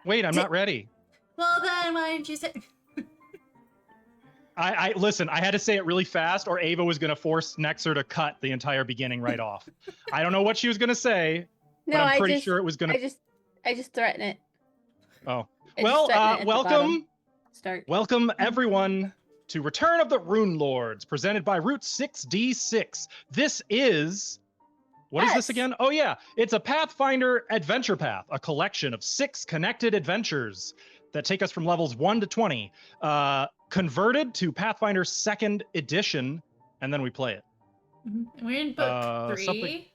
Wait, I'm not ready. Well, then why didn't you say? I listen, I had to say it really fast or Ava was going to force Nexer to cut the entire beginning right off. I don't know what she was going to say, but I'm pretty sure it was going to... I just threaten it. Oh. Well, welcome. Start. Welcome, everyone, to Return of the Runelords, presented by Route 6D6. This is... What is this again? Oh, yeah. It's a Pathfinder adventure path, a collection of 6 connected adventures that take us from levels 1 to 20. Converted to Pathfinder 2nd edition, and then we play it. Mm-hmm. We're in book 3.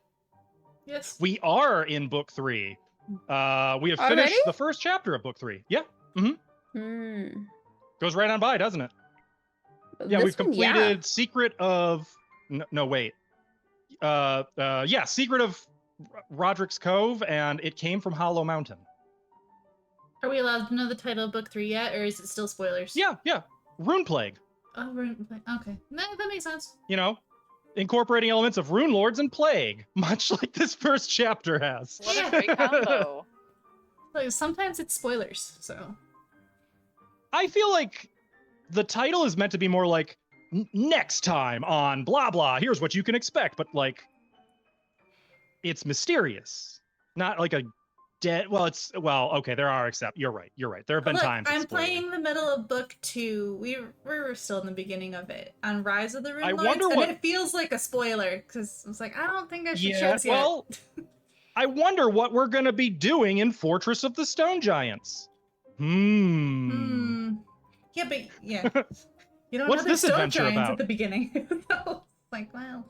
Yes. We are in book 3. We have Already? finished the first chapter of book 3. Yeah. Mm-hmm. Goes right on by, doesn't it? Yeah, we've completed Secret of... No, wait. Secret of Roderick's Cove, and it came from Hollow Mountain. Are we allowed to know the title of book 3 yet, or is it still spoilers? Yeah. Rune Plague. Oh, Rune Plague. Okay. That makes sense. You know, incorporating elements of Runelords and Plague, much like this first chapter has. What a great combo. Like, sometimes it's spoilers, so... I feel like the title is meant to be more like, next time on blah blah, here's what you can expect, but like, it's mysterious. Not like a dead, okay, there are you're right. There have been times. I'm playing the middle of book 2. We were still in the beginning of it on Rise of the Runelords, and it feels like a spoiler because I was like, I don't think I should show this yet. Well, I wonder what we're gonna be doing in Fortress of the Stone Giants. Yeah, but yeah, you don't What's know this Stone adventure Giants about? at the beginning. So, like, well,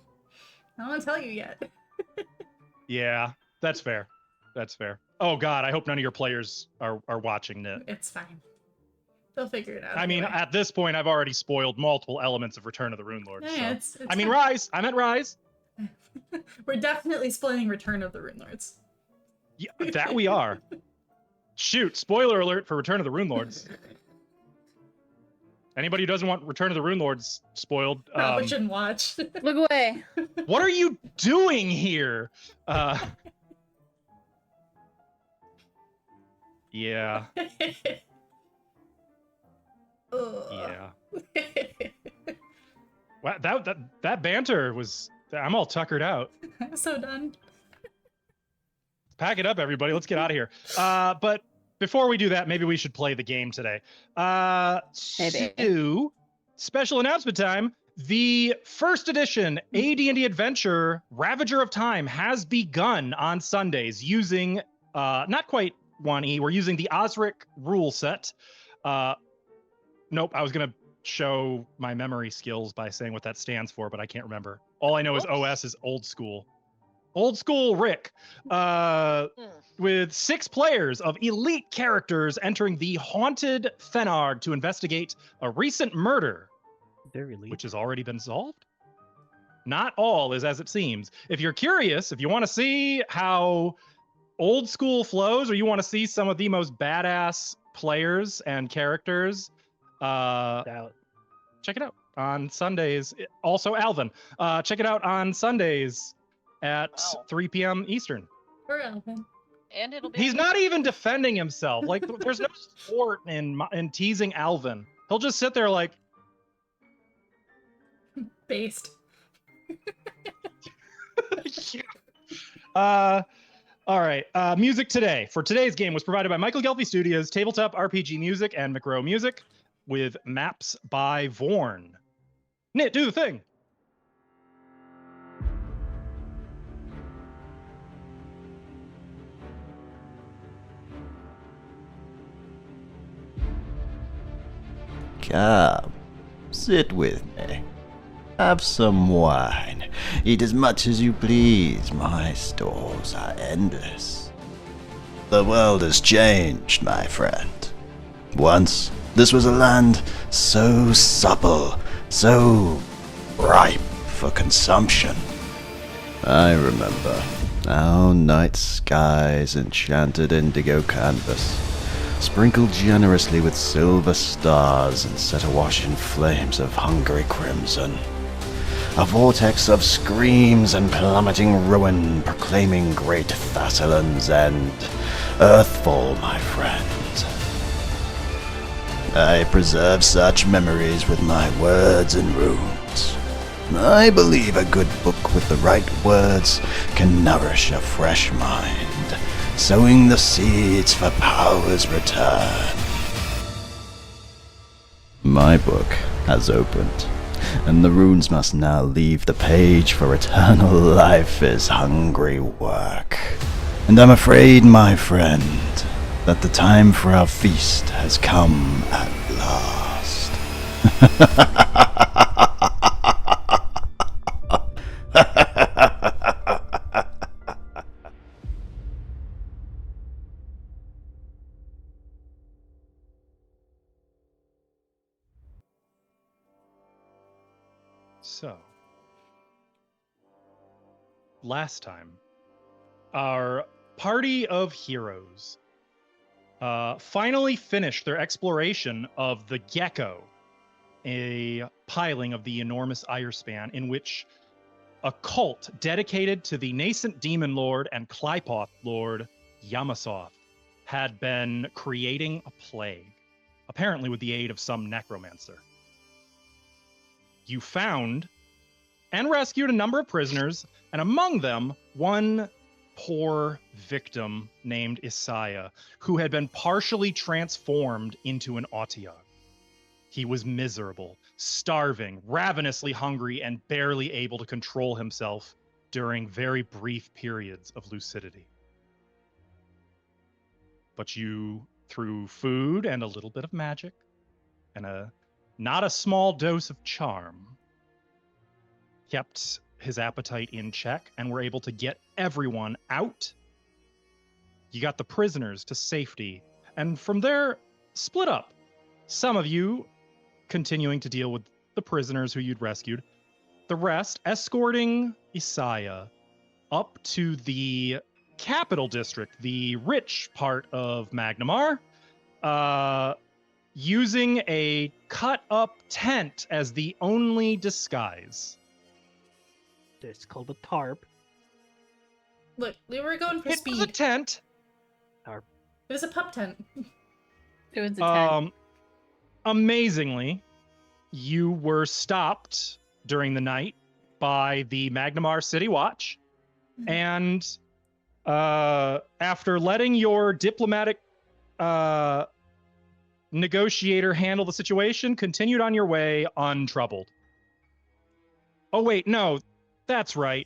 I don't want to tell you yet. Yeah, that's fair. Oh God, I hope none of your players are watching it. It's fine. They'll figure it out. I mean, at this point, I've already spoiled multiple elements of Return of the Runelords. Yeah, so. it's I mean, fine. Rise. I meant Rise. We're definitely spoiling Return of the Runelords. Yeah, that we are. Shoot, spoiler alert for Return of the Runelords. Anybody who doesn't want Return of the Runelords spoiled, probably shouldn't watch. Look away. What are you doing here? Yeah. Yeah. Wow, that banter was... I'm all tuckered out. I'm so done. Pack it up, everybody. Let's get out of here. But before we do that, maybe we should play the game today. So, special announcement time. The first edition AD&D Adventure Ravager of Time has begun on Sundays using, not quite 1E, we're using the Osric rule set. Nope, I was going to show my memory skills by saying what that stands for, but I can't remember. All I know is OS is old school. Old school Rick, with 6 players of elite characters entering the haunted Fenard to investigate a recent murder, which has already been solved. Not all is as it seems. If you're curious, if you want to see how old school flows, or you want to see some of the most badass players and characters, check it out on Sundays. Also, Alvin, check it out on Sundays at 3 p.m. Eastern. Or Alvin. And it'll be... He's not even defending himself. Like, there's no sport in teasing Alvin. He'll just sit there like... Based. All right. Music today for today's game was provided by Michael Gelfi Studios, Tabletop RPG Music, and McRow Music, with maps by Vorn. Nit, do the thing. Come, sit with me. Have some wine. Eat as much as you please. My stores are endless. The world has changed, my friend. Once, this was a land so supple, so ripe for consumption. I remember our night skies enchanted indigo canvas, sprinkled generously with silver stars and set awash in flames of hungry crimson. A vortex of screams and plummeting ruin proclaiming great Thassilon's end. Earthfall, my friends. I preserve such memories with my words and runes. I believe a good book with the right words can nourish a fresh mind, sowing the seeds for power's return. My book has opened, and the runes must now leave the page, for eternal life is hungry work. And I'm afraid, my friend, that the time for our feast has come at last. So, last time, our party of heroes finally finished their exploration of the Gecko, a piling of the enormous Irespan in which a cult dedicated to the nascent demon lord and Clypoth lord Yamasoth had been creating a plague, apparently with the aid of some necromancer. You found and rescued a number of prisoners, and among them, one poor victim named Isaiah, who had been partially transformed into an Otyug. He was miserable, starving, ravenously hungry, and barely able to control himself during very brief periods of lucidity. But you, through food and a little bit of magic, and not a small dose of charm, kept his appetite in check and were able to get everyone out. You got the prisoners to safety, and from there, split up. Some of you continuing to deal with the prisoners who you'd rescued, the rest escorting Isaiah up to the capital district, the rich part of Magnimar, using a cut-up tent as the only disguise. It's called a tarp. Look, we were going for speed. It was a tent. Tarp. It was a pup tent. It was a 10. Amazingly, you were stopped during the night by the Magnimar City Watch, and after letting your diplomatic negotiator handle the situation, continued on your way untroubled. Oh wait, no, that's right.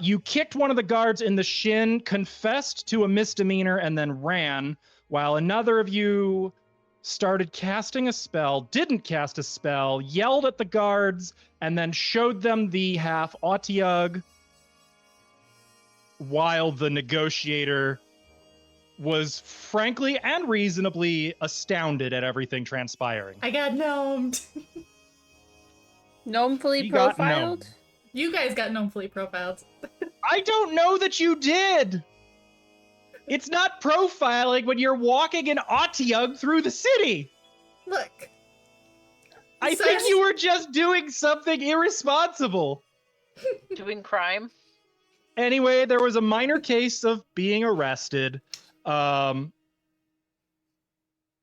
You kicked one of the guards in the shin, confessed to a misdemeanor, and then ran, while another of you started casting a spell, didn't cast a spell, yelled at the guards, and then showed them the half Otyug, while the negotiator was frankly and reasonably astounded at everything transpiring. I got gnomed. Gnomefully You got profiled? gnomed. You guys got gnomefully profiled. I don't know that you did. It's not profiling when you're walking an Otyug through the city. Look. I think you were just doing something irresponsible. Doing crime. Anyway, there was a minor case of being arrested.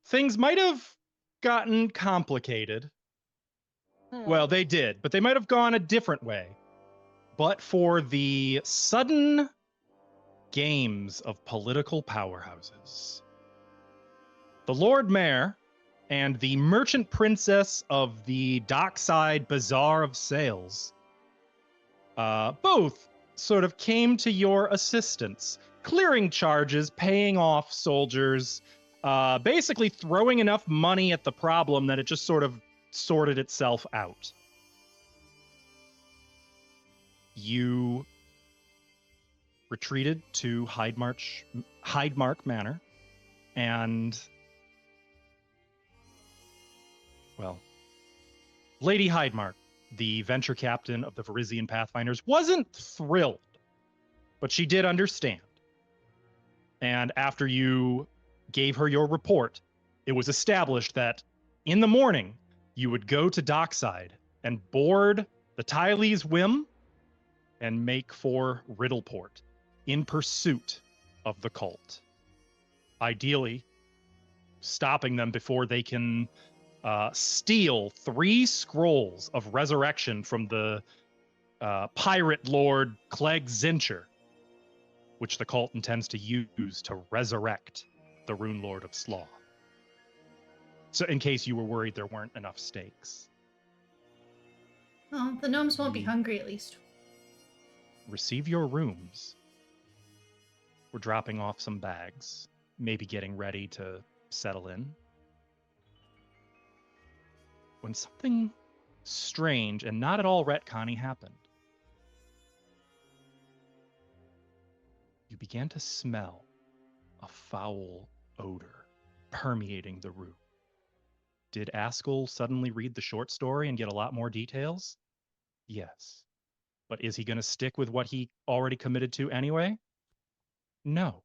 Things might have gotten complicated. Well, they did, but they might have gone a different way. But for the sudden games of political powerhouses, the Lord Mayor and the merchant princess of the dockside bazaar of sales both sort of came to your assistance, clearing charges, paying off soldiers, basically throwing enough money at the problem that it just sort of sorted itself out. You retreated to Hydemark Manor, and, well, Lady Hydemark, the venture captain of the Varisian Pathfinders, wasn't thrilled, but she did understand. And after you gave her your report, it was established that in the morning, you would go to dockside and board the Tylee's Whim and make for Riddleport in pursuit of the cult. Ideally, stopping them before they can steal 3 scrolls of resurrection from the pirate lord Clegg Zincher, which the cult intends to use to resurrect the Runelord of Slaw. So in case you were worried there weren't enough stakes. Well, the gnomes won't be hungry at least. Receive your rooms. We're dropping off some bags, maybe getting ready to settle in. When something strange and not at all retconny happened. You began to smell a foul odor permeating the room. Did Askell suddenly read the short story and get a lot more details? Yes. But is he going to stick with what he already committed to anyway? No.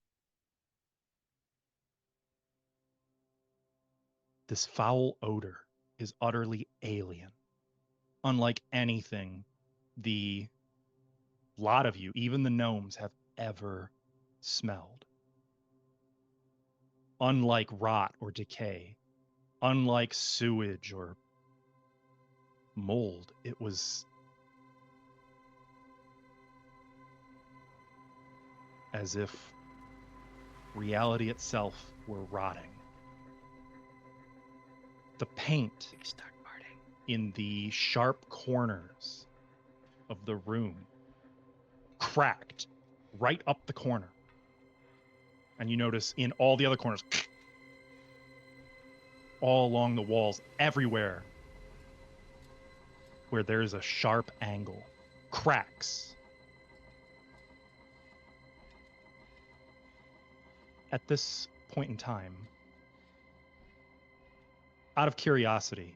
This foul odor is utterly alien. Unlike anything the lot of you, even the gnomes, have ever smelled. Unlike rot or decay, unlike sewage or mold, it was as if reality itself were rotting. The paint in the sharp corners of the room cracked right up the corner. And you notice in all the other corners, all along the walls, everywhere where there's a sharp angle, cracks. At this point in time, out of curiosity,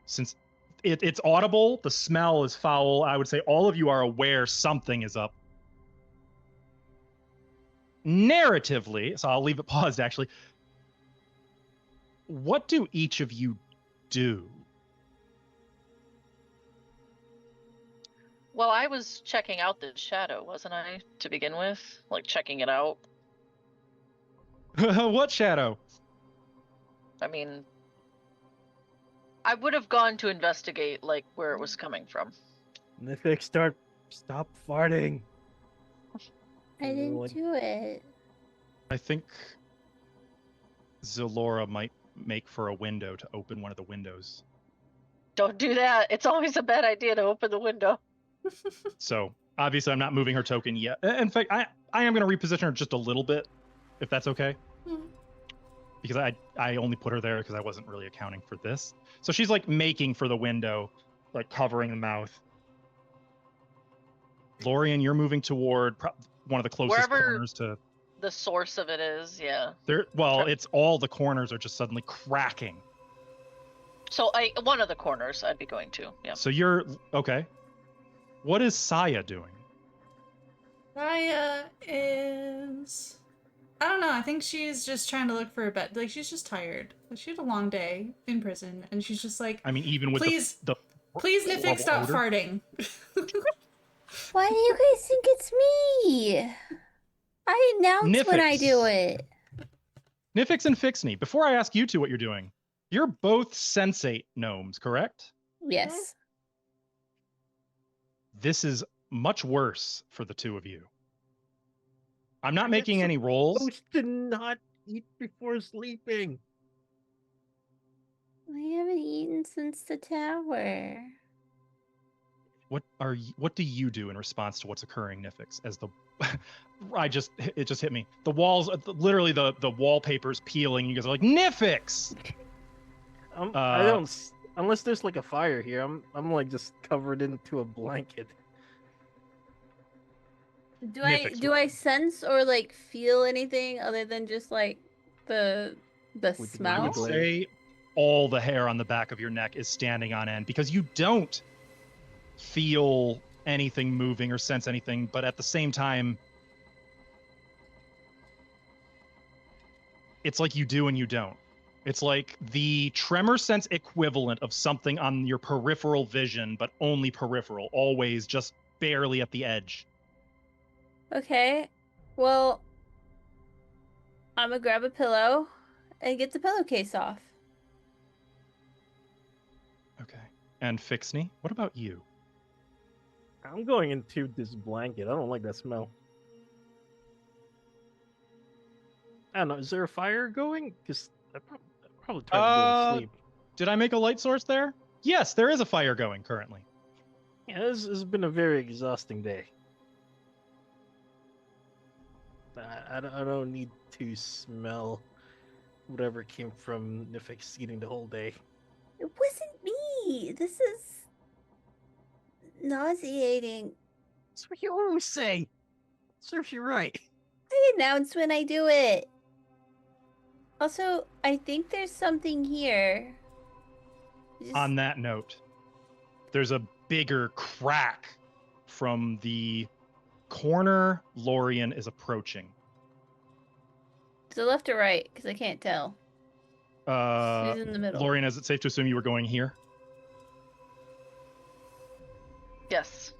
since it's audible, the smell is foul, I would say all of you are aware something is up. Narratively, so I'll leave it paused actually, what do each of you do? Well, I was checking out the shadow, wasn't I, to begin with? Like, checking it out. What shadow? I mean, I would have gone to investigate, like, where it was coming from. Nifix, stop farting. I didn't do it. I think Zalora might make for a window to open one of the windows. Don't do that. It's always a bad idea to open the window. So, obviously, I'm not moving her token yet. In fact, I am going to reposition her just a little bit, if that's okay. Because I only put her there because I wasn't really accounting for this. So she's like making for the window, like covering the mouth. Lorian, you're moving toward one of the closest corners to the source of it is, yeah. It's all the corners are just suddenly cracking. So one of the corners I'd be going to, yeah. So you're okay. What is Saya doing? Saya is, I don't know, I think she's just trying to look for a bed. Like, she's just tired. Like, she had a long day in prison, and she's just like, I mean, even with please Nifix, stop odor? farting. Why do you guys think it's me? I announce when I do it. Nifix and Fixney, before I ask you two what you're doing, you're both sensate gnomes, correct? Yes. This is much worse for the two of you. I'm not making any rolls. Supposed to not eat before sleeping. I haven't eaten since the tower. What do you do in response to what's occurring, Nifix? As it just hit me. The walls, literally the wallpaper's peeling. You guys are like, Nifix! I don't, unless there's like a fire here. I'm like just covered into a blanket. Do I sense or like feel anything other than just like the smell? I would say all the hair on the back of your neck is standing on end because you don't feel anything moving or sense anything, but at the same time, it's like you do and you don't. It's like the tremor sense equivalent of something on your peripheral vision, but only peripheral, always just barely at the edge. Okay, well, I'm gonna grab a pillow and get the pillowcase off. And Fixney, what about you? I'm going into this blanket. I don't like that smell. I don't know. Is there a fire going? Because I probably tried to go to sleep. Did I make a light source there? Yes, there is a fire going currently. Yeah, this has been a very exhausting day. I don't need to smell whatever came from Nifix eating the whole day. It wasn't me. This is nauseating. That's what you always say. Serves you right. I announce when I do it. Also, I think there's something here. On that note, there's a bigger crack from the corner Lorien is approaching. To the left or right? Because I can't tell. She's in the middle. Lorien, is it safe to assume you were going here? Yes.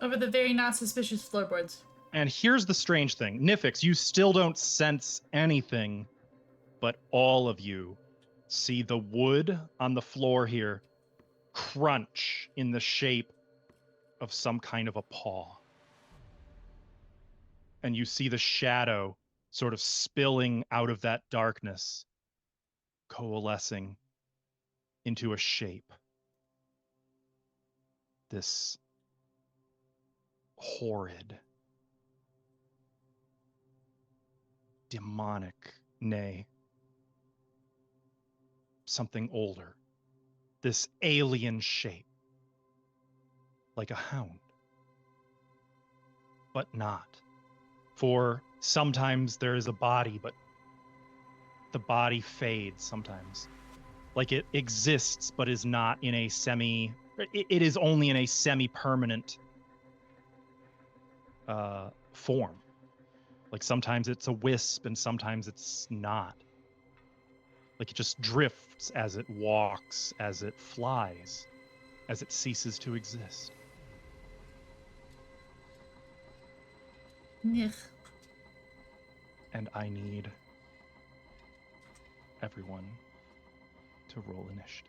Over the very not suspicious floorboards. And here's the strange thing. Nifix, you still don't sense anything, but all of you see the wood on the floor here crunch in the shape of some kind of a paw. And you see the shadow sort of spilling out of that darkness, coalescing into a shape. This horrid, demonic, nay, something older. This alien shape, like a hound, but not. For sometimes there is a body, but the body fades sometimes. Like it exists, but is not in a it is only in a semi-permanent form. Like sometimes it's a wisp and sometimes it's not. Like it just drifts as it walks, as it flies, as it ceases to exist. Nich. And I need everyone to roll initiative.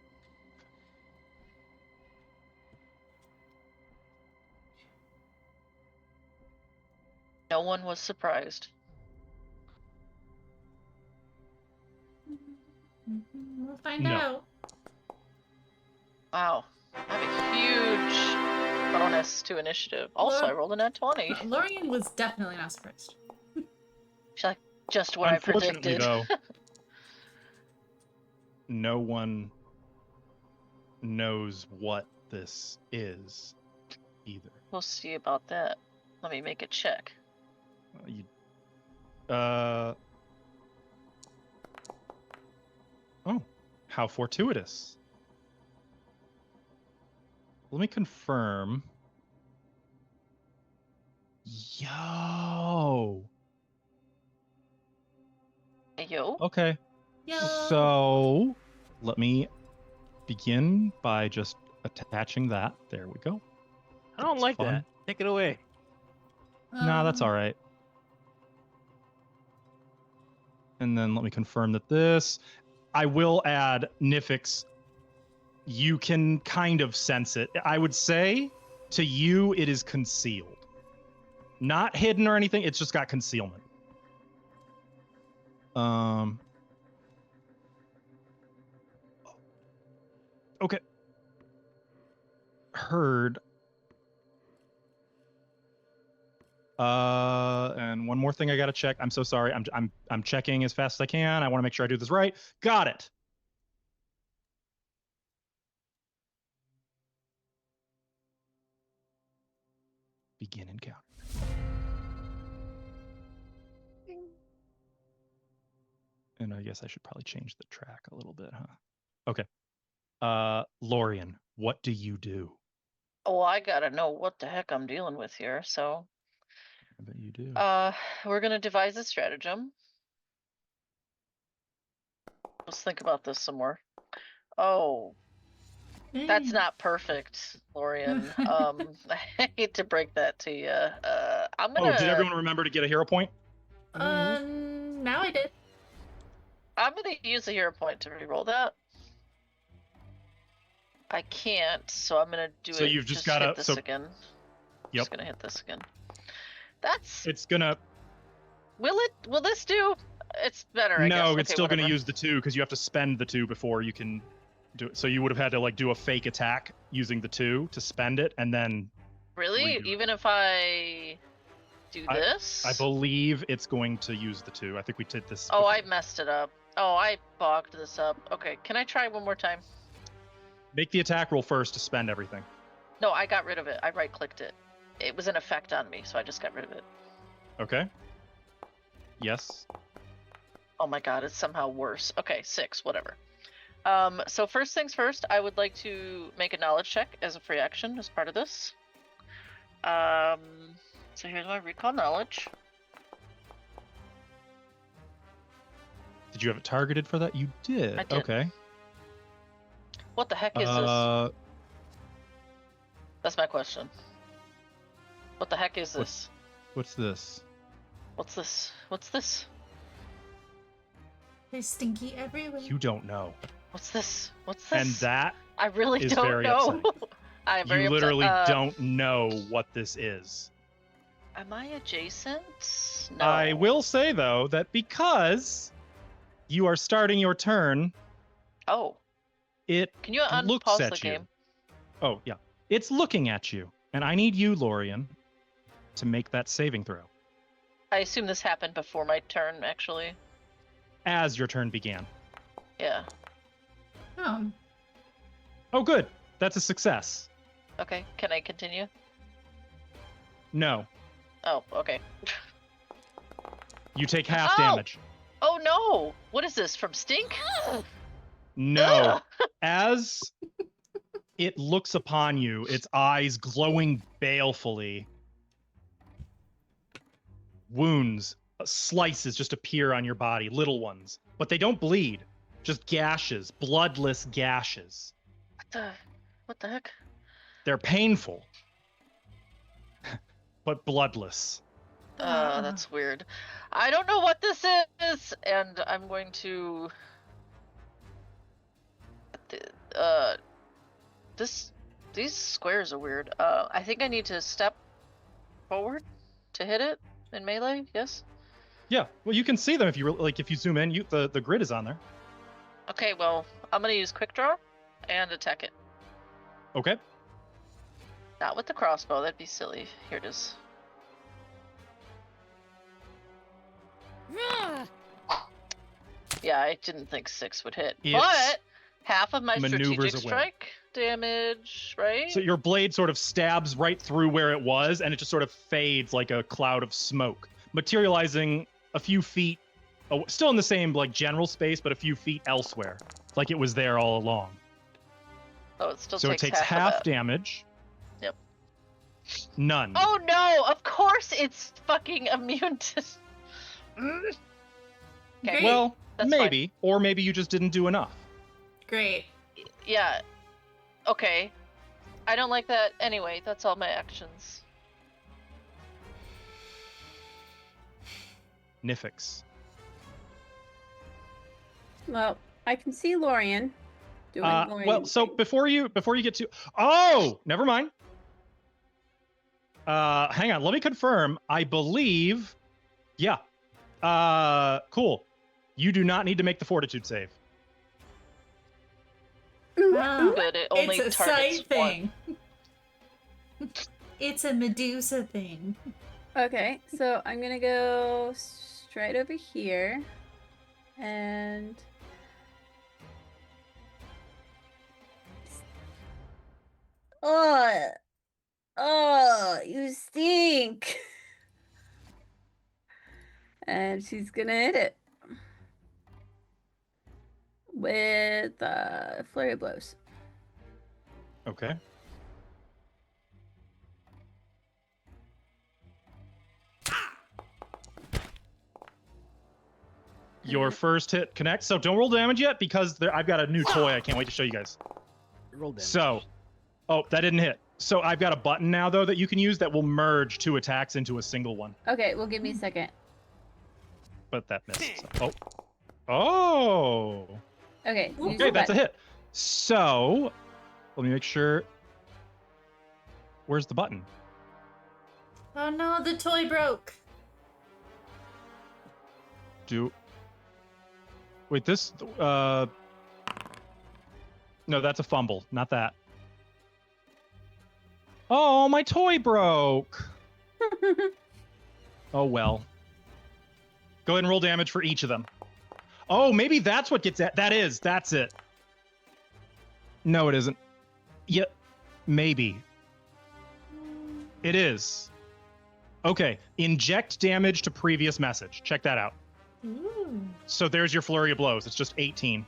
No one was surprised. We'll find out. Wow. I have a huge bonus to initiative. Also, I rolled a nat 20. Lorien was definitely not surprised. Just what I predicted. Though, no one knows what this is either. We'll see about that. Let me make a check. Oh, how fortuitous. Let me confirm. Yo. Yo. Okay. Yo. So let me begin by just attaching that. There we go. I don't like that. Take it away. No, that's all right. And then let me confirm that this. I will add Nifix. You can kind of sense it. I would say to you it is concealed. Not hidden or anything. It's just got concealment. Okay. Heard. And one more thing I gotta check. I'm so sorry. I'm checking as fast as I can. I want to make sure I do this right. Got it. Begin encounter. And I guess I should probably change the track a little bit, huh? Okay. Lorien, what do you do? Oh, I gotta know what the heck I'm dealing with here, so. I bet you do. We're gonna devise a stratagem. Let's think about this some more. Oh. That's not perfect, Lorien. I hate to break that to you. I'm gonna... Oh, did everyone remember to get a hero point? Now I did. I'm gonna use a hero point to reroll that. I can't, so I'm gonna do it. So you've just gotta hit this again. Yep. Just gonna hit this again. That's. It's gonna. Will this do? It's better. I guess. No, Okay, it's still whatever. gonna use the 2 because you have to spend the 2 before you can do it. So you would have had to like do a fake attack using the 2 to spend it, and then. Really? Even if I do this? I believe it's going to use the 2. I think we did this. Oh, before. I messed it up. Oh, I bogged this up. Okay, can I try one more time? Make the attack roll first to spend everything. No, I got rid of it. I right-clicked it. It was an effect on me, so I just got rid of it. Okay. Yes. Oh my god, it's somehow worse. Okay, 6, whatever. So first things first, I would like to make a knowledge check as a free action as part of this. So here's my recall knowledge. Did you have it targeted for that? You did. I did. Okay. What the heck is this? That's my question. What the heck is this? What's this? What's this? What's this? There's stinky everywhere. You don't know. What's this? What's this? And that I really is don't very know. upsetting. I'm very you literally upset. don't know what this is. Am I adjacent? No. I will say though that because you are starting your turn, Oh. it Can you looks unpause at the you. game? Oh yeah, it's looking at you, and I need you, Lorian, to make that saving throw I assume this happened before my turn, actually. as your turn began. Yeah. Oh, good. That's a success. Okay. Can I continue? No, Oh, okay. you take half Oh! damage. Oh no! What is this, from Stink? No, as it looks upon you, its eyes glowing balefully. Wounds, slices just appear on your body, little ones, but they don't bleed. Just gashes, bloodless gashes. What the heck? They're painful, but bloodless. That's weird. I don't know what this is, and I'm going to... These squares are weird. I think I need to step forward to hit it in melee, yes? Yeah, well, you can see them if you if you zoom in. The grid is on there. Okay, well, I'm gonna use quick draw and attack it. Okay. Not with the crossbow, that'd be silly. Here it is. Yeah, I didn't think 6 would hit. But half of my strategic strike damage, right? So your blade sort of stabs right through where it was, and it just sort of fades like a cloud of smoke, materializing a few feet, still in the same like general space, but a few feet elsewhere, like it was there all along. Oh, it still so takes it takes half damage. Yep. None. Oh no! Of course it's fucking immune to... Okay. Well, That's maybe. Or maybe you just didn't do enough. Great. Yeah. Okay. I don't like that. Anyway, that's all my actions. Nifix. Well, I can see Lorian doing Lorian well, so thing. before you get to... Oh! Never mind. Hang on. Let me confirm. I believe... Yeah. Cool. You do not need to make the fortitude save. But it only It's a targets sight thing. It's a Medusa thing. Okay, so I'm gonna go straight over here, and oh, you stink. And she's gonna hit it with flurry of blows. Okay. Your first hit connects, so don't roll damage yet because I've got a new toy I can't wait to show you guys. Roll damage. So, oh, that didn't hit. So I've got a button now, though, that you can use that will merge 2 attacks into a single one. Okay, well, give me a second. But that missed. So. Oh. Okay. use Okay, your that's a button. hit. So, Let me make sure. Where's the button? Oh no, the toy broke. Wait, this, no, that's a fumble, not that. Oh, my toy broke. Oh, well. Go ahead and roll damage for each of them. Oh, maybe that's what gets at. That's it. No, it isn't. Yeah, maybe. It is. Okay, inject damage to previous message. Check that out. Ooh. So there's your flurry of blows. It's just 18.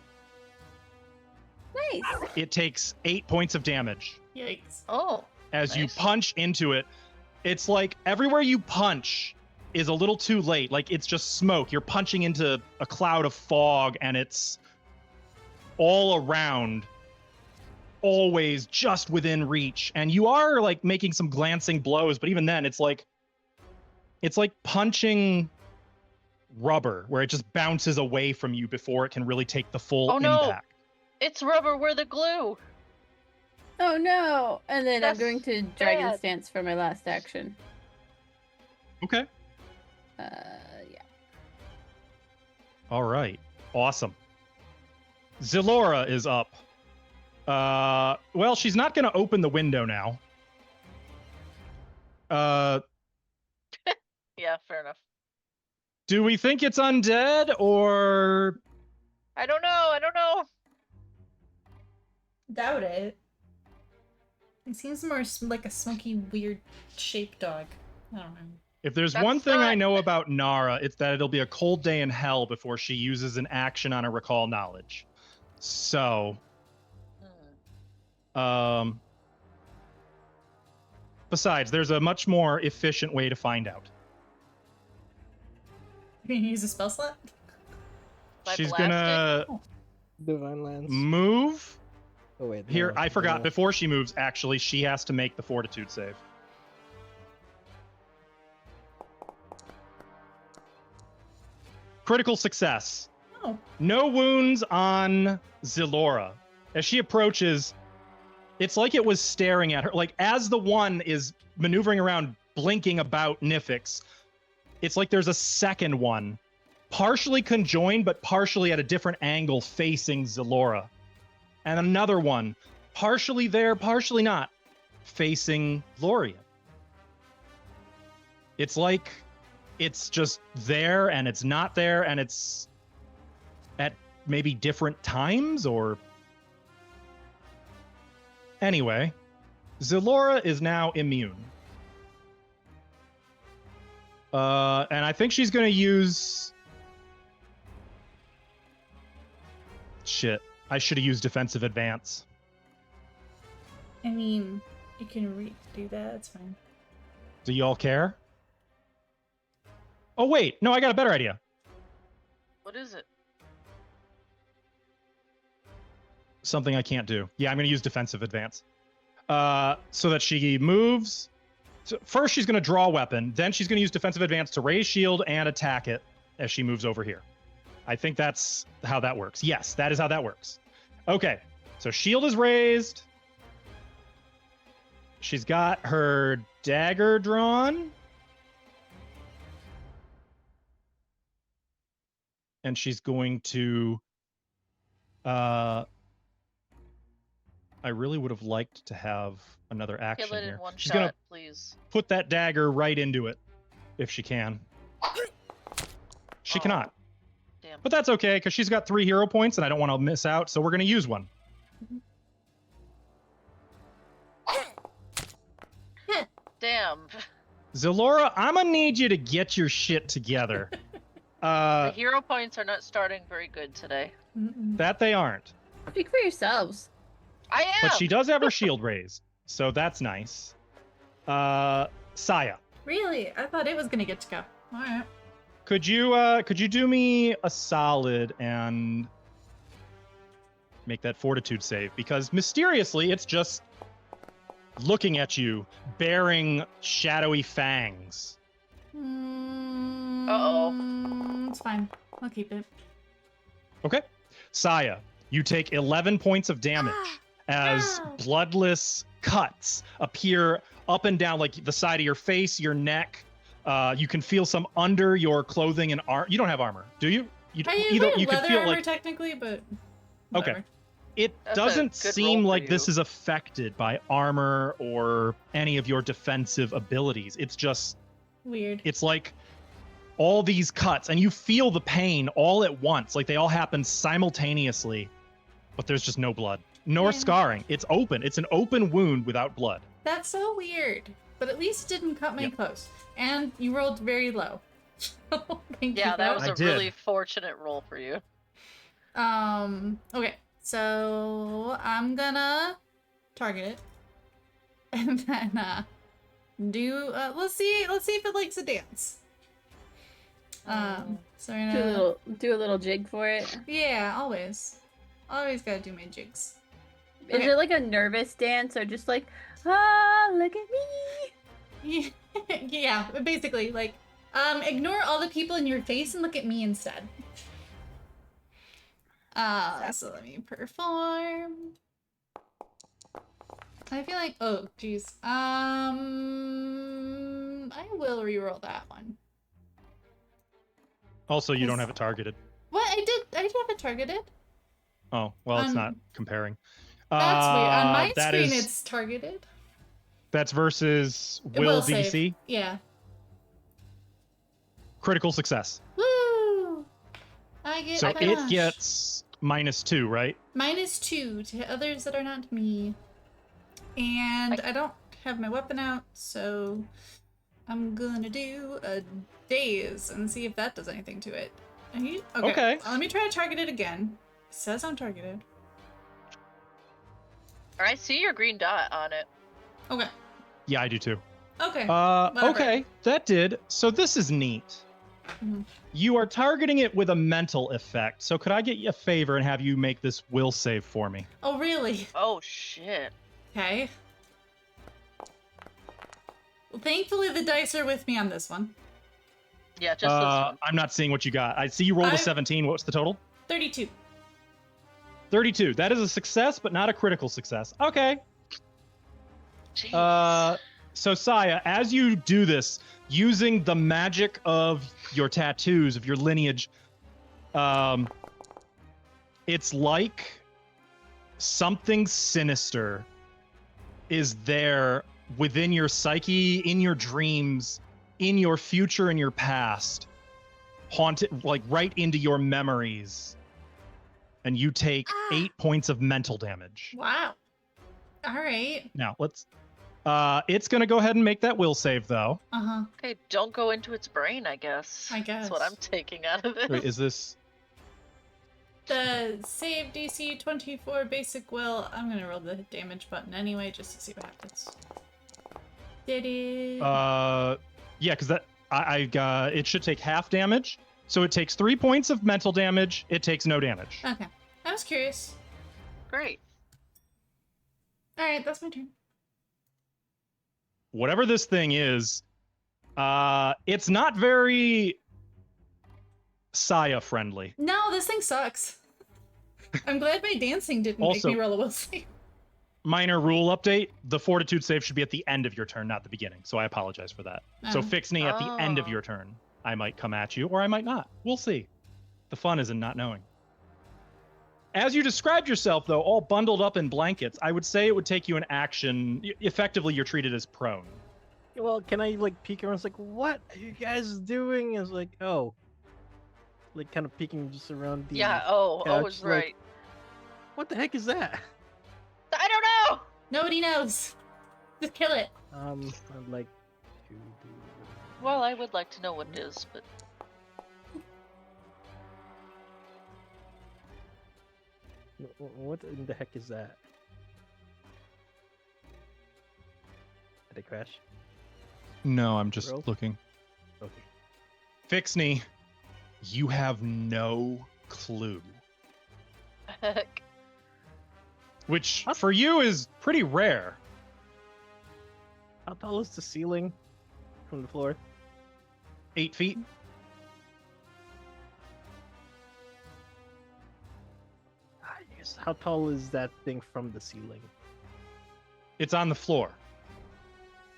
Nice. It takes 8 points of damage. Yikes. Oh. As nice. you punch into it. It's like everywhere you punch is a little too late. Like it's just smoke. You're punching into a cloud of fog and it's all around, always just within reach. And you are like making some glancing blows, but even then it's like punching rubber where it just bounces away from you before it can really take the full impact. It's rubber, we're the glue. Oh no! And then That's I'm going to Dragon's bad. Dance for my last action. Okay. Yeah. All right. Awesome. Zilora is up. Well, she's not going to open the window now. Yeah, fair enough. Do we think it's undead or... I don't know. Doubt it. It seems more like a smoky, weird shaped dog. I don't know. If there's That's one thing not- I know about Nara, it's that it'll be a cold day in hell before she uses an action on a recall knowledge. So, besides, there's a much more efficient way to find out. You can use a spell slot? By She's blasting? gonna Divine Lance. move. Oh wait. Here, no, I forgot. no. Before she moves, actually, she has to make the fortitude save. Critical success. Oh. No wounds on Zilora. As she approaches, it's like it was staring at her. Like, as the one is maneuvering around, blinking about Nifix, it's like there's a second one, partially conjoined, but partially at a different angle facing Zilora. And another one, partially there, partially not, facing Lorien. It's like it's just there and it's not there and it's at maybe different times or... Anyway, Zilora is now immune. And I think she's going to use... Shit. I should have used defensive advance. I mean, you can redo that. It's fine. Do y'all care? Oh, wait. No, I got a better idea. What is it? Something I can't do. Yeah, I'm going to use defensive advance. So that she moves. So first, she's going to draw a weapon. Then she's going to use defensive advance to raise shield and attack it as she moves over here. I think that's how that works. Yes, that is how that works. Okay, so shield is raised. She's got her dagger drawn. And she's going to... I really would have liked to have another action Kill it here. in one She's shot, gonna please. put that dagger right into it, if she can. She cannot. Damn. But that's okay, because she's got 3 hero points, and I don't want to miss out, so we're going to use one. Damn. Zilora, I'm going to need you to get your shit together. The hero points are not starting very good today. That they aren't. Speak for yourselves. I am! But she does have her shield raised, so that's nice. Saya, Really? I thought it was gonna get to go. All right. could you do me a solid and make that fortitude save? Because mysteriously, it's just looking at you, bearing shadowy fangs. It's fine. I'll keep it. Okay. Saya, you take 11 points of damage as bloodless cuts appear up and down, like the side of your face, your neck. You can feel some under your clothing and armor. You don't have armor, do you? You can feel armor technically, but whatever. Okay. It doesn't seem like this is affected by armor or any of your defensive abilities. It's just weird. It's like all these cuts, and you feel the pain all at once. Like they all happen simultaneously, but there's just no blood, nor scarring. It's open. It's an open wound without blood. That's so weird. But at least it didn't cut my close. And you rolled very low. Thank you. That was a really fortunate roll for you. Okay. So I'm gonna target it, and then do let's see if it likes to dance. So we're gonna do a little jig for it. Yeah, always gotta do my jigs. Is it like a nervous dance or just like, ah, look at me? Yeah, basically like ignore all the people in your face and look at me instead. So let me perform. I feel like, oh, geez. I will reroll that one. Also, you don't have it targeted. What? I did have it targeted. Oh, well, it's not comparing. That's weird. On my screen, it's targeted. That's versus will DC? Save. Yeah. Critical success. Woo! So it gets -2, right? -2 to others that are not me. And I don't have my weapon out, so I'm gonna do a daze and see if that does anything to it. Okay. Let me try to target it again. It says I'm targeted. I see your green dot on it. Okay. Yeah, I do too. Okay. Okay, that did. So this is neat. Mm-hmm. You are targeting it with a mental effect. So could I get you a favor and have you make this will save for me? Oh, really? Oh, shit. Okay. Well, thankfully the dice are with me on this one. Yeah, just this one. I'm not seeing what you got. I see you rolled a 17. What's the total? 32. 32. That is a success, but not a critical success. Okay. Jeez. So Saya, as you do this, using the magic of your tattoos, of your lineage, it's like something sinister is there within your psyche, in your dreams, in your future, in your past, haunted, like right into your memories. And you take 8 points of mental damage. Wow. All right. Now, let's... it's going to go ahead and make that will save, though. Uh-huh. Okay, don't go into its brain, I guess. That's what I'm taking out of this. Wait, is this... The save DC 24 basic will. I'm going to roll the damage button anyway, just to see what happens. Did it? Yeah, because that... I got... It should take half damage. So it takes 3 points of mental damage. It takes no damage. Okay. I was curious. Great. All right, that's my turn. Whatever this thing is, it's not very Saya friendly. No, this thing sucks. I'm glad my dancing didn't make me roll a will save. Minor rule update: the fortitude save should be at the end of your turn, not the beginning. So I apologize for that. So Fixney, at the end of your turn, I might come at you, or I might not. We'll see. The fun is in not knowing. As you described yourself, though, all bundled up in blankets, I would say it would take you an action. Effectively, you're treated as prone. Well, can I, like, peek around? It's like, what are you guys doing? It's like, oh. Like, kind of peeking just around the couch, was right. Like, what the heck is that? I don't know! Nobody knows. Just kill it. I'd like to do... Well, I would like to know what it is, but... What in the heck is that? Did it crash? No, I'm just looking. Okay. Fixney, you have no clue. Heck. Which, for you, is pretty rare. How tall is the ceiling from the floor? 8 feet. You guys How tall is that thing from the ceiling? It's on the floor.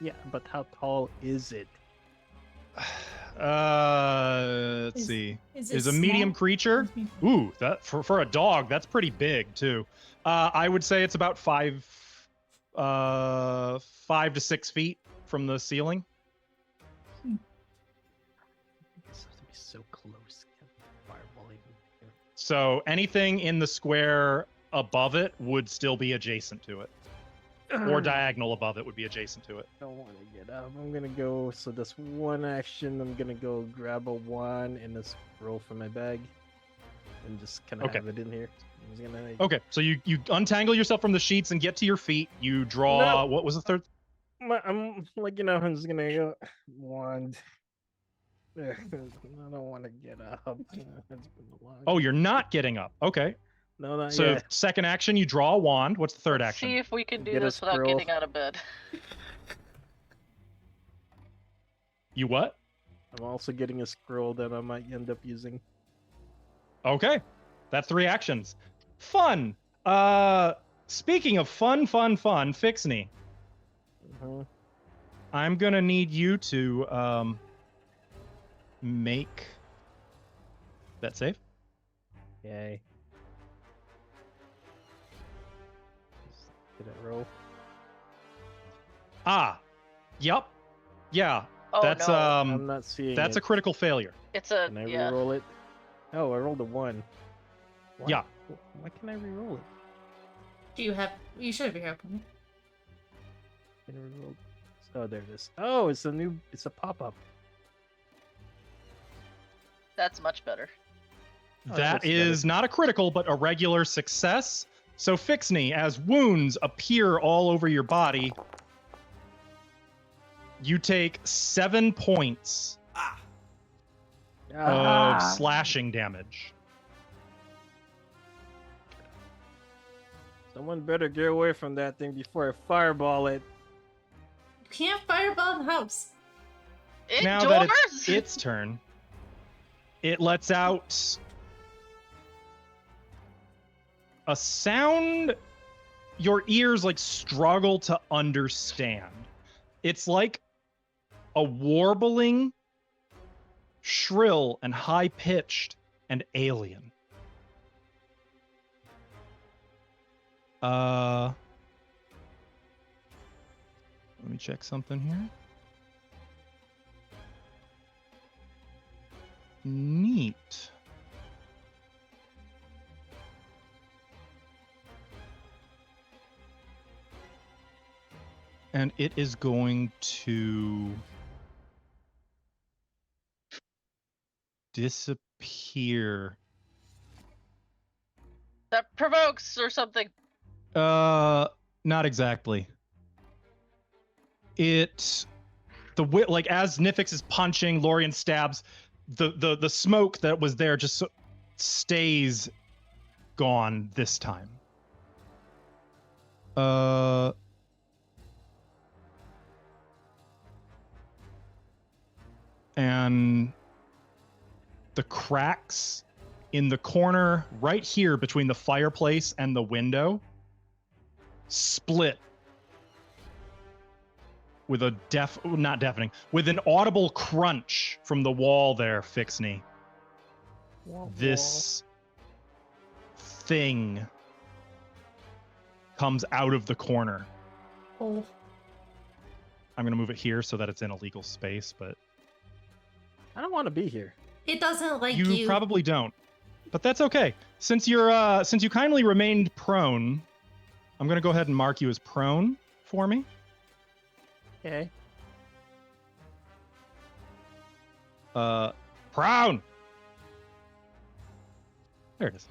Yeah, but how tall is it? Let's see. Is a medium creature. Ooh, that for a dog, that's pretty big too. I would say it's about 5 to 6 feet from the ceiling. This has to be so close. Fireball even here. So anything in the square above it would still be adjacent to it, or diagonal above it would be adjacent to it. I don't want to get up. I'm gonna go. So that's one action. I'm gonna go grab a wand and a scroll from my bag, and just kind of have it in here. I'm just gonna. Okay, so you untangle yourself from the sheets and get to your feet. You draw. What was the third? I'm like, I'm just gonna go wand. I don't want to get up. It's been a long Oh, you're not getting up. Okay. No, not So yet. second action, you draw a wand. What's the third action? See if we can do Get a this without scroll. getting out of bed. You what? I'm also getting a scroll that I might end up using. Okay. That's 3 actions. Fun. Speaking of fun, Fixney. I'm gonna need you to make that save. Yay. Did it roll? Yep. Yeah. Oh, That's no. I'm not seeing that's it. a critical failure. It's a Can I yeah. re-roll it? Oh, I rolled a 1. Why? Yeah. Why can I re-roll it? Do you have? You should be here. Can I re-roll? Oh, there it is. Oh, it's a pop-up. That's much better. Oh, That that's is not a critical, but a regular success. So Fixney, as wounds appear all over your body, you take 7 points of slashing damage. Someone better get away from that thing before I fireball it. You can't fireball the house. Now Indoors? that it's its turn, it lets out a sound your ears like struggle to understand. It's like a warbling, shrill and high-pitched and alien. Let me check something here. Neat. And it is going to disappear. That provokes or something. Not exactly. Like as Nifix is punching, Lorien stabs, the smoke that was there just stays gone this time. And the cracks in the corner right here between the fireplace and the window split with a not deafening, with an audible crunch from the wall there, Fixney. This thing comes out of the corner. Oh. I'm going to move it here so that it's in a legal space, but I don't want to be here. It doesn't like you you. probably don't. But that's okay. Since you kindly remained prone, I'm going to go ahead and mark you as prone for me. Okay. Prone. There it is.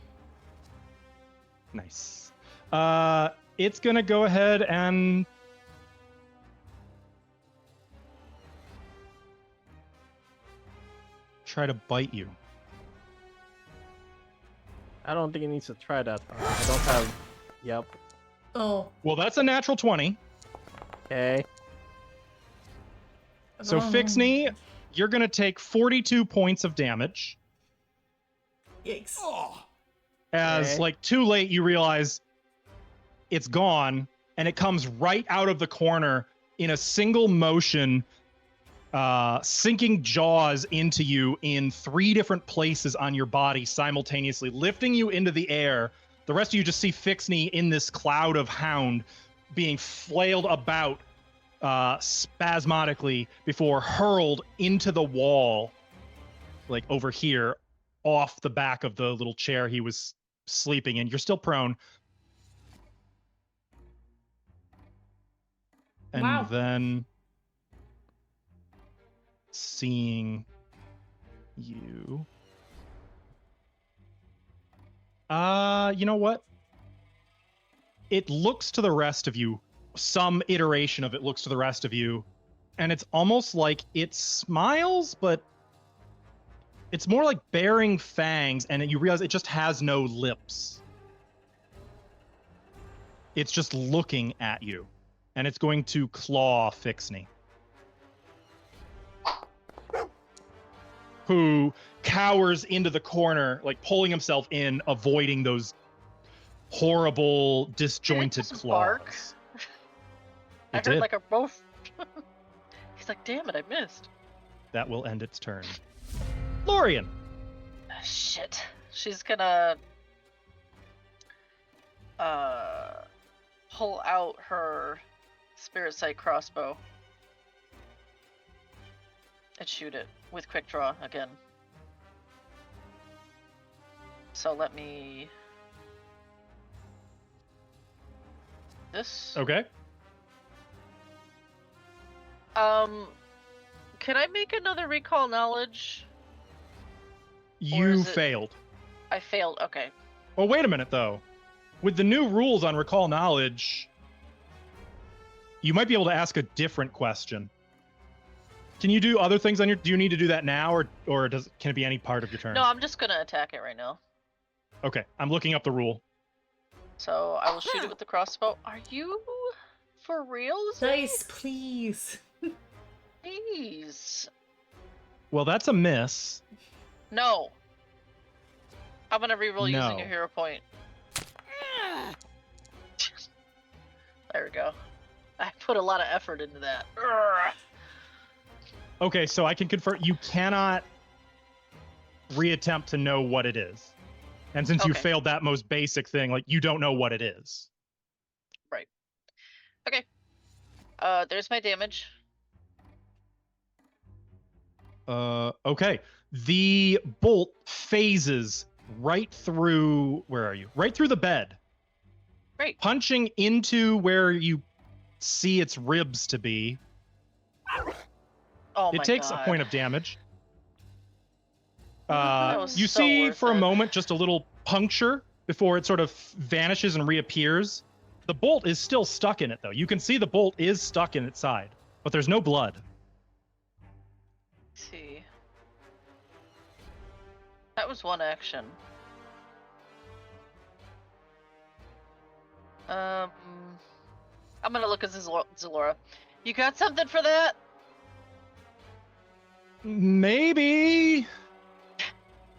Nice. It's going to go ahead and try to bite you. I don't think it needs to try that. I don't have. Yep. Oh. Well, that's a natural 20. Okay. So Fixney, you're going to take 42 points of damage. Yikes. As Okay. like too late, you realize it's gone, and it comes right out of the corner in a single motion, sinking jaws into you in 3 different places on your body simultaneously, lifting you into the air. The rest of you just see Fixney in this cloud of hound being flailed about spasmodically before hurled into the wall, like over here, off the back of the little chair he was sleeping in. You're still prone. And Wow. then seeing you. You know what? It looks to the rest of you, some iteration of it looks to the rest of you, and it's almost like it smiles, but it's more like baring fangs, and you realize it just has no lips. It's just looking at you, and it's going to claw Fixney, who cowers into the corner, like pulling himself in, avoiding those horrible, disjointed just claws. bark? I It heard did. like a roof. He's like, damn it, I missed. That will end its turn. Lorien. Shit. She's gonna pull out her spirit sight crossbow and shoot it with quick draw again. So let me this. Okay. Can I make another recall knowledge? You is it- failed. I failed. Okay. Oh, wait a minute, though. With the new rules on recall knowledge, you might be able to ask a different question. Can you do other things on your... Do you need to do that now, or can it be any part of your turn? No, I'm just gonna attack it right now. Okay, I'm looking up the rule. So I will shoot it with the crossbow. Are you for reals? Dice, please. Please. Well, that's a miss. No. I'm gonna reroll using No. a hero point. There we go. I put a lot of effort into that. Urgh. Okay, so I can confirm you cannot reattempt to know what it is. And since you Okay. failed that most basic thing, like, you don't know what it is. Right. Okay. There's my damage. Okay. The bolt phases right through... Where are you? Right through the bed. Great. Punching into where you see its ribs to be. Oh my It takes God. a point of damage. That was You so see worth for a it. moment just a little puncture before it sort of vanishes and reappears. The bolt is still stuck in it, though. You can see the bolt is stuck in its side, but there's no blood. Let's see. That was one action. I'm gonna look at Zalora. You got something for that? Maybe.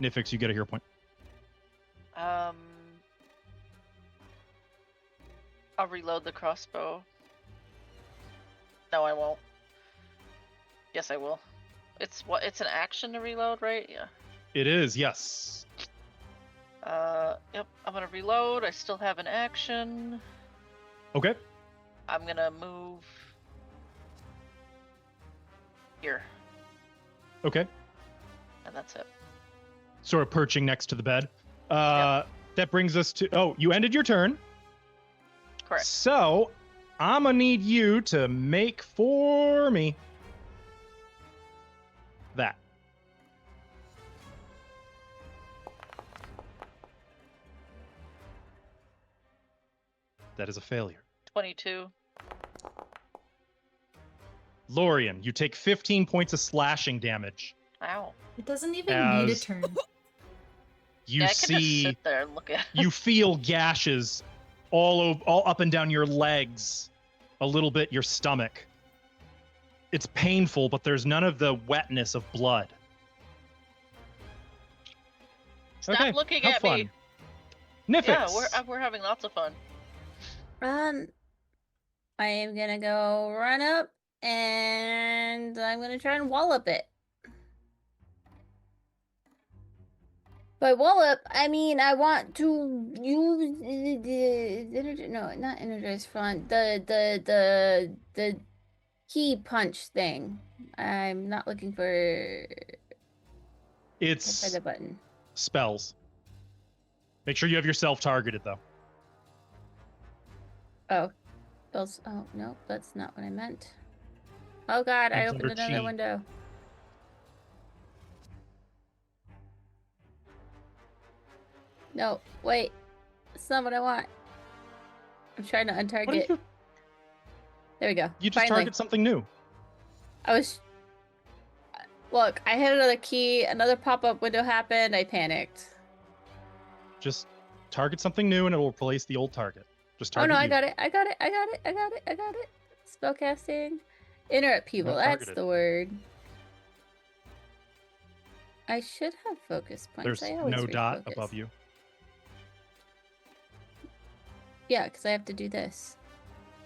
Nifix, you get a hero point. I'll reload the crossbow. No, I won't. Yes, I will. It's an action to reload, right? Yeah. It is, yes. Yep. I'm gonna reload. I still have an action. Okay. I'm gonna move here, Okay. and that's it. Sort of perching next to the bed. That brings us to... Oh, you ended your turn. Correct. So, I'm gonna need you to make for me that. That is a failure. 22. Lorien, you take 15 points of slashing damage. Ow. It doesn't even need a As- turn. You Yeah, I can just see, sit there and look at. you feel gashes all up and down your legs, a little bit your stomach. It's painful, but there's none of the wetness of blood. Stop Okay, looking have at fun. me. Nifix. Yeah, we're having lots of fun. I am gonna go run up and I'm gonna try and wallop it. By wallop, I mean I want to use no, not energized front. The key punch thing. I'm not looking for. It's by the button. Spells. Make sure you have yourself targeted though. Oh, spells. Oh no, that's not what I meant. Oh God, I It's opened under another chi. window. No, wait. That's not what I want. I'm trying to What are untarget. you? There we go. You just Finally. target something new. I was. Look, I hit another key. Another pop-up window happened. I panicked. Just target something new and it will replace the old target. Just Oh target no, I you. got it. I got it. I got it. I got it. I got it. Spellcasting. Interrupt people. Not That's targeted. the word. I should have focus points. There's I always no dot refocus. above you. Yeah, because I have to do this.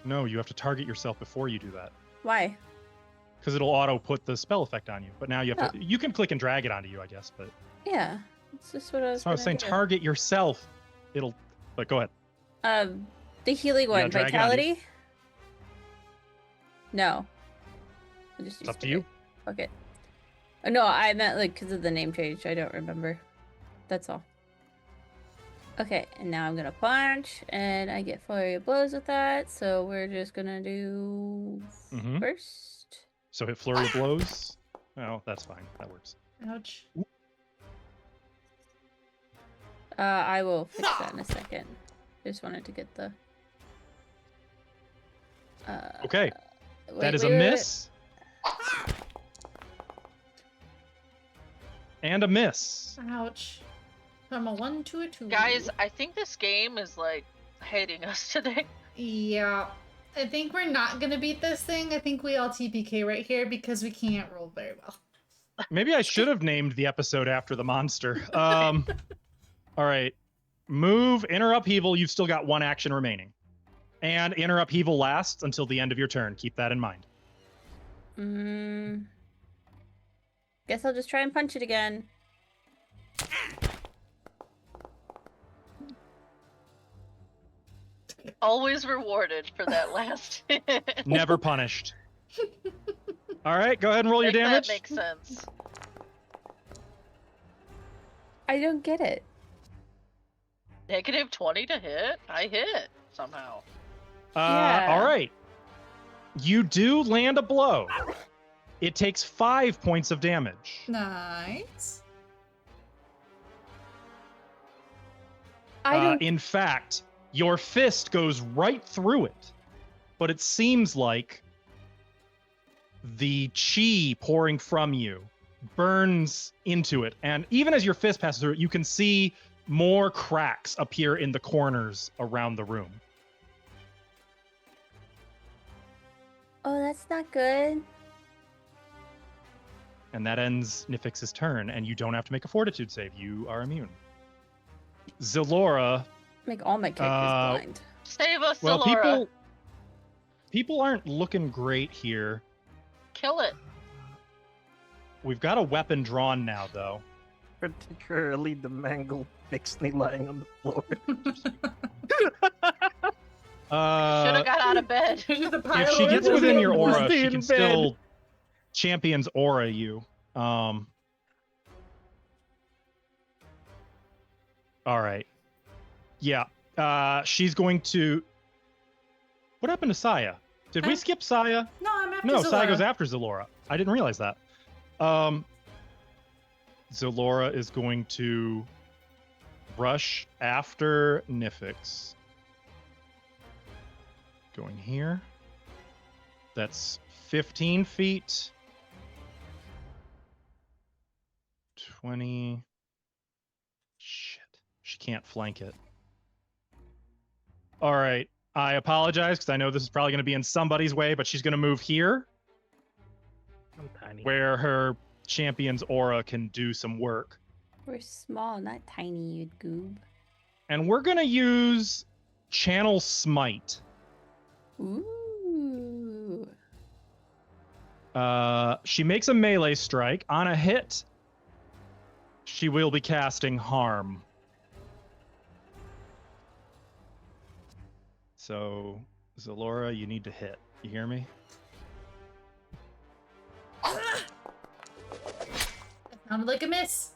No, you have to target yourself before you do that. Why? Because it'll auto put the spell effect on you. But now you have Oh. to. You can click and drag it onto you, I guess. But Yeah, it's just what I was. so I was gonna saying do. target yourself. It'll. But go ahead. The healing one, gotta drag it onto you. vitality. No. I just It's up used to you. Fuck it. Oh, no, I meant like because of the name change. I don't remember. That's all. Okay, and now I'm gonna punch, and I get flurry of blows with that. So we're just gonna do Mhm. first. So hit flurry of blows. Oh, that's fine. That works. Ouch. I will fix that in a second. Just wanted to get the. Okay. Wait, That is wait, a wait, wait. miss. And a miss. Ouch. From a 1 to a 2. Guys, I think this game is like hating us today. Yeah. I think we're not gonna beat this thing. I think we all TPK right here because we can't roll very well. Maybe I should have named the episode after the monster. All right. Move, inner upheaval. You've still got one action remaining. And inner upheaval lasts until the end of your turn. Keep that in mind. Guess I'll just try and punch it again. Always rewarded for that last hit. Never punished. All right, go ahead and roll your Make damage. that make sense. I don't get it. Negative 20 to hit? I hit somehow. Yeah. All right. You do land a blow. It takes 5 points of damage. Nice. I don't. In fact, your fist goes right through it, but it seems like the chi pouring from you burns into it. And even as your fist passes through it, you can see more cracks appear in the corners around the room. Oh, that's not good. And that ends Nifix's turn, and you don't have to make a fortitude save. You are immune. Zalora. Make all my characters blind. Save us, Well, Delora. people aren't looking great here. Kill it. We've got a weapon drawn now, though. Particularly the mangled Bixney lying on the floor. Should have got out of bed. If she gets within your aura, she can still champion's aura you. All right. Yeah. She's going to. What happened to Saya? Did we Huh? skip Saya? No, I'm after No, Saya Zalora. goes after Zalora. I didn't realize that. Zalora is going to rush after Nifix. Going here. That's 15 feet. 20. Shit. She can't flank it. All right. I apologize because I know this is probably going to be in somebody's way, but she's going to move here I'm tiny. where her champion's aura can do some work. We're small, not tiny, you goob. And we're going to use Channel Smite. Ooh. She makes a melee strike. On a hit, she will be casting Harm. So, Zalora, you need to hit. You hear me? That sounded like a miss.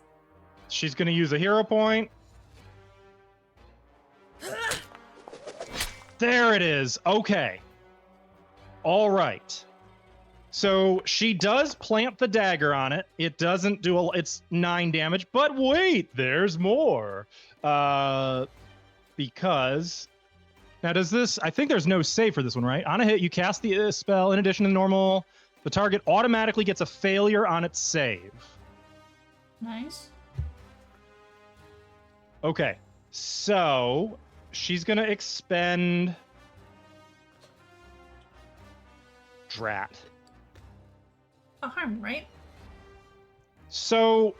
She's going to use a hero point. There it is. Okay. All right. So she does plant the dagger on it. It doesn't do it's 9 damage, but wait, there's more. Because now does this, I think there's no save for this one, right? On a hit, you cast the spell in addition to normal. The target automatically gets a failure on its save. Nice. Okay. So she's going to expend Drat. A harm, right? So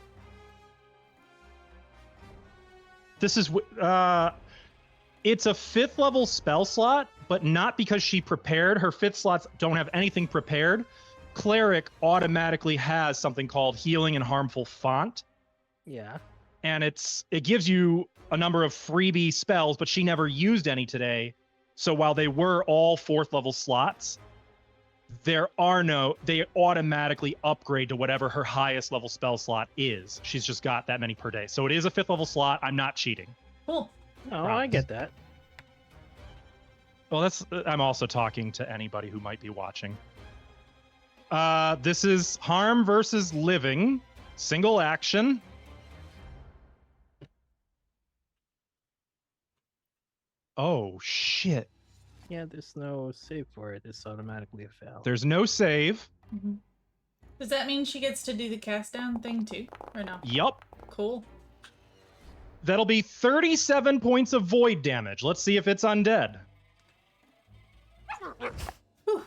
this is it's a 5th level spell slot, but not because she prepared. Her 5th slots don't have anything prepared. Cleric automatically has something called Healing and Harmful Font. Yeah. And it gives you a number of freebie spells, but she never used any today. So while they were all 4th level slots, they automatically upgrade to whatever her highest level spell slot is. She's just got that many per day. So it is a 5th level slot. I'm not cheating. Cool. Oh, I get that. Well, I'm also talking to anybody who might be watching. This is Harm versus Living. Single action. Oh, shit. Yeah, there's no save for it. It's automatically a fail. There's no save. Mm-hmm. Does that mean she gets to do the cast down thing too, or no? Yup. Cool. That'll be 37 points of void damage. Let's see if it's undead. Whew.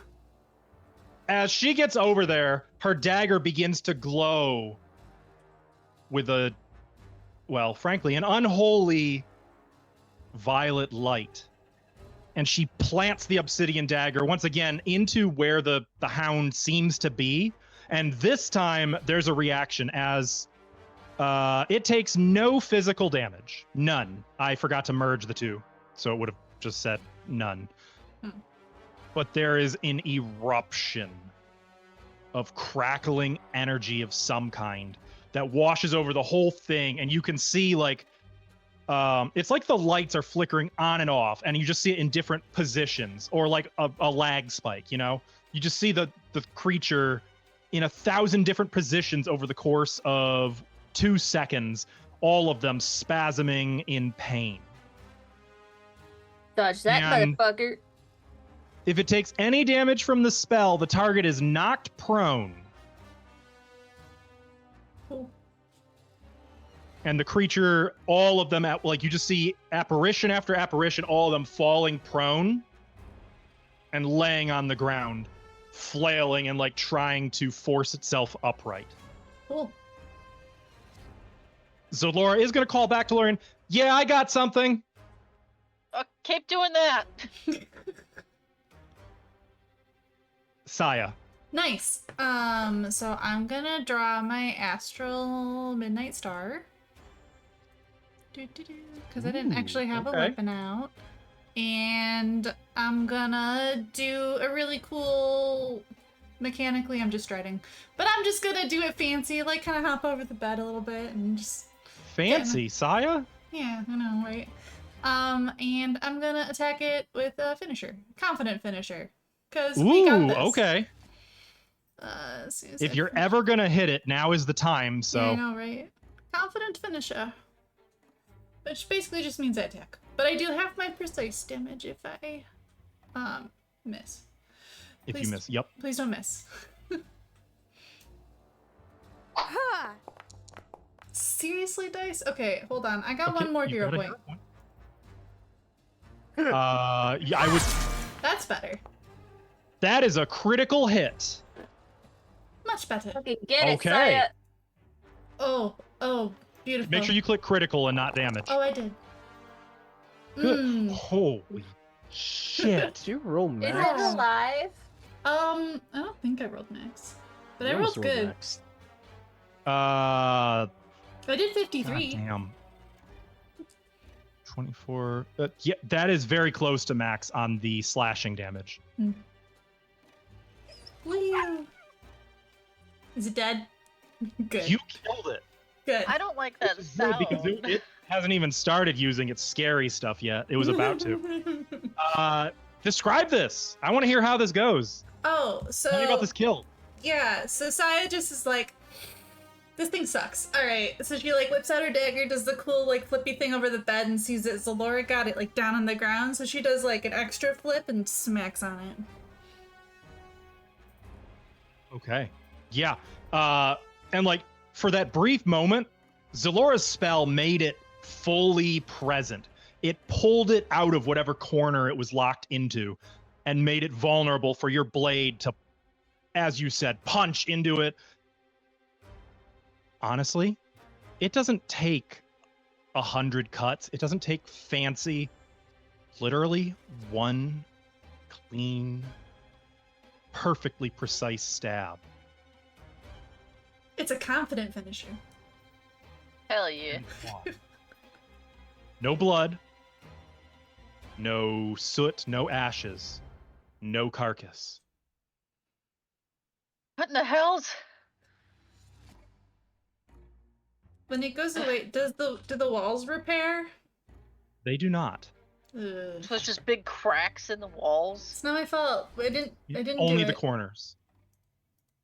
As she gets over there, her dagger begins to glow with frankly, an unholy violet light. And she plants the obsidian dagger once again into where the hound seems to be. And this time there's a reaction as it takes no physical damage. None. I forgot to merge the two, so it would have just said none. But there is an eruption of crackling energy of some kind that washes over the whole thing. And you can see it's like the lights are flickering on and off, and you just see it in different positions, or like a lag spike, you know? You just see the creature in 1,000 different positions over the course of 2 seconds, all of them spasming in pain. Dodge that, And motherfucker. if it takes any damage from the spell, the target is knocked prone. Cool. And the creature, all of them, you just see apparition after apparition, all of them falling prone and laying on the ground, flailing and trying to force itself upright. Cool. Zalora is going to call back to Lorian. Yeah, I got something. Keep doing that. Saya. Nice. So I'm gonna draw my astral midnight star. Because I didn't actually have a weapon out. And I'm gonna do a really cool... Mechanically, I'm just striding. But I'm just gonna do it fancy, kind of hop over the bed a little bit and just... Fancy, Saya? Yeah, I know, right? And I'm gonna attack it with a finisher. Confident finisher. Because we got this. Okay. If you're ever gonna hit it, now is the time, so... Yeah, I know, right? Confident finisher. Which basically just means I attack. But I do have my precise damage if I miss. If you miss, yep. Please don't miss. Seriously, dice? Okay, hold on. I got one more hero point. Yeah, I would... That's better. That is a critical hit. Much better. Okay, get it, Okay. Saya. Oh, beautiful. Make sure you click critical and not damage. Oh, I did. good. Holy shit. Did you roll Is max? it alive? I don't think I rolled max, but I You almost rolled good. max. I did God 53. damn. 24. Yeah, that is very close to max on the slashing damage. Woo. Is it dead? Good. You killed it. Good. I don't like that Which is good sound. because it hasn't even started using its scary stuff yet. It was about to. Describe this. I want to hear how this goes. Oh, so Tell me about this kill. yeah, so Saya just is like, this thing sucks. All right, so she like whips out her dagger, does the cool like flippy thing over the bed, and sees that Zalora got it like down on the ground. So she does like an extra flip and smacks on it. Okay. Yeah. And like for that brief moment, Zalora's spell made it fully present. It pulled it out of whatever corner it was locked into and made it vulnerable for your blade to, as you said, punch into it. Honestly, it doesn't take 100 cuts. It doesn't take fancy, literally one clean, perfectly precise stab. It's a confident finisher. Hell yeah. No blood, no soot, no ashes, no carcass. What in the hell's? When it goes away, do the walls repair? They do not. Ugh. So it's just big cracks in the walls. It's not my fault. I didn't Only do the it. corners.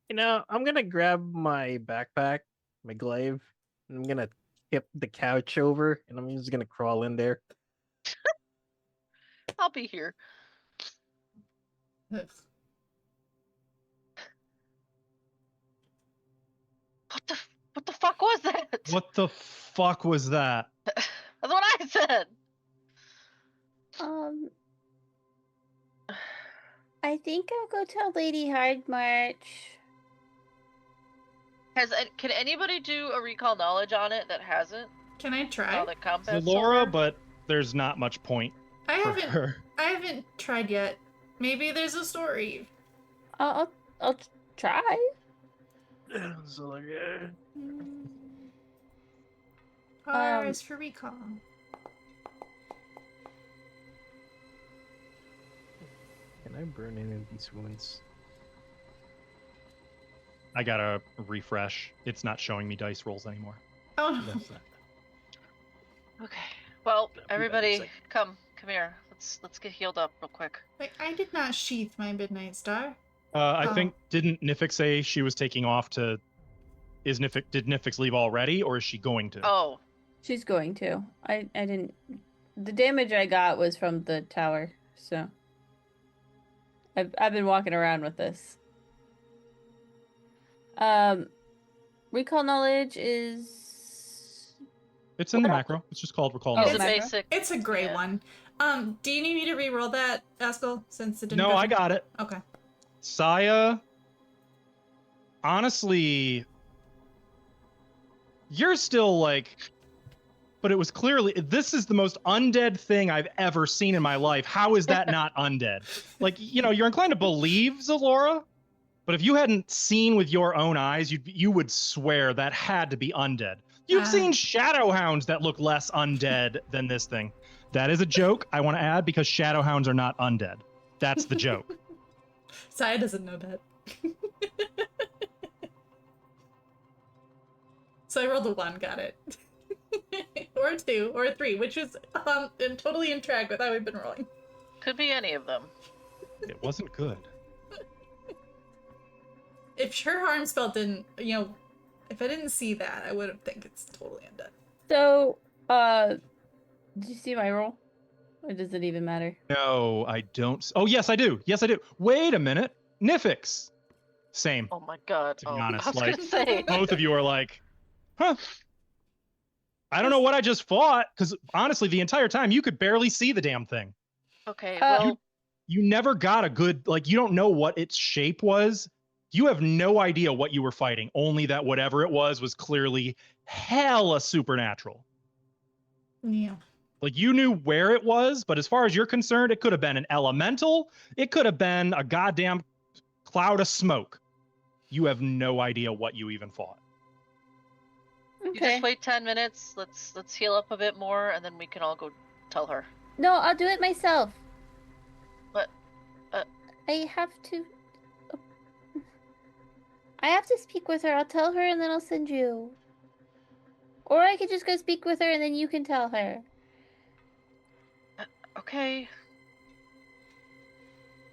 You know, I'm gonna grab my backpack, my glaive, and I'm gonna tip the couch over, and I'm just gonna crawl in there. I'll be here. Ugh. What the fuck was that? What the fuck was that? That's what I said. I think I'll go tell Lady Hard March. Can anybody do a recall knowledge on it that hasn't? Can I try? Oh, the combat Laura, silver? but there's not much point I for haven't. her. I haven't tried yet. Maybe there's a story. I'll try. So like, R is for recall. can I burn any of these wounds? I gotta refresh. It's not showing me dice rolls anymore. Oh no. That's that. Okay. Well, Yeah, we got everybody, a second. come here. Let's get healed up real quick. Wait, I did not sheath my midnight star. I Oh. think, didn't Nifix say she was taking off to... Did Nifix leave already, or is she going to? Oh, She's going to. I didn't. The damage I got was from the tower, so I've been walking around with this. Recall knowledge is. It's in the What? macro. It's just called recall Oh, it's a knowledge. macro? basic. It's a gray Yeah. one. Do you need me to re-roll that, Askel? Since it didn't. No, go I through? got it. Okay. Saya, honestly, you're still like, but it was clearly, this is the most undead thing I've ever seen in my life. How is that not undead? Like, you know, you're inclined to believe Zalora, but if you hadn't seen with your own eyes, you would swear that had to be undead. You've Ah. seen shadowhounds that look less undead than this thing. That is a joke I want to add because shadowhounds are not undead. That's the joke. Saya doesn't know that. So I rolled a 1, got it. Or a 2, or a 3, which is totally in track with how we've been rolling. Could be any of them. It wasn't good. If her harm spell didn't, if I didn't see that, I would have think it's totally undead. So, did you see my roll? Or does it even matter? No, I don't. Oh, yes, I do. Yes, I do. Wait a minute. Nifix. Same. Oh my god. To be Oh, honest, I was like- gonna say. Both of you are like, huh. I don't know what I just fought, because honestly, the entire time you could barely see the damn thing. Okay. Uh, Well, You never got a good, like, you don't know what its shape was. You have no idea what you were fighting, only that whatever it was clearly hella supernatural. Yeah. Like, you knew where it was, but as far as you're concerned, it could have been an elemental. It could have been a goddamn cloud of smoke. You have no idea what you even fought. You Okay. just wait 10 minutes. Let's heal up a bit more, and then we can all go tell her. No, I'll do it myself. But I have to. I have to speak with her. I'll tell her and then I'll send you. Or I could just go speak with her and then you can tell her. okay.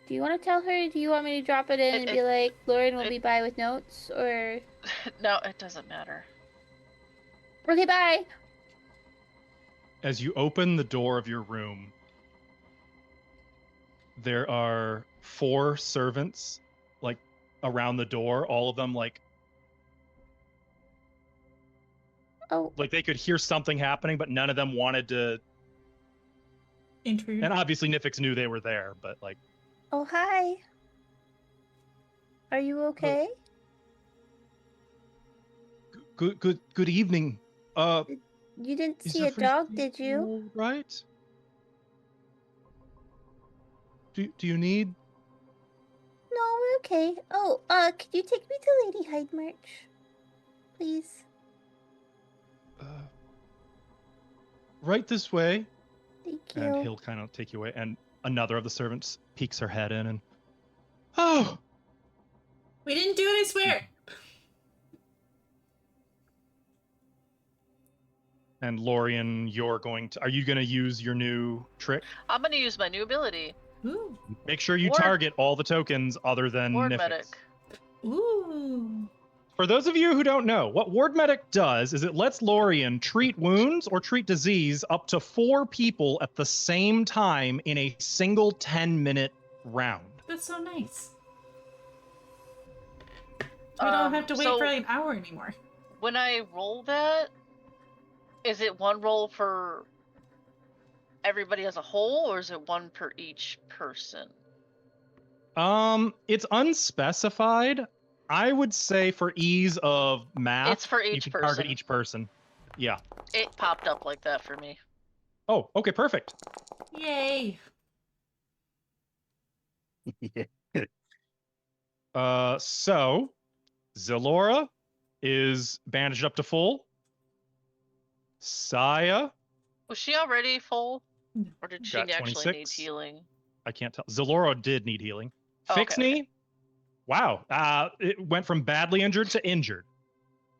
Do you want to tell her? Or do you want me to drop it in and be like, Lauren will be by with notes? Or. No, it doesn't matter. Okay, bye. As you open the door of your room, there are 4 servants, like, around the door, all of them, like, like they could hear something happening, but none of them wanted to. Intrude. And obviously Nifix knew they were there, but like. Oh, hi. Are you okay? Good evening. You didn't Is see a dog, did you? all right? Do you need? No, we're okay. Oh, could you take me to Lady Hidemarch? Please. Right this way. Thank you. And he'll kind of take you away. And another of the servants peeks her head in and. Oh! We didn't do it, I swear! And Lorien, are you going to use your new trick? I'm gonna use my new ability. Ooh. Make sure you Ward- target all the tokens other than Ward Nifix. medic. Ooh. For those of you who don't know, what Ward Medic does is it lets Lorien treat wounds or treat disease up to 4 people at the same time in a single 10-minute round. That's so nice. We don't have to wait so for like an hour anymore. When I roll that, is it one roll for everybody as a whole, or is it one per each person? It's unspecified. I would say for ease of math, It's for you each can person. target each person. Yeah. It popped up like that for me. Oh, okay, perfect. Yay. So Zalora is bandaged up to full. Saya, Was she already full? Or did she Got actually 26. need healing? I can't tell. Zalora did need healing. Oh, okay, Fixney, wow. It went from badly injured to injured.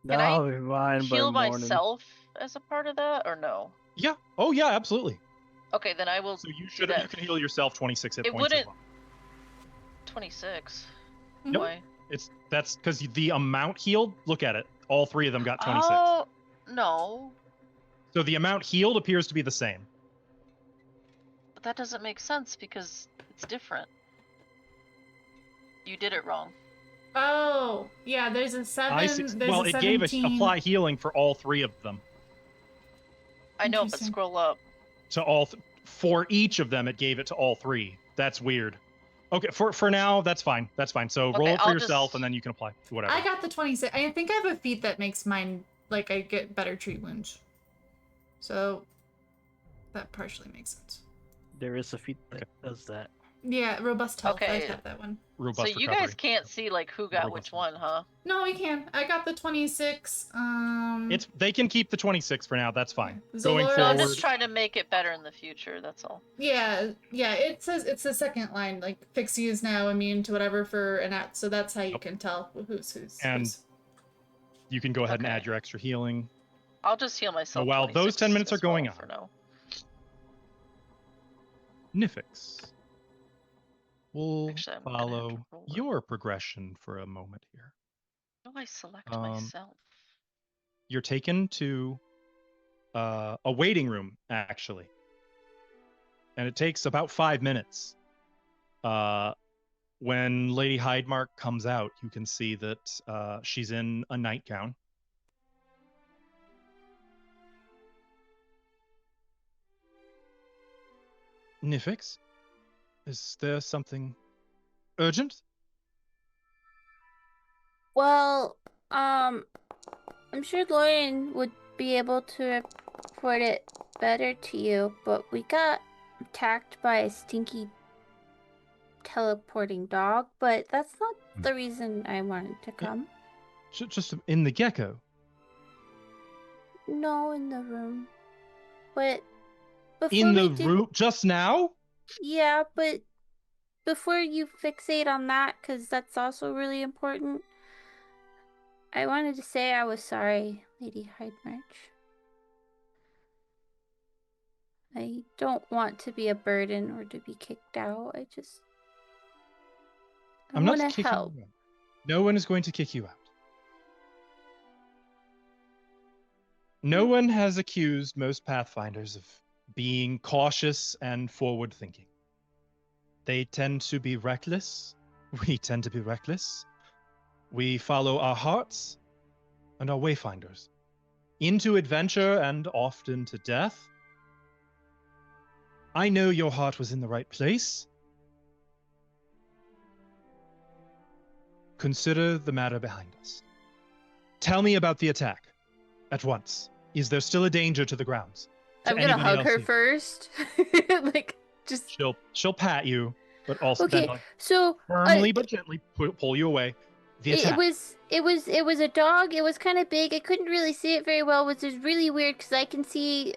Can I I'll be fine by Heal morning. myself as a part of that, or no? Yeah. Oh, yeah, absolutely. Okay, then I will. So you do that. you can heal yourself 26 hit It points as wouldn't- well. 26. Nope. Why? That's because the amount healed. Look at it. All 3 of them got 26. Oh, no. So the amount healed appears to be the same. But that doesn't make sense because it's different. You did it wrong. Oh, yeah, there's a 7. I see. There's Well, a it gave 17. apply healing for all 3 of them. I know, but Interesting. scroll up. To all for each of them, it gave it to all 3. That's weird. Okay, for now, that's fine. That's fine. So roll Okay, it for I'll yourself, just- and then you can apply whatever. I got the 26. I think I have a feat that makes mine, like, I get better treat wounds. So, that partially makes sense. There is a feat that does that. Yeah, robust health. I Okay. have that one. Robust So you recovery. guys can't see like who got Robust which one, huh? No, we can. I got the 26. They can keep the 26 for now. That's fine. Zalora- Going No, I'm forward, just trying to make it better in the future. That's all. Yeah. It says it's the second line. Like, Pixie is now immune to whatever for an act. So that's how you Yep. can tell who's. And- who's. you can go ahead and Okay. add your extra healing. I'll just heal myself. while those 10 minutes 26 are going as well on. for now. Nifix. We'll Actually, I'm gonna have to follow roll it. your progression for a moment here. How do I select Um, myself? You're taken to a waiting room, actually. And it takes about 5 minutes. When Lady Hidemark comes out, you can see that she's in a nightgown. Nifix, is there something urgent? Well, I'm sure Lauren would be able to report it better to you, but we got attacked by a stinky teleporting dog, but that's not the reason I wanted to come. Just in the gecko. No, in the room. But before In the room just now? Yeah, but before you fixate on that, because that's also really important, I wanted to say I was sorry, Lady Hydemarch. I don't want to be a burden or to be kicked out. I I'm not want to kicking help. you out. No one is going to kick you out. No one has accused most Pathfinders of being cautious and forward-thinking. They tend to be reckless. We tend to be reckless. We follow our hearts and our wayfinders into adventure and often to death. I know your heart was in the right place. Consider the matter behind us. Tell me about the attack at once. Is there still a danger to the grounds? I'm gonna hug her first. She'll pat you, but also okay. then So firmly but gently pull you away. The attack. It was a dog. It was kind of big. I couldn't really see it very well, which is really weird because I can see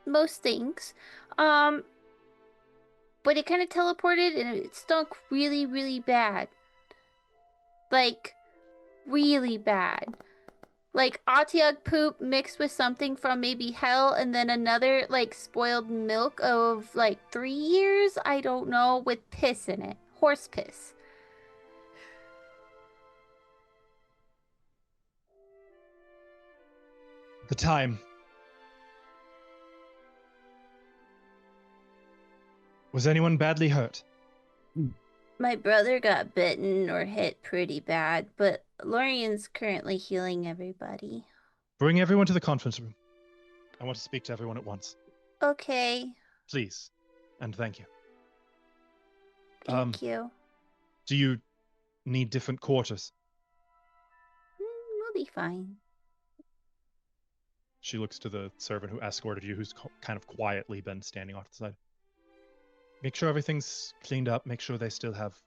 most things. But it kind of teleported and it stunk really, really bad. Like, really bad. Like Atiag poop mixed with something from maybe hell and then another like spoiled milk of like 3 years, I don't know, with piss in it. Horse piss. The time. Was anyone badly hurt? My brother got bitten or hit pretty bad, but Lorian's currently healing everybody. Bring everyone to the conference room. I want to speak to everyone at once. Okay. Please. And thank you. Thank you. Do you need different quarters? We'll be fine. She looks to the servant who escorted you, who's kind of quietly been standing off to the side. Make sure everything's cleaned up. Make sure they still have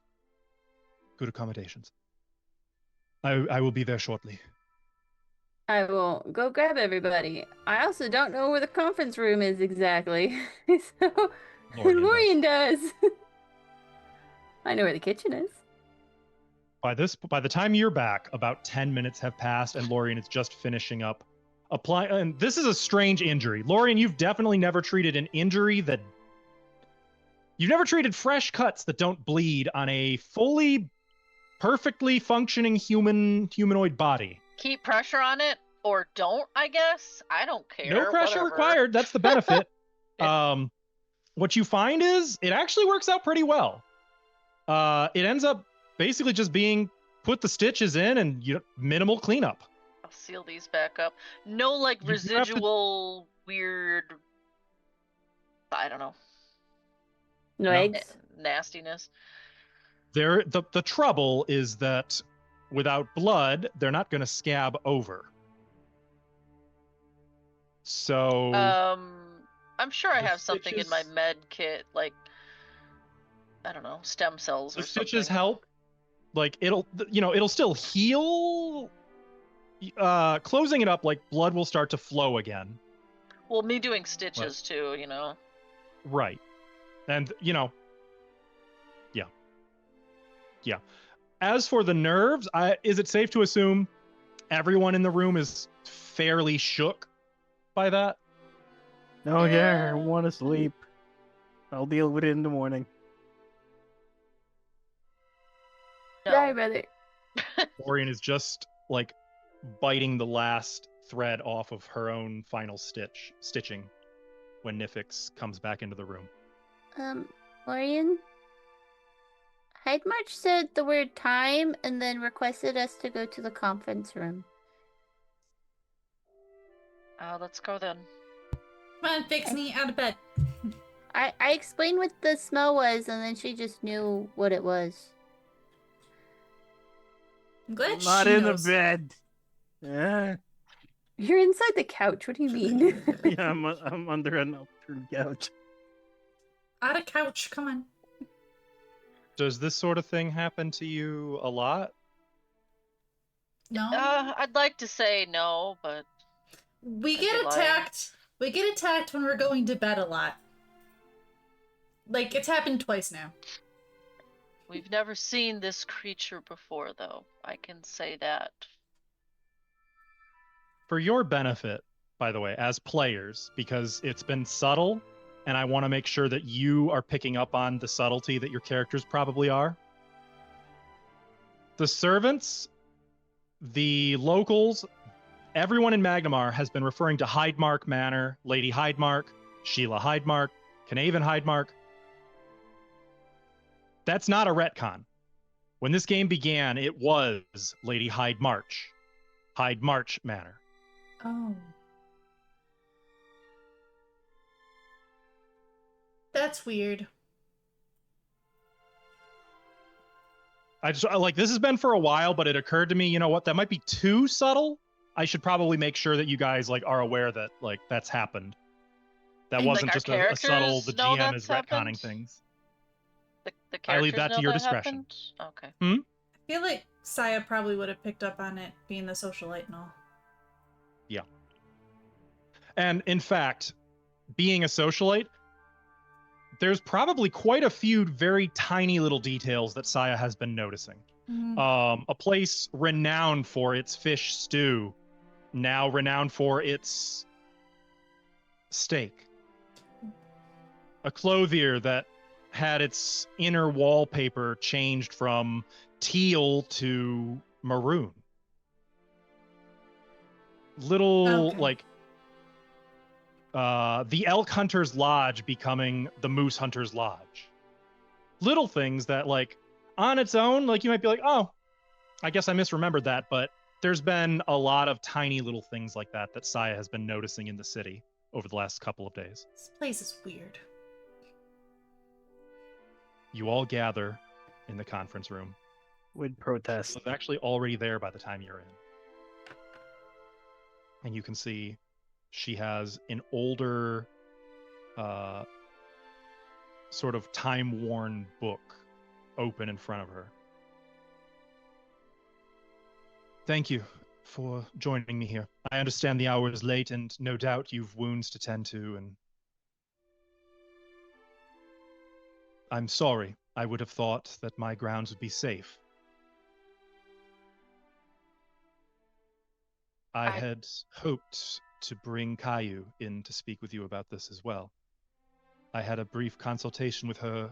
good accommodations. I will be there shortly. I will go grab everybody. I also don't know where the conference room is exactly. So Lorian does. I know where the kitchen is. By the time you're back, about 10 minutes have passed, and Lorian is just finishing up applying. And this is a strange injury. Lorian, you've definitely never treated an injury that you've never treated fresh cuts that don't bleed on a fully, perfectly functioning humanoid body. Keep pressure on it, or don't, I guess. I don't care. No pressure required. That's the benefit. What you find is it actually works out pretty well. It ends up basically just being put the stitches in and minimal cleanup. I'll seal these back up. No, like, residual weird, I don't know. No eggs? Nastiness. The trouble is that without blood, they're not going to scab over. So I'm sure I have something in my med kit, like, I don't know, stem cells or something. The stitches help. Like, it'll still heal. Closing it up, like, blood will start to flow again. Well, me doing stitches too, you know. Right. And, yeah. As for the nerves, is it safe to assume everyone in the room is fairly shook by that? Oh yeah, I want to sleep. I'll deal with it in the morning. No. Sorry, brother. Lorian is just, like, biting the last thread off of her own final stitching when Nifix comes back into the room. Lorian? Hydemarch said the word time and then requested us to go to the conference room. Let's go then. Come on, fix me out of bed. I explained what the smell was and then she just knew what it was. I'm glad Not she in knows. the bed. Yeah. You're inside the couch. What do you mean? Yeah, I'm under an upturned couch. Out of couch, come on. Does this sort of thing happen to you a lot? No. I'd like to say no, but We I'd get be lying. attacked. We get attacked when we're going to bed a lot. Like, it's happened twice now. we've never seen this creature before, though. I can say that. For your benefit, by the way, as players, because it's been subtle, and I want to make sure that you are picking up on the subtlety that your characters probably are. The servants, the locals, everyone in Magnimar has been referring to Hydemark Manor, Lady Hydemark, Sheila Hydemark, Canavan Hydemark. That's not a retcon. When this game began, it was Lady Hydemarch Manor. Oh. That's weird. This has been for a while, but it occurred to me, you know what, that might be too subtle. I should probably make sure that you guys are aware that that's happened. That And, wasn't our just a subtle, the characters know GM is that's retconning happened? things. The I leave characters that to know your that discretion. happened? Okay. I feel like Saya probably would have picked up on it, being the socialite and all. Yeah. And in fact, being a socialite, there's probably quite a few very tiny little details that Saya has been noticing. A place renowned for its fish stew, now renowned for its steak. A clothier that had its inner wallpaper changed from teal to maroon. Little, Okay. the Elk Hunter's Lodge becoming the Moose Hunter's Lodge. Little things that, on its own, you might be like, oh, I guess I misremembered that, but there's been a lot of tiny little things like that that Saya has been noticing in the city over the last couple of days. This place is weird. You all gather in the conference room. Would protest. It's actually already there by the time you're in. And you can see she has an older, sort of time-worn book open in front of her. Thank you for joining me here. I understand the hour is late, and no doubt you've wounds to tend to, and I'm sorry. I would have thought that my grounds would be safe. I had hoped to bring Caillou in to speak with you about this as well. I had a brief consultation with her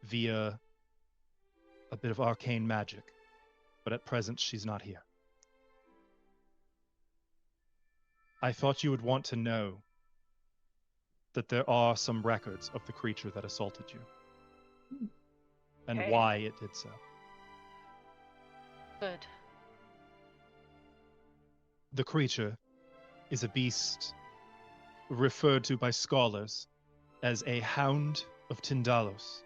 via a bit of arcane magic, but at present she's not here. I thought you would want to know that there are some records of the creature that assaulted you, and why it did so. Good. The creature is a beast referred to by scholars as a Hound of Tindalos.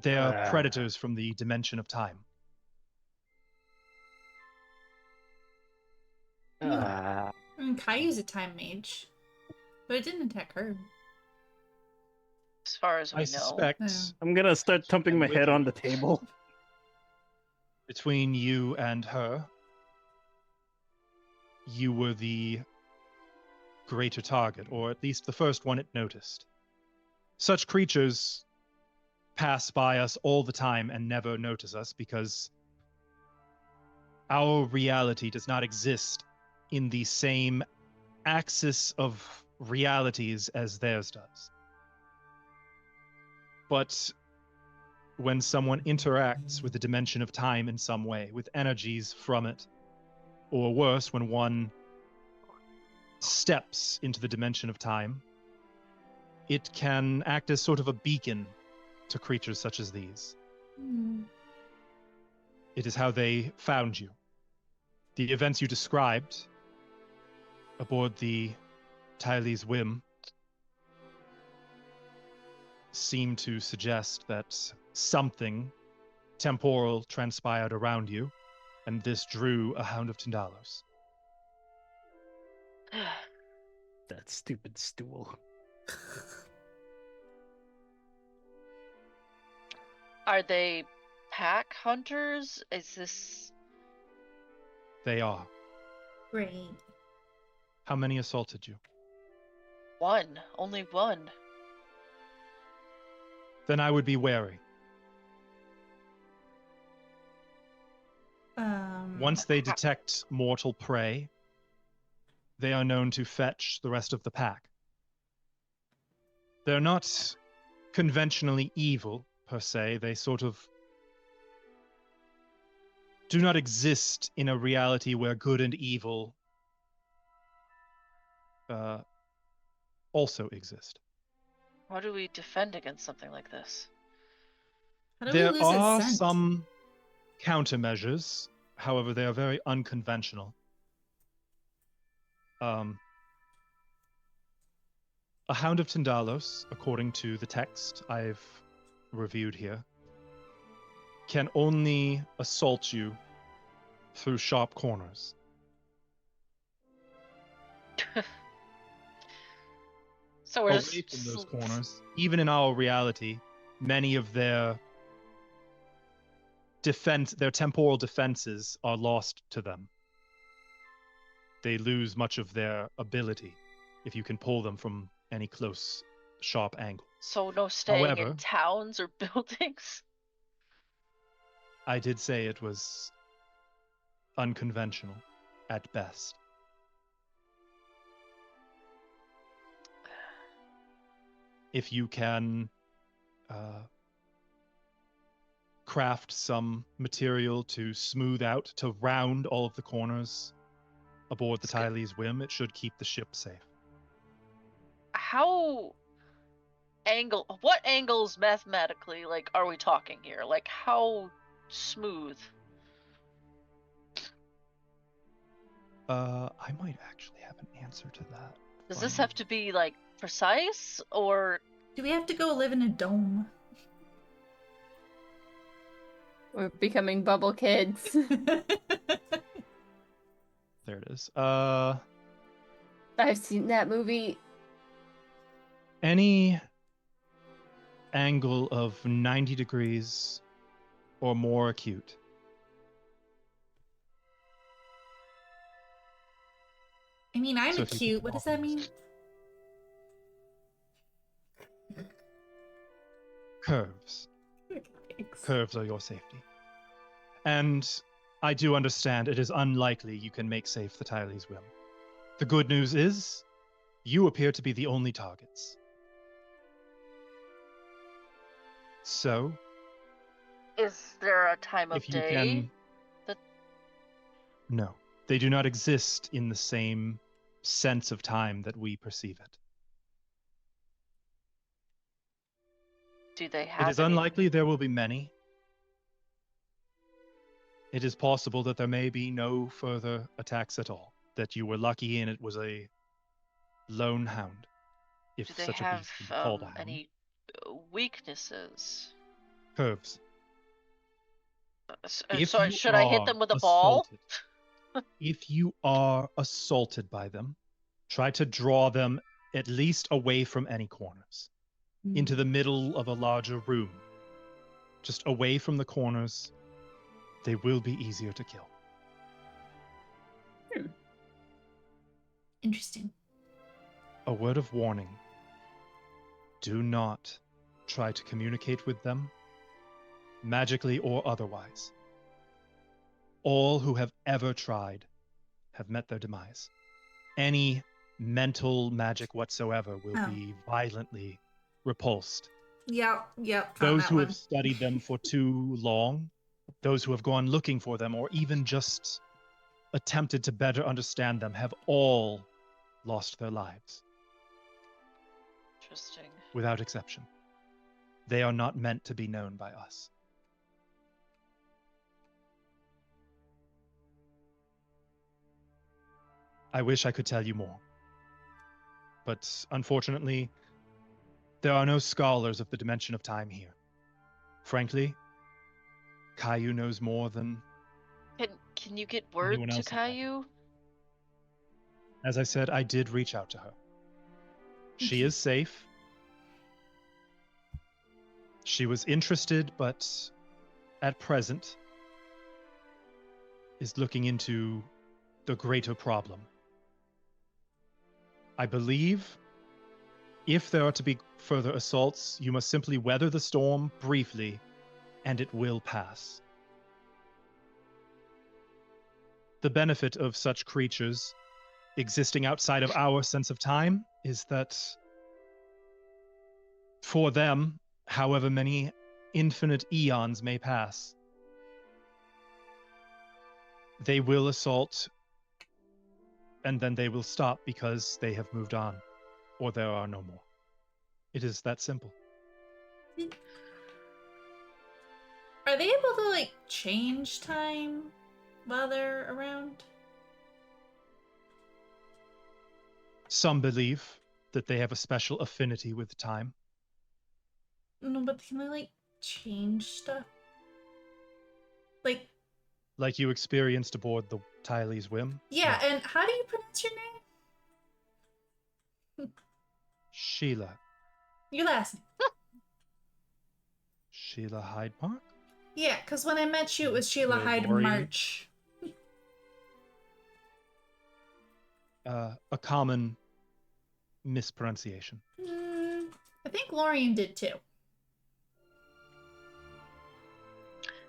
They are predators from the dimension of time. I mean, Caillou's a time mage, but it didn't attack her. As far as we I know. suspect I'm gonna start thumping my head on the table. between you and her, you were the greater target, or at least the first one it noticed. Such creatures pass by us all the time and never notice us because our reality does not exist in the same axis of realities as theirs does. But when someone interacts with the dimension of time in some way, with energies from it, or worse, when one steps into the dimension of time, it can act as sort of a beacon to creatures such as these. It is how they found you. The events you described aboard the Tylee's Whim seem to suggest that something temporal transpired around you, and this drew a hound of $10. That stupid stool. Are they pack hunters? Is this... They are. Great. How many assaulted you? One. Only one. Then I would be wary. Once they detect mortal prey, they are known to fetch the rest of the pack. They're not conventionally evil, per se. They sort of do not exist in a reality where good and evil also exist. How do we defend against something like this? How do There we lose its are scent? some countermeasures, however, they are very unconventional. A hound of $10, according to the text I've reviewed here, can only assault you through sharp corners. So we're Away just... from those corners, even in our reality, many of their temporal defenses are lost to them. They lose much of their ability if you can pull them from any close, sharp angle. So no staying However, in towns or buildings? I did say it was unconventional at best. If you can craft some material to smooth out, to round all of the corners aboard the Tylee's Whim, it should keep the ship safe. What angles mathematically, like, are we talking here? Like, how smooth? I might actually have an answer to that. Does this have to be, like, precise, or... Do we have to go live in a dome? We're becoming bubble kids. There it is. I've seen that movie. Any angle of 90 degrees or more acute. I mean, I'm So if you acute. can What does walk that mean? Curves. Thanks. Curves are your safety. And I do understand it is unlikely you can make safe the Tylee's Whim. The good news is, you appear to be the only targets. So, Is there a time of if you day? can... that- No, they do not exist in the same sense of time that we perceive it. Do they have It is any... unlikely there will be many. It is possible that there may be no further attacks at all. That you were lucky and it was a lone hound, if Do they such a have beast can be called a hound. any weaknesses? Curves. If So you should I hit are them with a ball? If you are assaulted by them, try to draw them at least away from any corners, into the middle of a larger room. Just away from the corners. They will be easier to kill. Interesting. A word of warning. Do not try to communicate with them, magically or otherwise. All who have ever tried have met their demise. Any mental magic whatsoever will be violently repulsed. Yep. Those who have studied them for too long, those who have gone looking for them, or even just attempted to better understand them, have all lost their lives. Interesting. Without exception. They are not meant to be known by us. I wish I could tell you more. But unfortunately, there are no scholars of the dimension of time here. Frankly, Caillou knows more than Can you get word Anyone to else in that? Caillou? As I said, I did reach out to her. She is safe. She was interested, but at present is looking into the greater problem. I believe if there are to be further assaults, you must simply weather the storm briefly, and it will pass. The benefit of such creatures existing outside of our sense of time is that for them, however many infinite eons may pass, they will assault and then they will stop because they have moved on or there are no more. It is that simple. Are they able to, like, change time while they're around? Some believe that they have a special affinity with time. No, but can they, like, change stuff? Like you experienced aboard the Tylee's Whim. Yeah, No. and how do you pronounce your name? Sheila. Your last name. Sheila Hyde Park? Yeah, because when I met you, it was Sheila Hyde Lorian. March. A common mispronunciation. I think Lorian did too.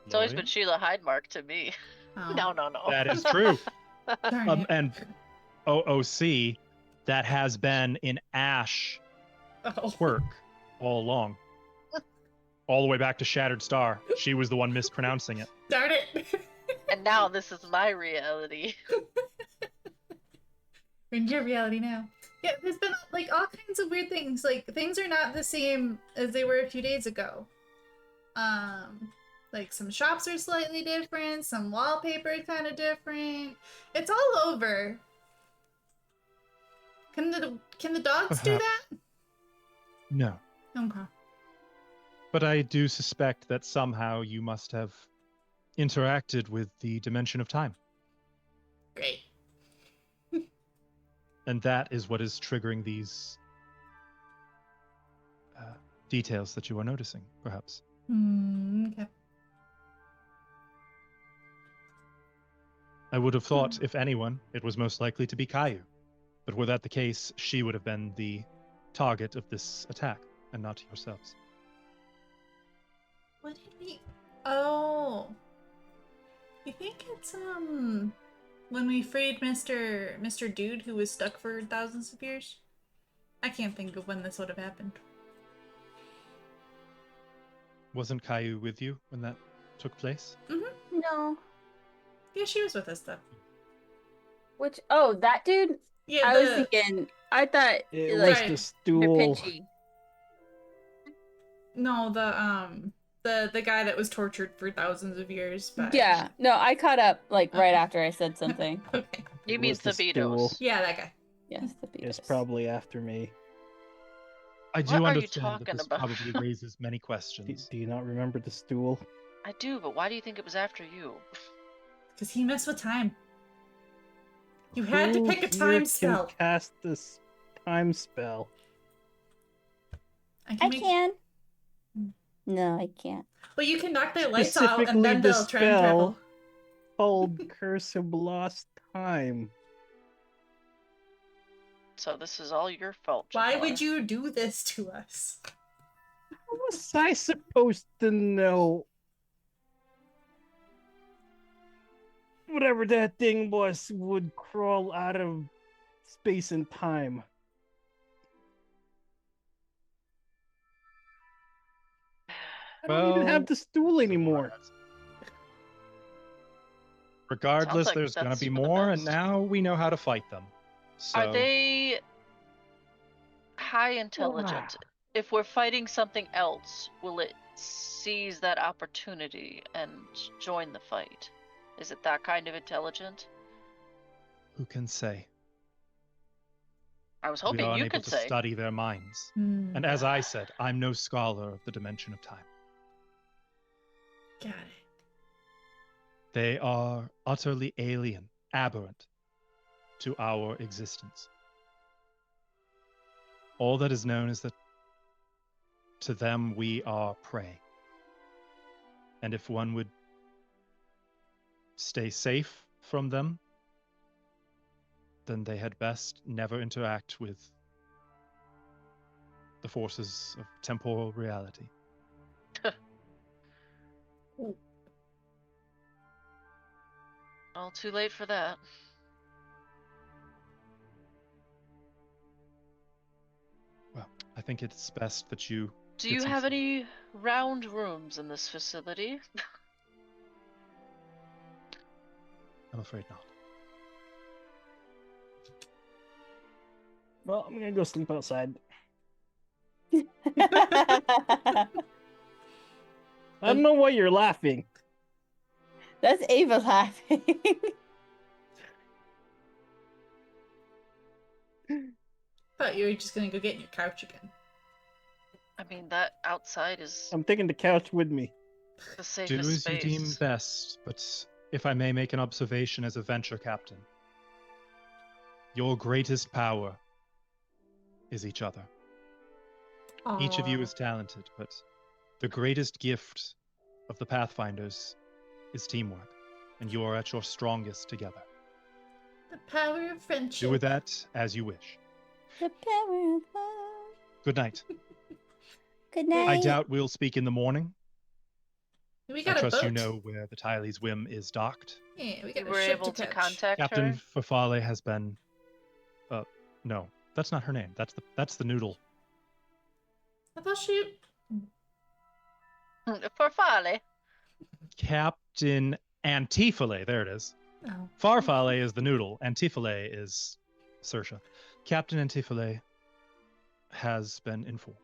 It's always Lorian? been Sheila Hydemark to me. Oh. No. That is true. Darn it. And OOC, that has been in Ash's Oh. work all along. All the way back to Shattered Star. She was the one mispronouncing it. Darn it. And now this is my reality. We're in your reality now. Yeah, there's been, like, all kinds of weird things. Like, things are not the same as they were a few days ago. Like, some shops are slightly different, some wallpaper is kind of different. It's all over. Can the dogs do that? No. Okay. But I do suspect that somehow you must have interacted with the dimension of time. Great. And that is what is triggering these details that you are noticing, perhaps. Okay. I would have thought, if anyone, it was most likely to be Caillou. But were that the case, she would have been the target of this attack, and not yourselves. What did we... Oh. You think it's, when we freed Mr. Dude who was stuck for thousands of years? I can't think of when this would have happened. Wasn't Caillou with you when that took place? Mm-hmm. No. Yeah, she was with us, though. Which, oh, that dude? Yeah, I was thinking, I thought, It like, was Right. the stool. Pinchy. No, the guy that was tortured for thousands of years. But... Yeah, no, I caught up, like, right Okay. after I said something. Okay. You It mean was the Sabitos. stool. Yeah, that guy. Yes, the It's Beatles. probably after me. I do What are you understand that talking this about? probably raises many Do, questions. do you not remember the stool? I do, but why do you think it was after you? Because he messed with time. You had to Who pick a here time can spell. cast this time spell. I can. No, I can't. Well, you can knock their lights out and Specifically then the they'll try and travel. spell called Curse of Lost Time. So this is all your fault. Why Jafar. would you do this to us? How was I supposed to know? Whatever that thing was would crawl out of space and time. I don't even Well, have the stool anymore. Regardless, like there's going to that's be for the more, and best. now we know how to fight them. So, Are they high intelligent? If we're fighting something else, will it seize that opportunity and join the fight? Is it that kind of intelligent? who can say? I was We hoping are you unable could to say. study their minds. And as I said, I'm no scholar of the dimension of time. Got it. They are utterly alien, aberrant to our existence. All that is known is that to them we are prey. And if one would stay safe from them, then they had best never interact with the forces of temporal reality. All too late for that. Well, I think it's best that you... Do get you some have sleep. any round rooms in this facility? I'm afraid not. Well, I'm gonna go sleep outside. That's I don't know why you're laughing. Ava laughing. Thought you were just gonna go get in your couch again. I mean, that outside is I'm taking the couch with me. the Do safest as you space. deem best, but if I may make an observation as a venture captain, your greatest power is each other. Each of you Aw. is talented, but the greatest gift of the Pathfinders is teamwork, and you are at your strongest together. The power of friendship. Do with that as you wish. The power of love. Good night. Good night. I doubt we'll speak in the morning. We I got a trust boat. you know where the Tylee's whim is docked. Yeah, we You got a were ship able to catch. contact Captain her? Fafale has been... no, that's not her name. That's the noodle. I thought she. For Farley. Captain Antifale, there it is. Oh. Farfalle is the noodle. Antifale is Saoirse. Captain Antifale has been informed.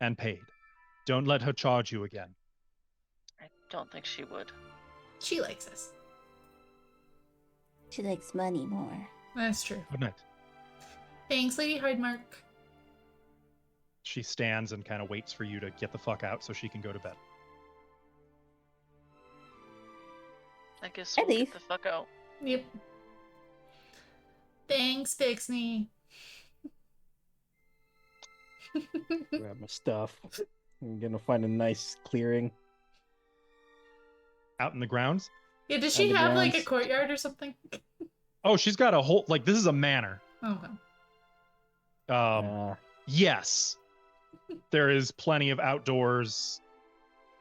And paid. Don't let her charge you again. I don't think she would. She likes us. She likes money more. That's true. Good night. Thanks, Lady Hardmark. She stands and kind of waits for you to get the fuck out so she can go to bed. I guess I we'll leave. get the fuck out. Yep. Thanks, Pixney. Grab my stuff. I'm gonna find a nice clearing. Out in the grounds? Yeah, does she the have like a grounds. courtyard or something? Oh, she's got a whole... Like, this is a manor. Oh, wow. Yes. There is plenty of outdoors.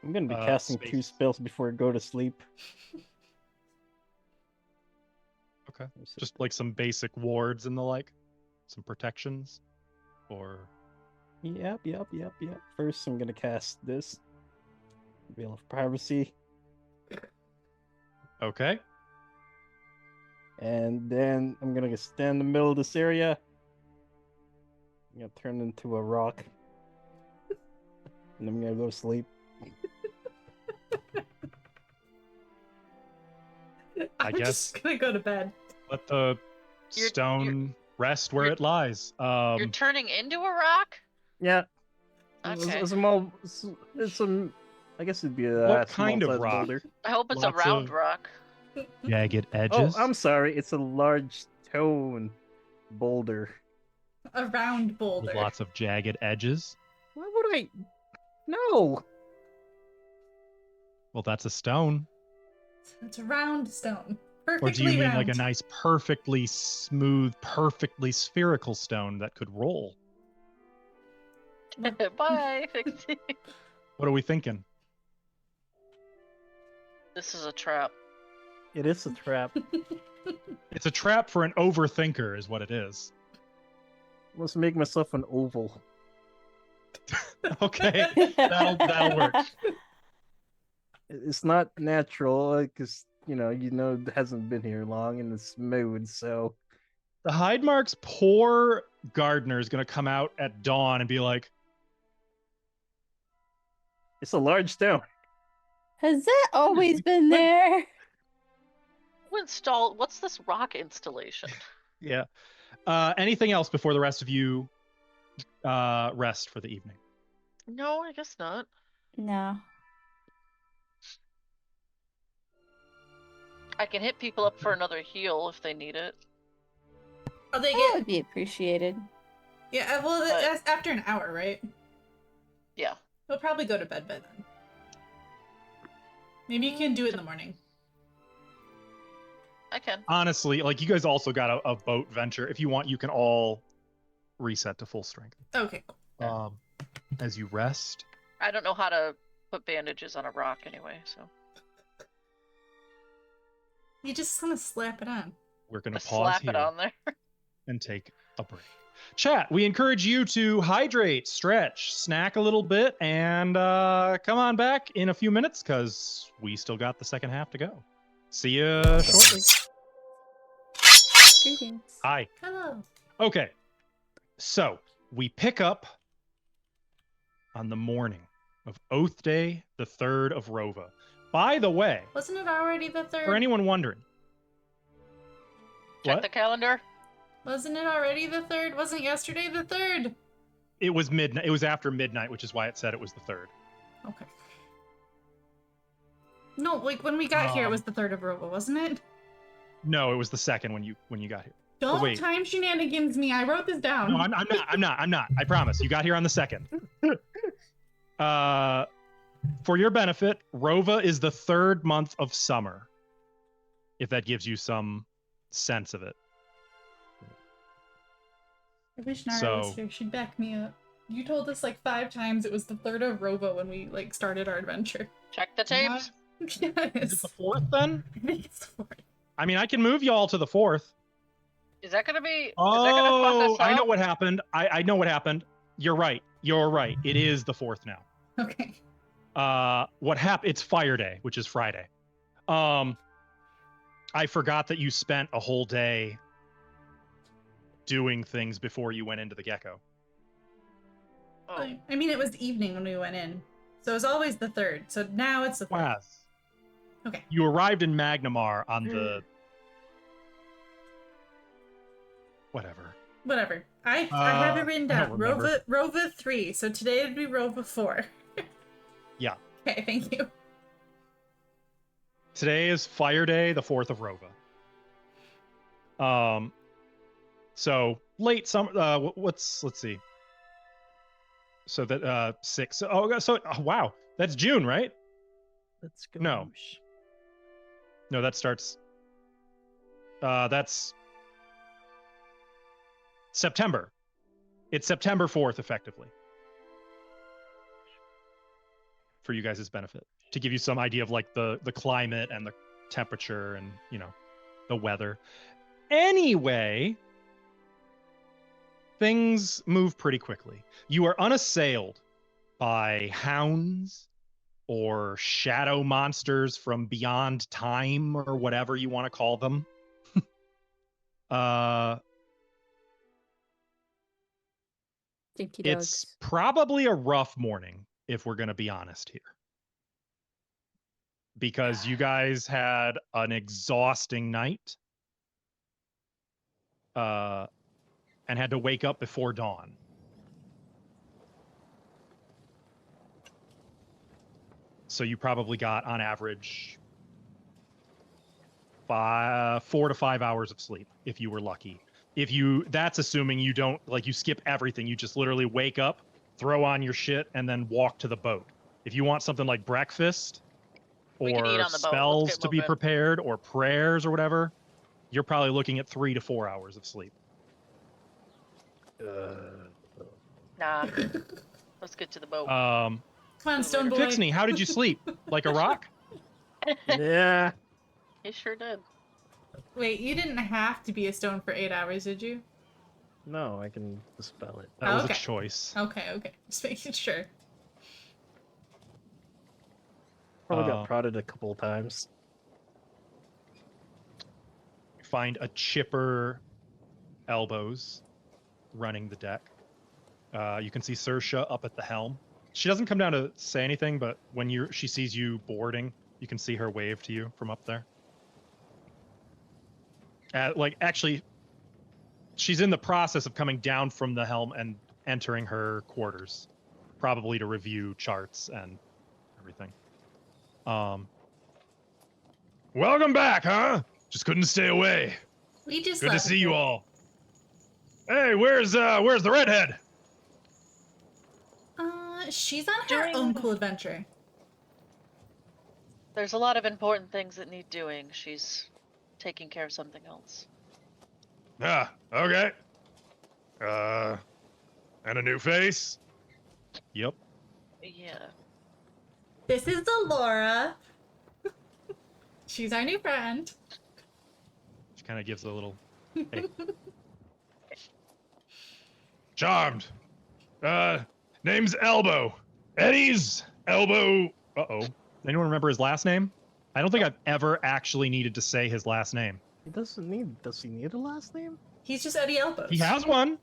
I'm gonna be casting space. 2 spells before I go to sleep. Okay. Just like some basic wards and the like. Some protections. Or... Yep. First, I'm gonna cast this. Veil of Privacy. Okay. And then I'm gonna stand in the middle of this area. I'm gonna turn into a rock. And I'm gonna go to sleep. I'm guess- just gonna go to bed. Let the You're- stone rest where you're- it lies. You're turning into a rock? Yeah. Okay. I guess it'd be a What kind of small-sized rock? boulder. I hope it's Lots a round of- rock. jagged Oh, edges. I'm sorry. It's a large stone boulder. A round with boulder. lots of jagged edges. Why would I? No. Well, that's a stone. It's a round stone. Or Perfectly do you mean round. like a nice, perfectly smooth, perfectly spherical stone that could roll? Bye, Pixie. What are we thinking? This is a trap. It is a trap. It's a trap for an overthinker, is what it is. Let's make myself an oval. Okay, that'll work. It's not natural because it hasn't been here long and it's smooth. So The Hidemark's poor gardener is going to come out at dawn and be like, it's a large stone. Has that always been there? What's this rock installation? yeah. Anything else before the rest of you rest for the evening? No, I guess not. No. I can hit people up for another heal if they need it. Oh, they That get. would be appreciated. Yeah, well, But- that's after an hour, right? Yeah. We'll probably go to bed by then. Maybe you can do it in the morning. I can. Honestly, like you guys also got a boat venture. If you want, you can all reset to full strength. Okay, cool. As you rest. I don't know how to put bandages on a rock anyway, so. You just want to slap it on. We're gonna Just pause slap here it on there. and take a break. Chat, we encourage you to hydrate, stretch, snack a little bit, and come on back in a few minutes because we still got the second half to go. See you shortly. Greetings. Hi. Hello. Okay. So we pick up on the morning of Oath Day, the 3rd of Rova. By the way, Wasn't it already the 3rd? for anyone wondering, Check what? the calendar. Wasn't it already the 3rd? Wasn't yesterday the 3rd? It was midnight. It was after midnight, which is why it said it was the 3rd. Okay. No, like when we got here, it was the 3rd of Rova, wasn't it? No, it was the 2nd when you got here. Don't wait. time shenanigans me. I wrote this down. No, I'm not. I promise. You got here on the 2nd. For your benefit, Rova is the 3rd month of summer. If that gives you some sense of it. I wish Nara was here. She'd back me up. You told us like 5 times it was the 3rd of Rova when we like started our adventure. Check the tapes. Is it Yes. the 4th then? I think it's the 4th. I mean, I can move y'all to the 4th. Is that gonna be? Is that gonna fuck us up? I know what happened. I know what happened. You're right. It is the 4th now. Okay. What happened? It's Fire Day, which is Friday. I forgot that you spent a whole day doing things before you went into the gecko. Oh. I mean, it was evening when we went in. So it was always the 3rd. So now it's the 4th. Yes. Okay. You arrived in Magnimar on the whatever. Whatever. I have it written I don't down. remember. Rova 3. So today it'd be Rova 4. Yeah. Okay, thank you. Today is Fire Day, the 4th of Rova. So late summer. Let's see. So that 6. Oh, wow, that's June, right? Let's go. No. No, that starts. That's September. It's September 4th, effectively. For you guys' benefit, to give you some idea of like the climate and the temperature and the weather. Anyway, things move pretty quickly. You are unassailed by hounds or shadow monsters from beyond time or whatever you want to call them. Dinky It's dogs. probably a rough morning, if we're going to be honest here. Because you guys had an exhausting night and had to wake up before dawn. So you probably got, on average, 4 to 5 hours of sleep, if you were lucky. That's assuming you don't, you skip everything. You just literally wake up, throw on your shit, and then walk to the boat. If you want something like breakfast, We can eat or on the boat. Let's spells get to be moving. prepared, or prayers or whatever, you're probably looking at 3 to 4 hours of sleep. Nah. Let's get to the boat. Come on, Stone Boy. Fixney, how did you sleep? Like a rock? Yeah. He sure did. Wait, you didn't have to be a stone for 8 hours, did you? No, I can dispel it. That was Okay. a choice. Okay. Just making sure. Probably got prodded a couple of times. Find a chipper elbows running the deck. You can see Saoirse up at the helm. She doesn't come down to say anything, but when she sees you boarding, you can see her wave to you from up there. Actually, she's in the process of coming down from the helm and entering her quarters, probably to review charts and everything. What welcome back, huh? Just couldn't stay away. We just Good to left see you it. all. Hey, where's the redhead? She's on her During- own cool adventure. There's a lot of important things that need doing. She's taking care of something else. Ah, okay. And a new face? Yep. Yeah. This is Delora. She's our new friend. She kind of gives a little, hey. Charmed. Name's Elbow. Eddie's Elbow. Uh-oh. Anyone remember his last name? I don't think I've ever actually needed to say his last name. Does he need a last name? He's just Eddie Elbows. He has one.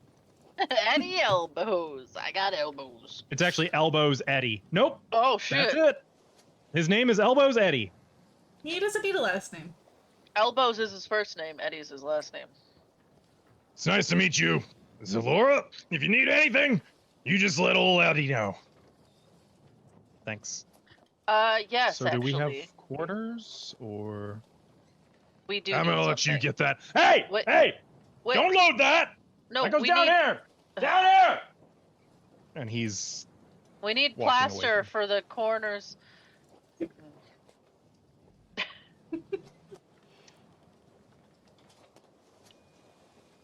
Any elbows? I got elbows. It's actually Elbows Eddie. Nope. Oh shit. That's it. His name is Elbows Eddie. He doesn't need a last name. Elbows is his first name. Eddie's his last name. It's nice to meet you. Zalora, if you need anything, you just let old Eddie know. Thanks. Yes, So do we actually. have quarters, or... We do. I'm need gonna let you something. get that. Hey! Wait. Hey! Wait, Don't load that! no, That goes we down need there! Down there! And he's... we need walking away plaster from- for the corners.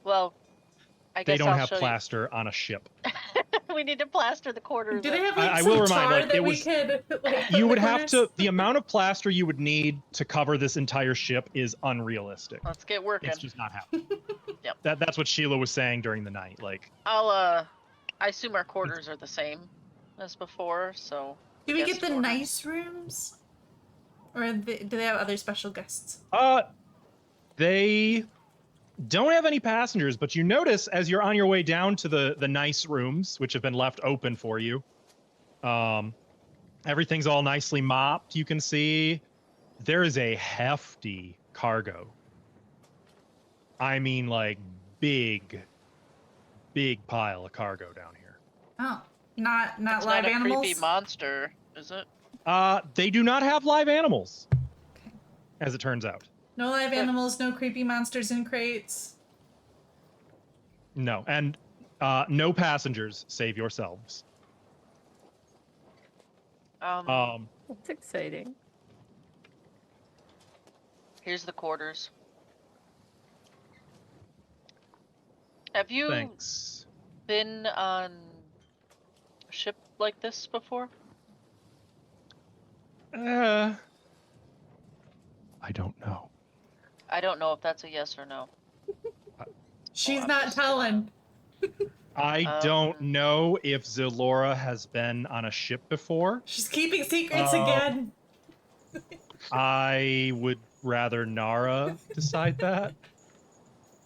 Well, I guess They don't I'll have show plaster on a ship. you. We need to plaster the corners. Do they up. have like I some will remind, tar like, that it we was- could like put You in would the have corners? to... The amount of plaster you would need to cover this entire ship is unrealistic. Let's get working. It's just not happening. Yep. That's what Sheila was saying during the night. Like, I assume our quarters are the same as before, so. Do we guest get the quarters. nice rooms? Or do they have other special guests? they don't have any passengers, but you notice as you're on your way down to the nice rooms, which have been left open for you, everything's all nicely mopped. You can see there is a hefty cargo. I mean, like big pile of cargo down here. Oh, not It's live not a animals. creepy monster, is it? They do not have live animals, Okay. as it turns out. No live Yeah. animals. No creepy monsters in crates. No, and no passengers save yourselves. That's exciting. Here's the quarters. Have you Thanks. been on a ship like this before? I don't know. I don't know if that's a yes or no. She's I'm not just, telling. I don't Um, know if Zalora has been on a ship before. She's keeping secrets Oh. again. I would rather Nara decide that.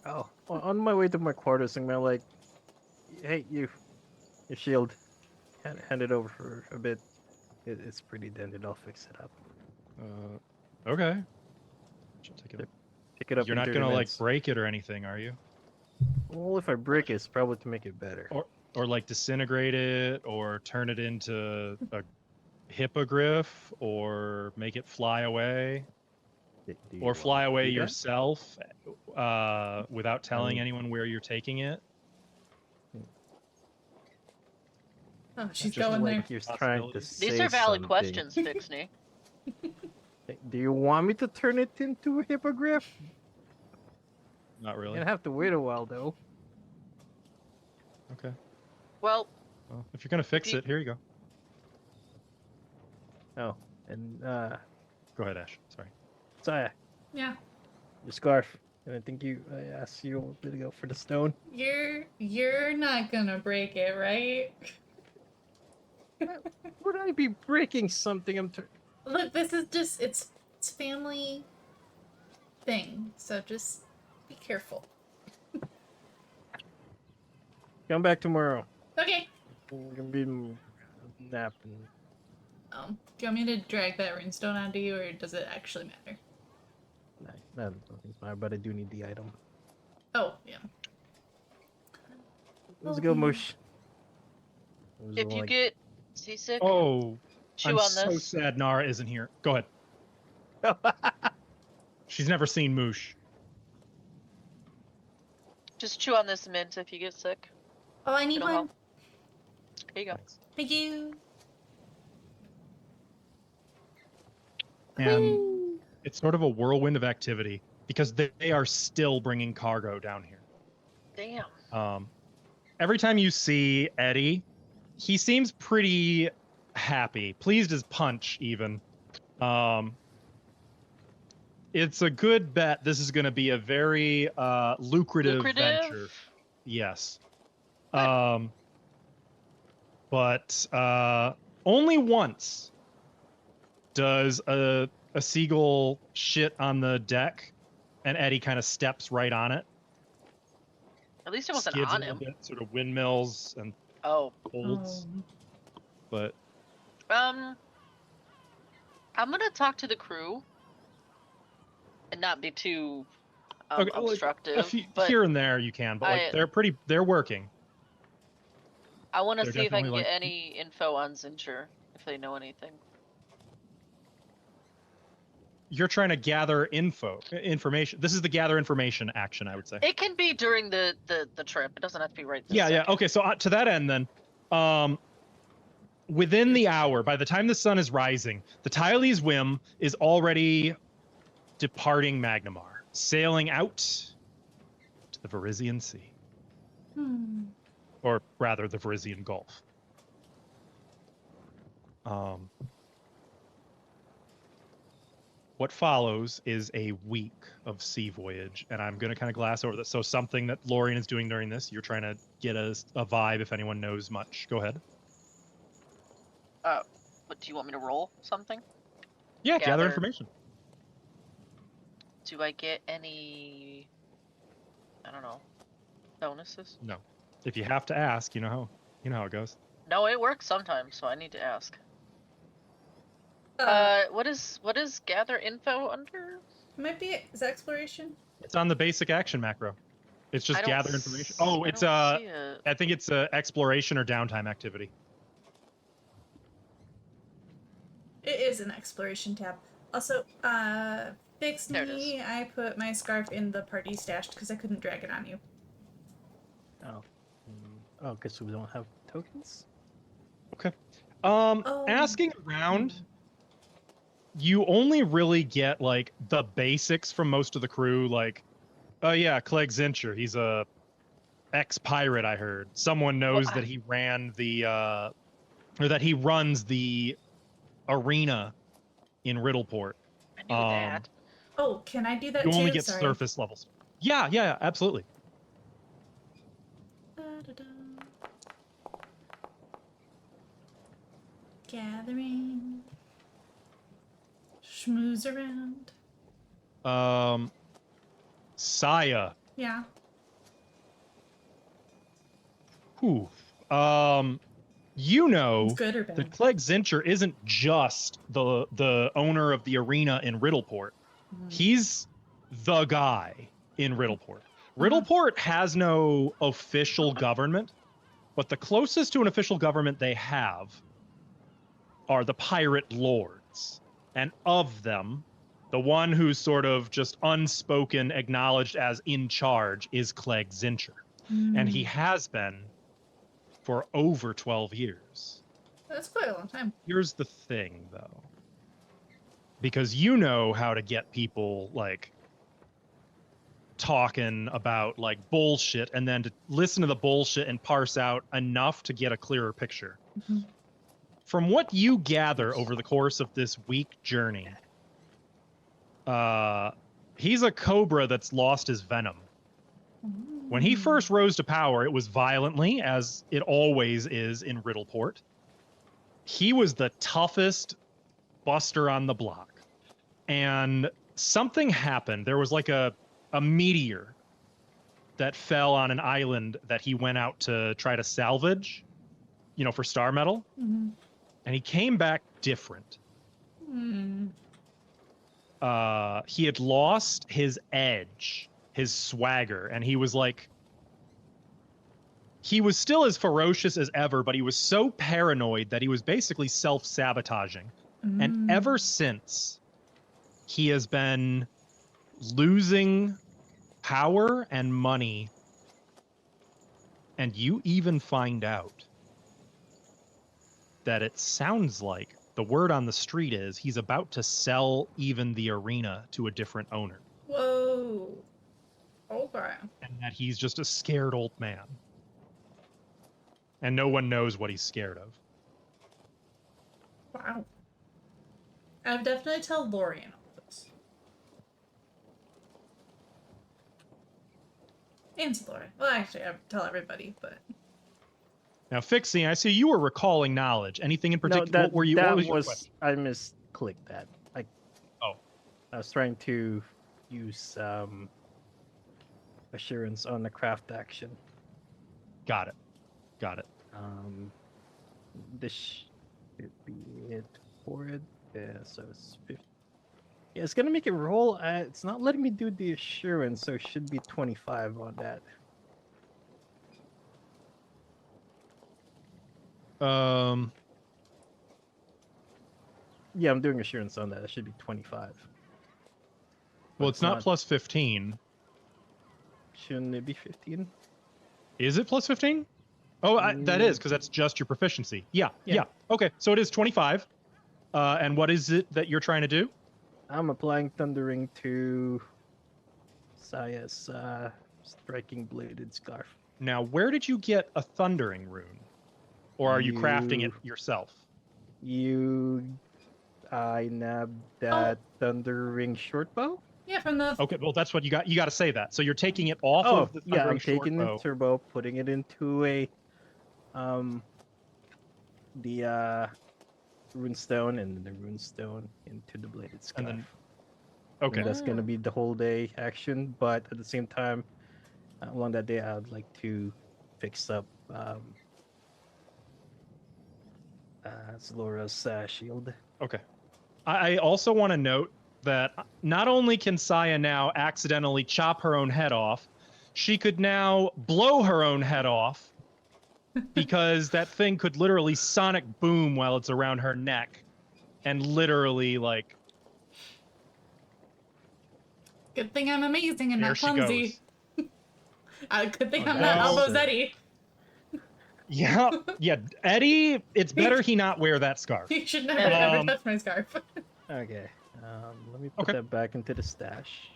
Oh, on my way to my quarters, I'm gonna like, hey, your shield, hand it over for a bit. It's pretty dented. I'll fix it up. Okay. She'll take it. Pick it up. You're in not 30 gonna like minutes. break it or anything, are you? Well, if I break it, it's probably to make it better. Or like disintegrate it, or turn it into a hippogriff, or make it fly away, Do you or want fly me to away do that? yourself without telling Um, anyone where you're taking it. Oh, she's just going like- there. You're trying to Possibilities. These say are valid something. questions, Fixney. Hey, do you want me to turn it into a hippogriff? Not You're really. gonna have to wait a while though. Okay. Well, Well, if you're gonna fix Do- it, here you go. Oh, and Go ahead, Ash. Sorry. Saya, Yeah. your scarf. And I think I asked you a little bit ago for the stone. You're not gonna break it, right? Would I be breaking something? Look, this is just it's family thing, so just be careful. Come back tomorrow. Okay. We're gonna be napping. Do you want me to drag that runestone onto you, or does it actually matter? No, nothing's matter, but I do need the item. Oh, yeah. Let's Oh, go, yeah. Mush. if you get seasick, Oh, chew I'm on so this. sad Nara isn't here. Go ahead. She's never seen Moosh. Just chew on this mint if you get sick. Oh, I need It'll one. help. Here you go. Thanks. Thank you. And it's sort of a whirlwind of activity because they are still bringing cargo down here. Damn. Every time you see Eddie, he seems pretty happy, pleased as punch even. It's a good bet this is going to be a very lucrative venture. Yes. But only once does a seagull shit on the deck, and Eddie kind of steps right on it. At least it wasn't Skids on a him. little bit, sort of windmills and Oh. holds. But I'm gonna talk to the crew and not be too okay, like, obstructive. But here and there you can, but like they're working. I want to they're see if I can definitely, get like- any info on Zincher, if they know anything. You're trying to gather information. This is the gather information action, I would say. It can be during the trip. It doesn't have to be right this Yeah. second. Okay, so to that end then, within the hour, by the time the sun is rising, the Tylee's Whim is already departing Magnimar, sailing out to the Varisian Sea. Or rather, the Varisian Gulf. What follows is a week of sea voyage, and I'm going to kind of glass over this. So something that Lorien is doing during this, you're trying to get a vibe if anyone knows much. Go ahead. But do you want me to roll something? Yeah, gather Gather. information. Do I get any, I don't know, bonuses? No. If you have to ask, you know how it goes. No, it works sometimes, so I need to ask. What is gather info under? Might be. Is that exploration? It's on the basic action macro. It's just I don't gather information. Oh, it's I think it's exploration or downtime activity. It is an exploration tab. Also, fixed There it is. me. I put my scarf in the party stashed because I couldn't drag it on you. Oh. Oh, guess we don't have tokens? Okay. Oh. Asking around, you only really get like the basics from most of the crew. Like, oh yeah, Clegg Zincher, he's a ex-pirate. I heard someone knows that he ran the or that he runs the arena in Riddleport. I knew that. Oh, can I do that You too? only get Sorry. surface levels. Yeah, absolutely. Da-da-da. Gathering. Schmooze around. Saya. Yeah. Whew. You know Good or bad? that Clegg Zincher isn't just the owner of the arena in Riddleport. He's the guy in Riddleport. Riddleport has no official government, but the closest to an official government they have are the pirate lords. And of them, the one who's sort of just unspoken, acknowledged as in charge is Clegg Zincher. And he has been for over 12 years. That's quite a long time. Here's the thing, though. Because you know how to get people, like, talking about, like, bullshit, and then to listen to the bullshit and parse out enough to get a clearer picture. From what you gather over the course of this week journey, he's a cobra that's lost his venom. When he first rose to power, it was violently, as it always is in Riddleport. He was the toughest buster on the block. And something happened. There was like a meteor that fell on an island that he went out to try to salvage, for star metal. And he came back different. He had lost his edge, his swagger, and he was still as ferocious as ever, but he was so paranoid that he was basically self-sabotaging. And ever since, he has been losing power and money. And you even find out that it sounds like the word on the street is he's about to sell even the arena to a different owner. Whoa. Okay. And that he's just a scared old man. And no one knows what he's scared of. Wow. I would definitely tell Lorian all this. And Laura. Well, actually, I would tell everybody, but. Now, Fixie, I see you were recalling knowledge. Anything in particular? No, that, what was your question? I misclicked that. I was trying to use assurance on the craft action. Got it. This should be it for it. Yeah, so it's 50. Yeah, it's gonna make it roll. It's not letting me do the assurance, so it should be 25 on that. Yeah, I'm doing assurance on that. It should be 25. Well, it's not plus 15. Shouldn't it be 15? Is it plus 15? Oh, that is, because that's just your proficiency. Yeah. Okay, so it is 25. And what is it that you're trying to do? I'm applying Thundering to Saya's striking bladed scarf. Now, where did you get a Thundering rune? Or are you crafting it yourself? I nabbed that Thundering shortbow. Yeah, from the. Okay, well, that's what you got. You got to say that. So you're taking it off of the Thundering I'm taking the shortbow. turbo, putting it into a the runestone, and the runestone into the bladed scarf. And then, okay, And that's gonna be the whole day action. But at the same time, along that day, I'd like to fix up Zlora's shield. okay. I also want to note that not only can Saya now accidentally chop her own head off, she could now blow her own head off because that thing could literally sonic boom while it's around her neck and literally like. Good thing I'm amazing and There not she clumsy. Good thing I'm no. not Elbows Eddie. Yeah, Eddie, it's better he not wear that scarf. You should never ever touch my scarf. Okay. Let me put that back into the stash.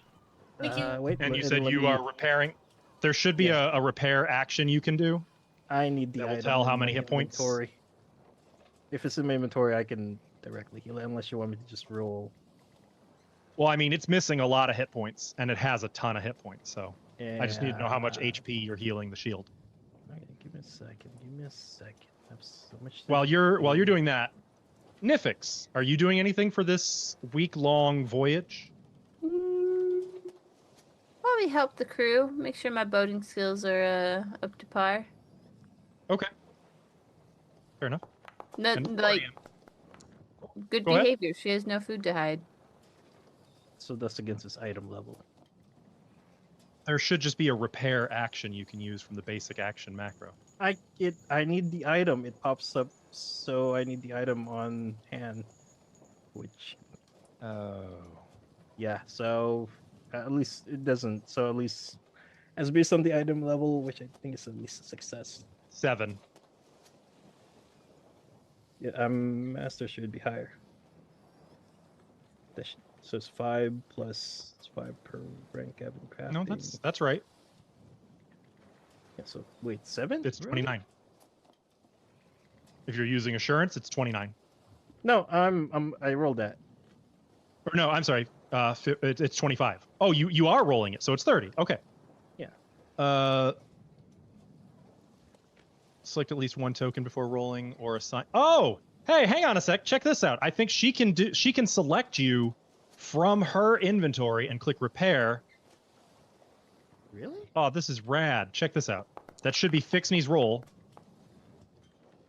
Thank you. Wait, And you let said me- you are repairing. There should be a repair action you can do. I need the that will item tell how in many my hit points. inventory. If it's in my inventory, I can directly heal it, unless you want me to just roll. Well, I mean, it's missing a lot of hit points, and it has a ton of hit points, so I just need to know how much HP you're healing the shield. Okay, give me a second. I have so much. While you're doing that, Nifix, are you doing anything for this week-long voyage? Probably help the crew. Make sure my boating skills are up to par. Okay. Fair enough. No, And like Lorian. good Go ahead. behavior. She has no food to hide. So that's against his item level. There should just be a repair action you can use from the basic action macro. I need the item. It pops up, so I need the item on hand. Which, yeah. So at least it doesn't. So at least, as based on the item level, which I think is at least a success. 7. Yeah, master should be higher. So it's 5 plus 5 per rank Evan crafting. No, that's right. Yeah, so wait, 7? It's Really? 29. If you're using assurance, it's 29. No, I rolled that. Or no, I'm sorry. It's 25. Oh, you are rolling it, so it's 30. Okay. Yeah. Select at least one token before rolling or assign. Oh, hey, hang on a sec. Check this out. I think she can select you from her inventory and click repair. Really? Oh, this is rad. Check this out. That should be Fixney's roll.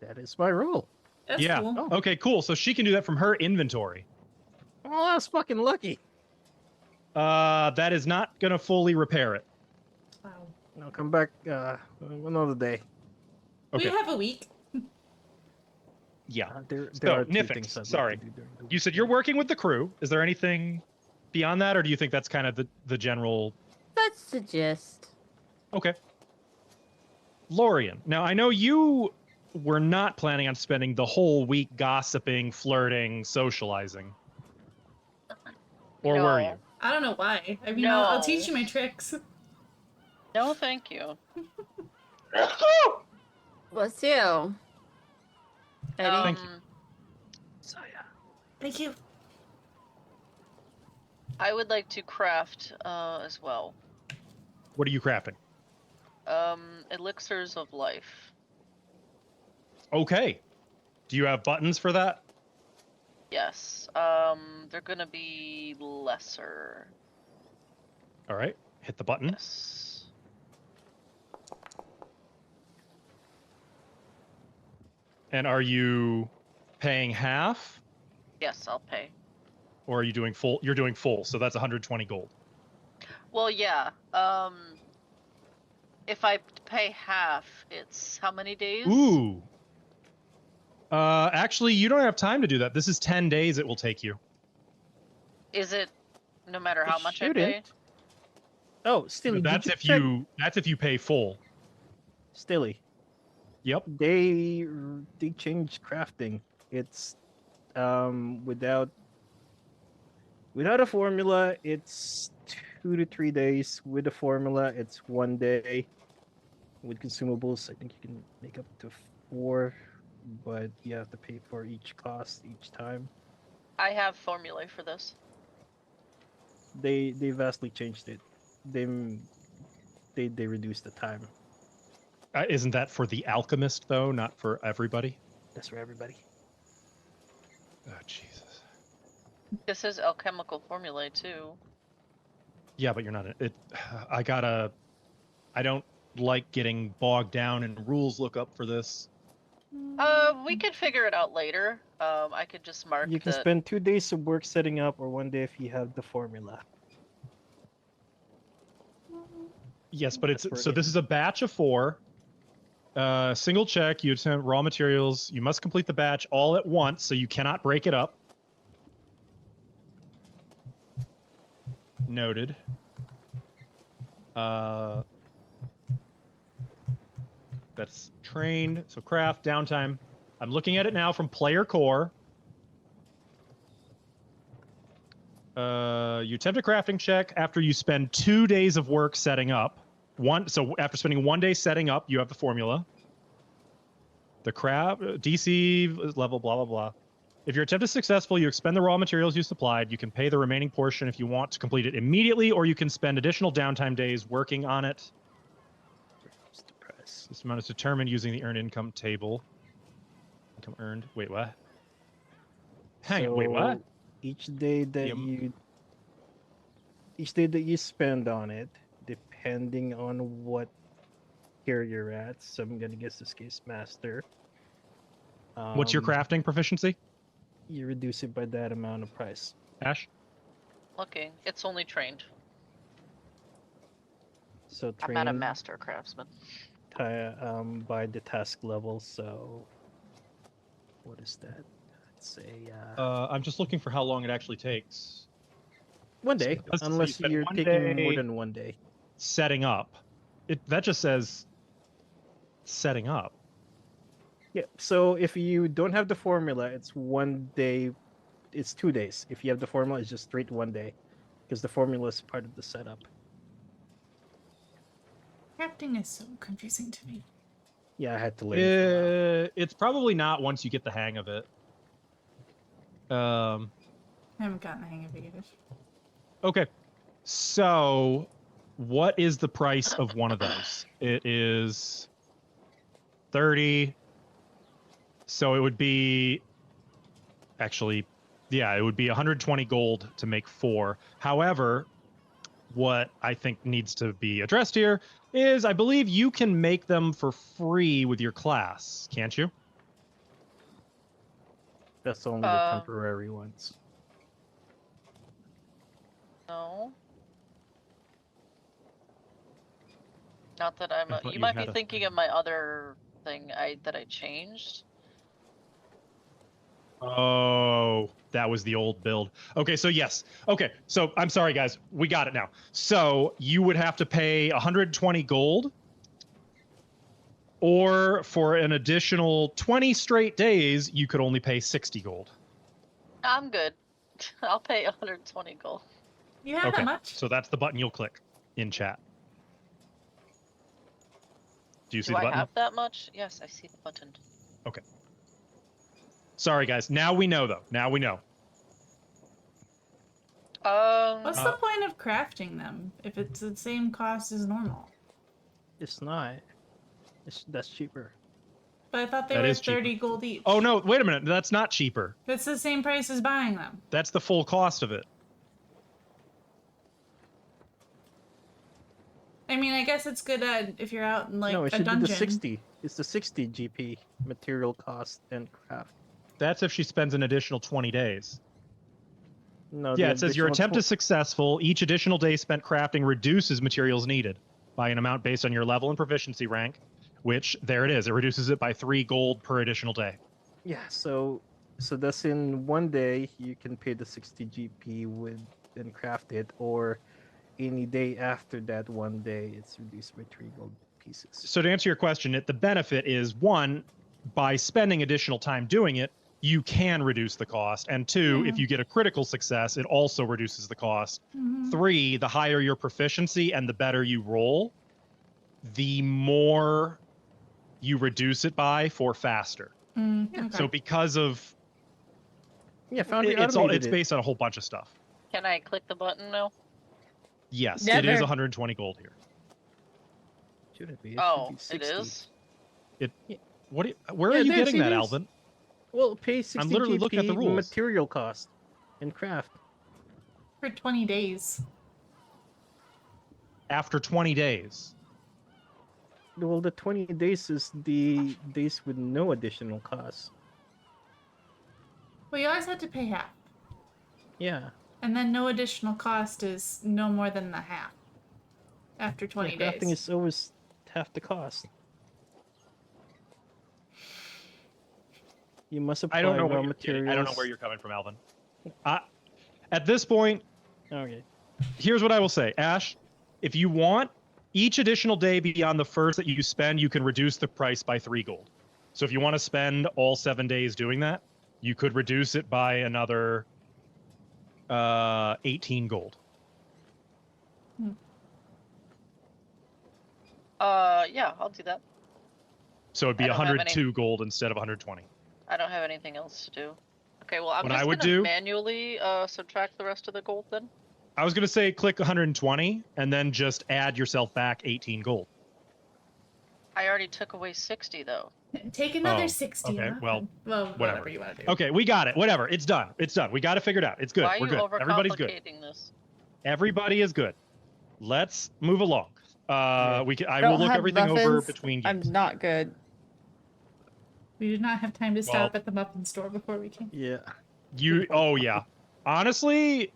That is my roll. That's Yeah. cool. Oh. Okay, cool. So she can do that from her inventory. Oh, that's fucking lucky. That is not gonna fully repair it. Wow. I'll come back another day. Okay. We have a week. Yeah. There So, are two Nifix, things I'd like sorry. to do during the You said you're working with the crew. Is there anything beyond that, or do you think that's kind of the general? That's the gist. Okay. Lorian, now I know you were not planning on spending the whole week gossiping, flirting, socializing. Or were you? I don't know why. I mean, No. I'll teach you my tricks. No, thank you. Bless you. Eddie? Thank you. Thank you. I would like to craft as well. What are you crafting? Elixirs of life. Okay. Do you have buttons for that? Yes. They're gonna be lesser. All right. Hit the button. Yes. And are you paying half, Yes, I'll pay. or are you doing full? You're doing full, so that's 120 gold. Well, yeah. If I pay half, it's how many days? Ooh. Actually, you don't have time to do that. This is 10 days it will take you. Is it no matter how It much I pay? shouldn't. Oh, Stilly, That's did if check? that's if you pay full. Stilly, Yep. they changed crafting. It's without a formula, it's 2 to 3 days. With a formula, it's 1 day. With consumables, I think you can make up to 4, but you have to pay for each cost each time. I have formulae for this. They vastly changed it. They reduced the time. Isn't that for the alchemist though, not for everybody? That's for everybody. Oh Jesus. This is alchemical formulae too. Yeah, but you're not. I don't like getting bogged down in rules lookup for this. We could figure it out later. I could just mark You can that. spend 2 days of work setting up, or 1 day if you have the formula. Yes, but it's That's for so it. this is a batch of 4. Single check. You attempt raw materials. You must complete the batch all at once, so you cannot break it up. Noted. That's trained. So craft downtime. I'm looking at it now from player core. You attempt a crafting check after you spend 2 days of work setting up. So after spending 1 day setting up, you have the formula. The craft DC level, blah blah blah. If your attempt is successful, you expend the raw materials you supplied. You can pay the remaining portion if you want to complete it immediately, or you can spend additional downtime days working on it. This amount is determined using the earned income table. Income earned. Wait, what? Hang on. Wait, what? So each day that Yum. you spend on it, depending on what tier you're at. So I'm gonna guess this case master. What's your crafting proficiency, You reduce it by that amount of price. Ash? Looking, it's only trained. So I'm not a trained master craftsman. by the task level. So what is that? Let's say I'm just looking for how long it actually takes. 1 day, So you unless spend you're 1 taking more day than 1 day. setting up. That just says setting up. Yeah. So if you don't have the formula, it's 1 day. It's 2 days. If you have the formula, it's just straight 1 day, because the formula is part of the setup. Crafting is so confusing to me. Yeah, I had to learn it for a while. It's probably not once you get the hang of it. I haven't gotten the hang of it yet. Okay. So, what is the price of one of those? It is 30. So it would be actually, yeah, it would be 120 gold to make 4. However, what I think needs to be addressed here is I believe you can make them for free with your class, can't you? That's only the temporary ones. No. Not that I'm. I thought You you might had be a thinking thing. of my other thing that I changed. Oh, That was the old build. Okay, so yes. Okay, so I'm sorry, guys. We got it now. So you would have to pay 120 gold, or for an additional 20 straight days, you could only pay 60 gold. I'm good. I'll pay 120 gold. You have that much? So that's the button you'll click in chat. Do you see Do the I button? have that much? Yes, I see the button. Okay. Sorry, guys. Now we know, though. Now we know. What's the point of crafting them if it's the same cost as normal? It's not. That's cheaper. But I thought they That were is cheaper. 30 gold each. Oh, no. Wait a minute. That's not cheaper. That's the same price as buying them. That's the full cost of it. I mean, I guess it's good if you're out in like No, it a should dungeon. be the 60. It's the 60 GP material cost and craft. That's if she spends an additional 20 days. No. Yeah, the it says your additional attempt is successful. Each additional day spent crafting reduces materials needed by an amount based on your level and proficiency rank, which, there it is. It reduces it by 3 gold per additional day. Yeah, so that's in one day you can pay the 60 GP and craft it, or any day after that one day it's reduced by 3 gold pieces. So to answer your question, the benefit is, one, by spending additional time doing it, you can reduce the cost. And two, if you get a critical success, it also reduces the cost. 3, the higher your proficiency and the better you roll, the more you reduce it by for faster. Okay. So because of Foundry it's automated it. based on a whole bunch of stuff. Can I click the button now? Yes, it Never. is 120 gold here. Shouldn't be. It Oh, should be it 60. is? Where are Yeah, you there's- getting it that, is. Alvin? Well, pay 60 literally GP looking at the rules. material cost and craft. For 20 days. After 20 days. Well, the 20 days is the days with no additional cost. Well, you always had to pay half. Yeah. And then no additional cost is no more than the half. After 20 Yeah, days. crafting is always half the cost. You must apply I don't know raw what you're getting. materials. I don't know where you're coming from, Alvin. At this point, Okay. here's what I will say. Ash, if you want, each additional day beyond the first that you spend, you can reduce the price by 3 gold. So if you want to spend all 7 days doing that, you could reduce it by another 18 gold. Yeah, I'll do that. So it'd be I don't have 102 gold instead of 120. I don't have anything else to do. Okay, well, I'm What just I would gonna do- manually subtract the rest of the gold then. I was going to say click 120 and then just add yourself back 18 gold. I already took away 60 though. Take another Oh, 60 okay, off. well, whatever whatever. you want to do. Okay, we got it. Whatever. It's done. It's done. We got it figured out. It's good. Why are We're you good. Everybody's good. overcomplicating this? Everybody is good. Let's move along. I will Don't look have everything over muffins. between I'm games. not good. We did not have time to Well- stop at the muffin store before we came. Yeah. Oh yeah. Honestly,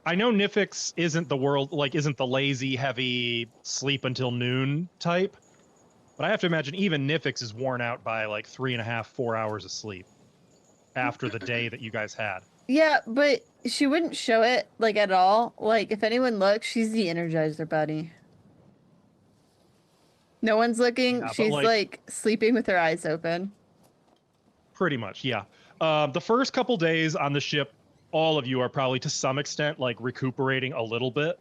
I know Nifix isn't the lazy, heavy sleep until noon type, but I have to imagine even Nifix is worn out by like 3.5, 4 hours of sleep after the day that you guys had. Yeah, but she wouldn't show it like at all. Like if anyone looks, she's the Energizer Bunny. No one's looking. Yeah, but, She's like- like sleeping with her eyes open. Pretty much, yeah. The first couple days on the ship, all of you are probably to some extent like recuperating a little bit.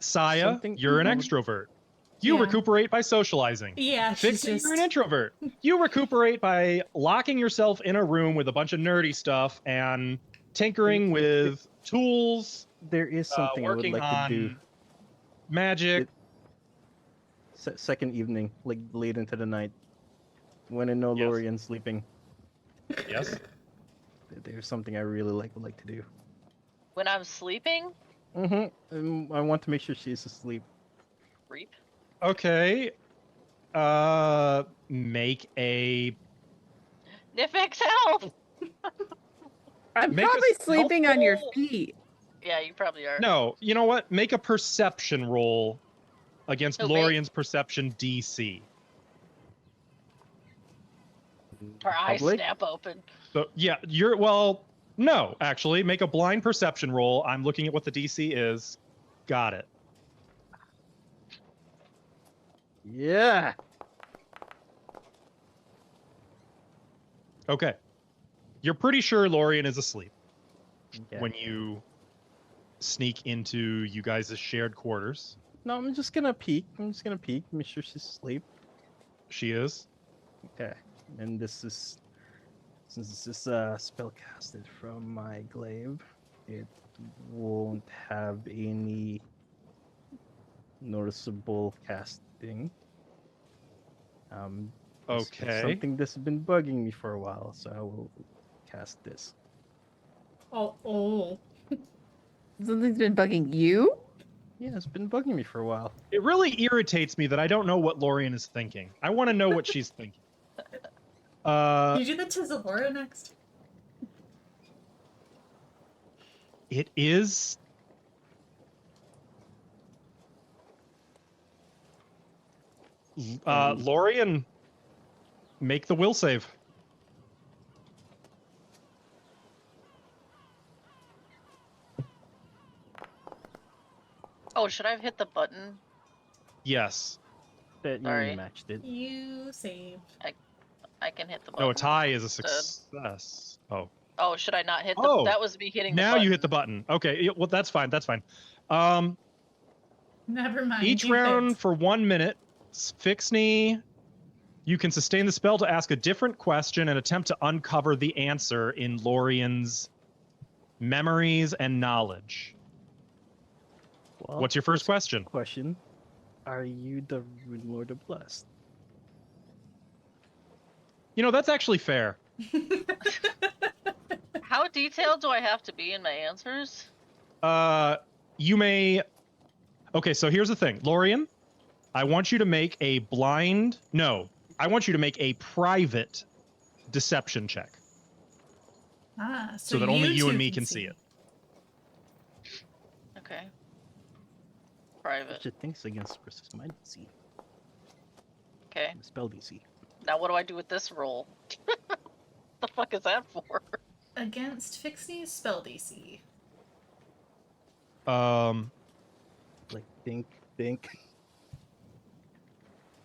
Saya, Something- you're an Mhm. extrovert. You Yeah. recuperate by socializing. Yeah, she's Fixing, just... you're an introvert. You recuperate by locking yourself in a room with a bunch of nerdy stuff and tinkering with tools, There is something I would working like to do. on magic. Second evening, like late into the night, when I know Yes. Lorian's sleeping. Yes. There's something I really would like to do. When I'm sleeping? I want to make sure she's asleep. Creep. Okay. Make a Nifix, help! I'm Make us probably sleeping on your helpful. feet. Yeah, you probably are. no. You know what? Make a perception roll against Oh, wait. Lorian's perception DC. Her eyes public? snap open. So yeah, well, no, actually, make a blind perception roll. I'm looking at what the DC is. Got it. Yeah. Okay. You're pretty sure Lorian is asleep Okay. when you sneak into you guys' shared quarters. No, I'm just gonna peek. Make sure she's asleep. She is. Okay. And since this is spell casted from my glaive, it won't have any noticeable casting. This is Okay. something that's been bugging me for a while, so I will cast this. Oh. Something's been bugging you? Yeah, it's been bugging me for a while. It really irritates me that I don't know what Lorian is thinking. I want to know what she's thinking. You do the Thassilon next? It is. Lorian, make the will save. Oh, should I have hit the button? Yes. Bet you Sorry. matched it. You save. I can hit the button. No, a tie is a instead. success. Oh. Oh, should I not hit the? Oh, That was me hitting. Now the button. you hit the button. Okay, well that's fine. That's fine. Never mind. Each you round hit. for 1 minute, Fixney, you can sustain the spell to ask a different question and attempt to uncover the answer in Lorian's memories and knowledge. Well, What's your first question? question? Are you the Runelord of Blessed? You know, that's actually fair. How detailed do I have to be in my answers? You may. Okay, so here's the thing, Lorian. I want you to make a blind. No, I want you to make a private deception check so that only you two and me can see it. Okay. Private. Such a things against versus my DC. Okay. Spell DC. Now what do I do with this roll? The fuck is that for? Against Fixney's spell DC. Like think.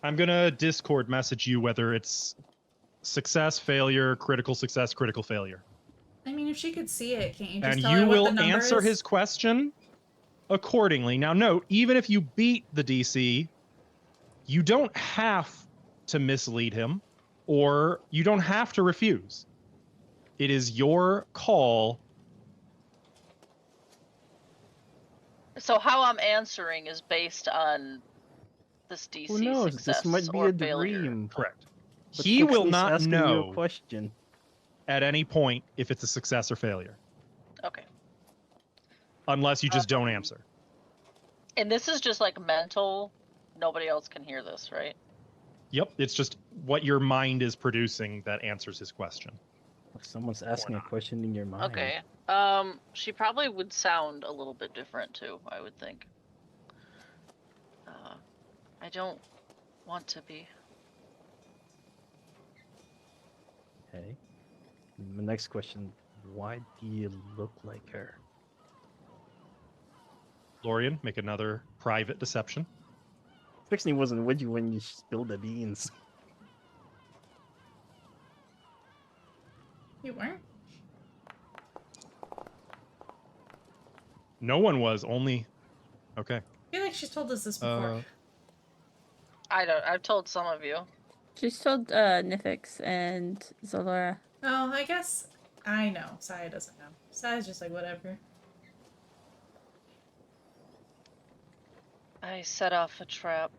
I'm gonna Discord message you whether it's success, failure, critical success, critical failure. I mean, if she could see it, can't you just And tell her you what the will number answer is? his question accordingly. Now note, even if you beat the DC, you don't have to mislead him or you don't have to refuse. It is your call. So how I'm answering is based on this DC Who knows? success This might be or a failure. dream. Correct. But He will Fixney's not asking you a know question. at any point if it's a success or failure, Okay. unless you just don't answer. And this is just like mental. Nobody else can hear this, right? Yep, it's just what your mind is producing that answers his question. If someone's asking a not. question in your mind. Okay. She probably would sound a little bit different too, I would think. I don't want to be. Okay. My next question: why do you look like her? Lorian, make another private deception. Fixney wasn't with you when you spilled the beans. You weren't? No one was, only... Okay. I feel like she's told us this before. I've told some of you. She's told Nifix and Zolora. Oh, I guess I know. Saya doesn't know. Saya's just like, whatever. I set off a trap.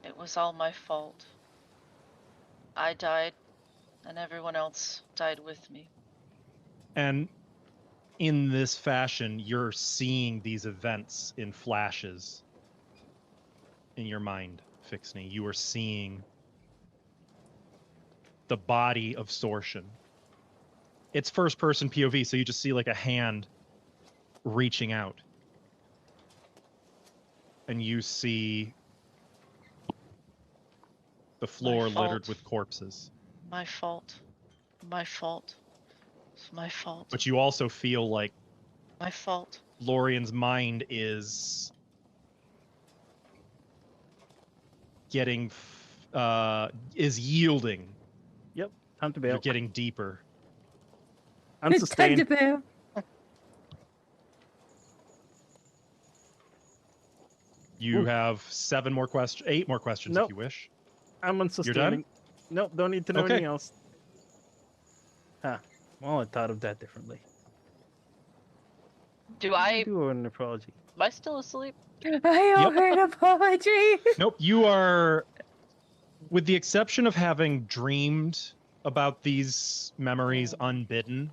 It was all my fault. I died, and everyone else died with me. And in this fashion, you're seeing these events in flashes in your mind, Fixney. You are seeing the body of Sortion. It's first-person POV, so you just see like a hand reaching out. And you see the floor fault. littered with corpses. My fault. My fault. It's my fault. But you also feel like My fault. Lorian's mind is getting, is yielding. Yep. Time to You're bail. getting deeper. Time to Unsustained. bail. You Ooh. have 8 more questions Nope. if you wish. I'm unsustaining. Nope. Don't need to know Okay. anything else. Huh. Well, I thought of that differently. Do I? do an apology. Am I still asleep? I owe her an apology. Nope, you are, with the exception of having dreamed about these memories unbidden,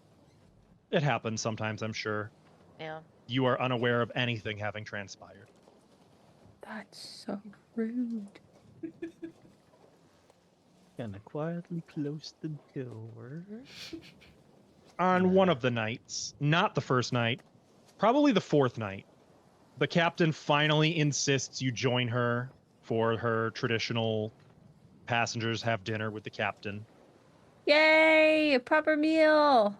it happens sometimes, I'm sure. Yeah. You are unaware of anything having transpired. That's so rude. Gonna quietly close the door. On one of the nights, not the first night, probably the 4th night, the captain finally insists you join her for her traditional passengers have dinner with the captain. Yay! A proper meal.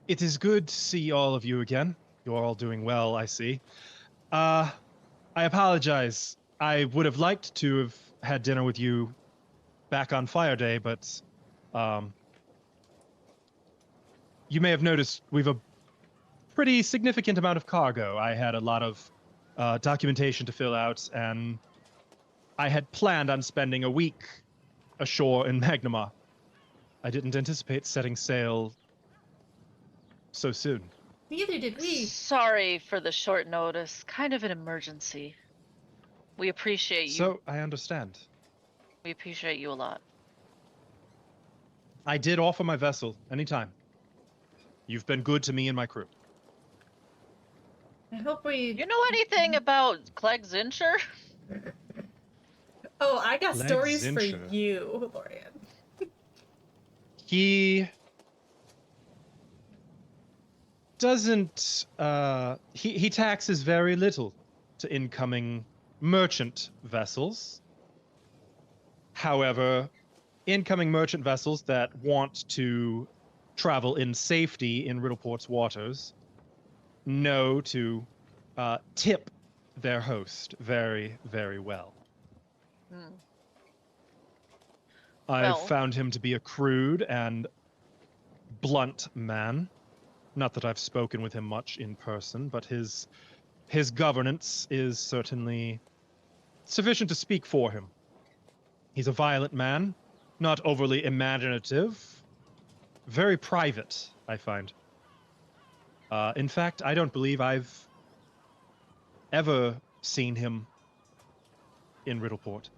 It is good to see all of you again. You're all doing well, I see. I apologize. I would have liked to have had dinner with you back on Fire Day, but you may have noticed we've a pretty significant amount of cargo. I had a lot of documentation to fill out, and I had planned on spending a week ashore in Magnimar. I didn't anticipate setting sail so soon. Neither did we. Sorry for the short notice. Kind of an emergency. We appreciate you. So, I understand. We appreciate you a lot. I did offer my vessel anytime. You've been good to me and my crew. I hope we. You know anything about Clegg Zincher? Oh, I got Legs stories in for shirt. you, Lorian. He doesn't, he taxes very little to incoming merchant vessels. However, incoming merchant vessels that want to travel in safety in Riddleport's waters know to tip their host very, very well. Hmm. I've Well- found him to be a crude and blunt man. Not that I've spoken with him much in person, but his governance is certainly sufficient to speak for him. He's a violent man, not overly imaginative, very private, I find. In fact, I don't believe I've ever seen him in Riddleport.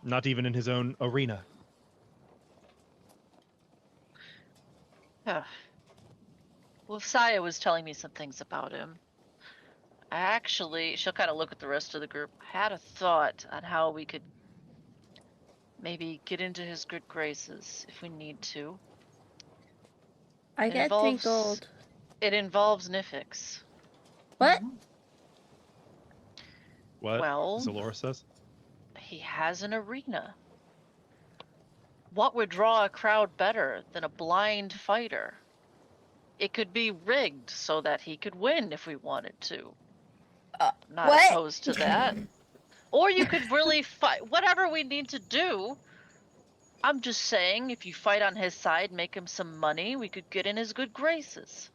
Not even in his own arena. Well, Saya was telling me some things about him. She'll kind of look at the rest of the group. I had a thought on how we could maybe get into his good graces if we need to. I It get 3 involves- gold. It involves Nifix. What? What? Well- Zalora says? He has an arena. What would draw a crowd better than a blind fighter? It could be rigged so that he could win if we wanted to. Not what? opposed to that. Or you could really fight. Whatever we need to do. I'm just saying, if you fight on his side, make him some money, we could get in his good graces.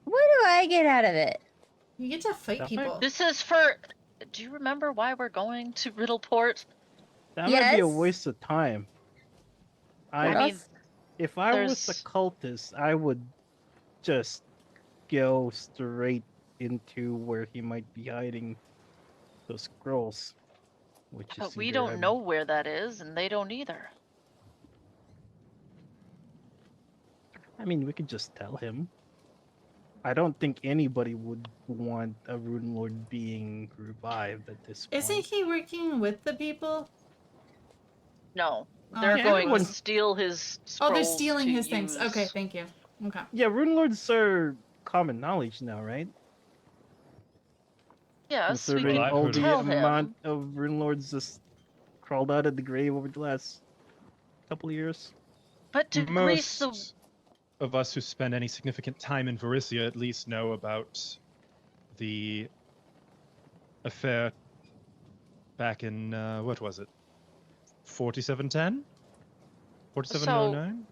What do I get out of it? You get to fight That people. This is for. Do you remember why we're going to Riddleport? That might be a Yes. waste of time. What I mean, else? If I was a there's- cultist, I would just go straight into where he might be hiding those scrolls. Which is But we either don't heaven- know where that is, and they don't either. I mean, we could just tell him. I don't think anybody would want a Runelord being revived at this point. Isn't he working with the people? No, Oh, they're okay. going to everyone's- steal his Oh, scrolls they're stealing to his things. use. Okay, thank you. Okay. Yeah, Runelords are common knowledge now, right? Yes, we Considering Well, I've can all heard the tell amount him. of Runelords just crawled out of the grave over the last couple of years. But to grease the Most of us who spend any significant time in Varisia at least know about the affair back in, what was it? 4710? 4709?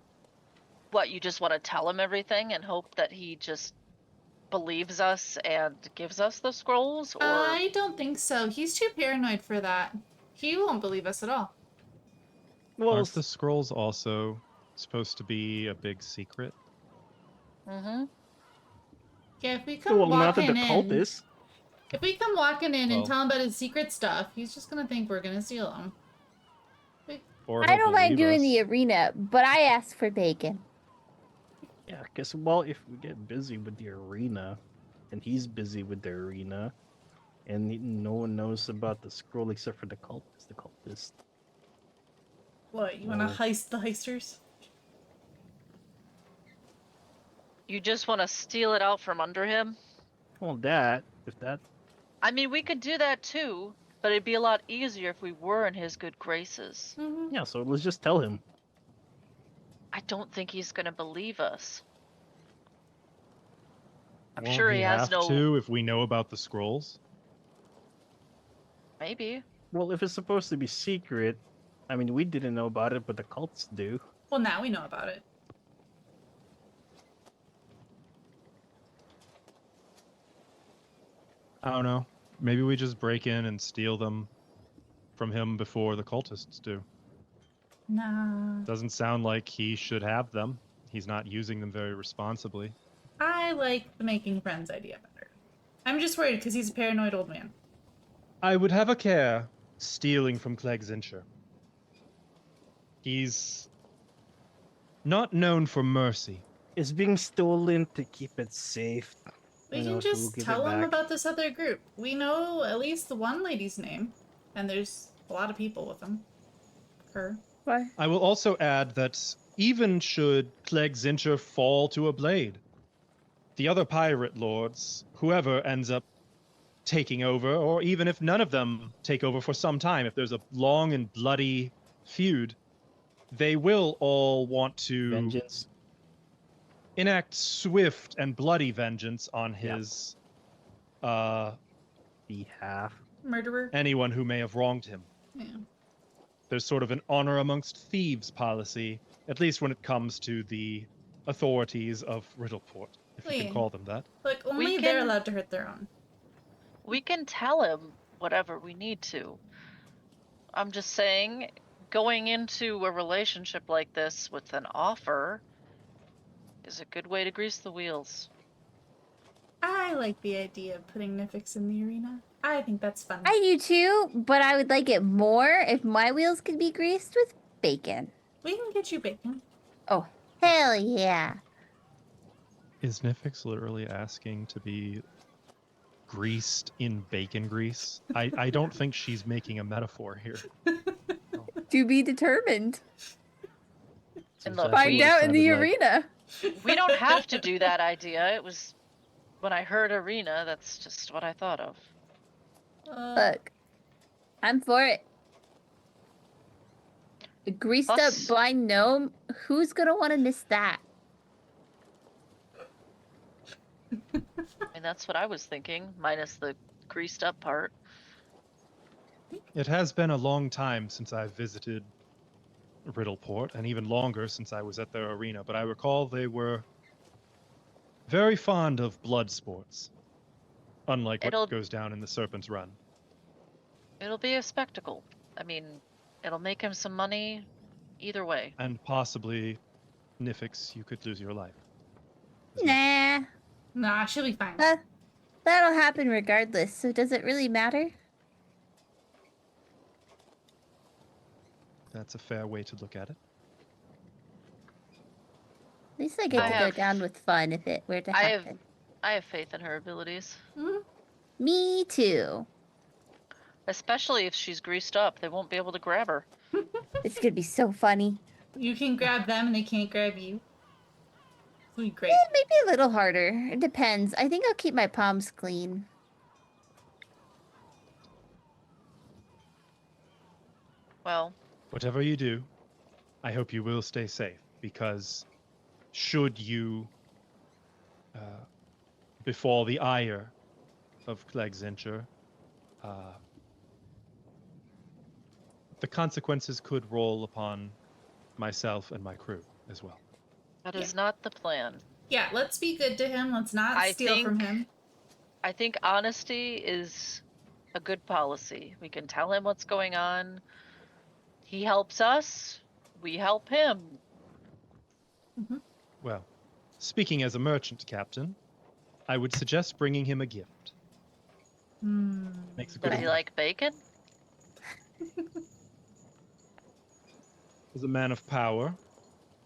what, you just want to tell him everything and hope that he just believes us and gives us the scrolls, or I don't think so. He's too paranoid for that. He won't believe us at all. Well, Aren't the scrolls also supposed to be a big secret? Mm-hmm. Yeah, if we come well, not walking that the cult in, is. if we come walking in Well- and tell him about his secret stuff, he's just gonna think we're gonna steal him. Or I he'll don't mind believe doing the us. arena, but I asked for bacon. Yeah, because, well, if we get busy with the arena, and he's busy with the arena, and no one knows about the scroll except for the cultist. What, you wanna Oh. heist the heisters? You just want to steal it out from under him? Well, if that, I mean, we could do that too, but it'd be a lot easier if we were in his good graces. Mm-hmm. yeah, so let's just tell him. I don't think he's gonna believe us. I'm Won't sure he has have no. to if we know about the scrolls. Maybe. Well, if it's supposed to be secret, I mean, we didn't know about it, but the cults do. Well, now we know about it. I don't know. Maybe we just break in and steal them from him before the cultists do. Nah. Doesn't sound like he should have them. He's not using them very responsibly. I like the making friends idea better. I'm just worried because he's a paranoid old man. I would have a care stealing from Clegg Zincher. He's not known for mercy. It's being stolen to keep it safe. We I can know, so we'll just give it tell him back. about this other group. We know at least the one lady's name, and there's a lot of people with them. Her. Why? I will also add that even should Clegg Zincher fall to a blade, the other pirate lords, whoever ends up taking over, or even if none of them take over for some time, if there's a long and bloody feud, they will all want to Vengeance. enact swift and bloody vengeance on Yep. his Behalf. Murderer. anyone who may have wronged him. Yeah. There's sort of an honor amongst thieves policy, at least when it comes to the authorities of Riddleport, if you Wait. can call them that. Look, only can- they're allowed to hurt their own. We can tell him whatever we need to. I'm just saying, going into a relationship like this with an offer is a good way to grease the wheels. I like the idea of putting Nifix in the arena. I think that's fun. I do too, but I would like it more if my wheels could be greased with bacon. We can get you bacon. Oh, hell yeah. Is Nifix literally asking to be greased in bacon grease? I don't think she's making a metaphor here. To be determined. And So look, that's Find what it out in the sounded like. arena. We don't have to do that idea. It was when I heard arena, that's just what I thought of. Look, I'm for it. A greased up Plus- blind gnome? Who's gonna want to miss that? I mean, that's what I was thinking, minus the greased up part. It has been a long time since I visited Riddleport, and even longer since I was at their arena, but I recall they were very fond of blood sports, unlike It'll- what goes down in the Serpent's Run. It'll be a spectacle. I mean, it'll make him some money either way. And possibly, Nifix, you could lose your life. Nah. Nah, she'll be fine. That'll happen regardless, so does it really matter? That's a fair way to look at it. At least I get I to go have- down with fun if it were to I have- happen. I have faith in her abilities. Mhm. Me too. Especially if she's greased up, they won't be able to grab her. It's gonna be so funny. You can grab them and they can't grab you. It'll be great. Maybe a little harder. It depends. I think I'll keep my palms clean. Well, Whatever you do, I hope you will stay safe, because should you befall the ire of Clegg-Zincher, the consequences could roll upon myself and my crew as well. that is not the plan. Yeah, let's be good to him. Let's not I steal from think- him. I think honesty is a good policy. We can tell him what's going on. He helps us, we help him. Well, speaking as a merchant captain, I would suggest bringing him a gift. Makes a good Does he like bacon? As a man of power,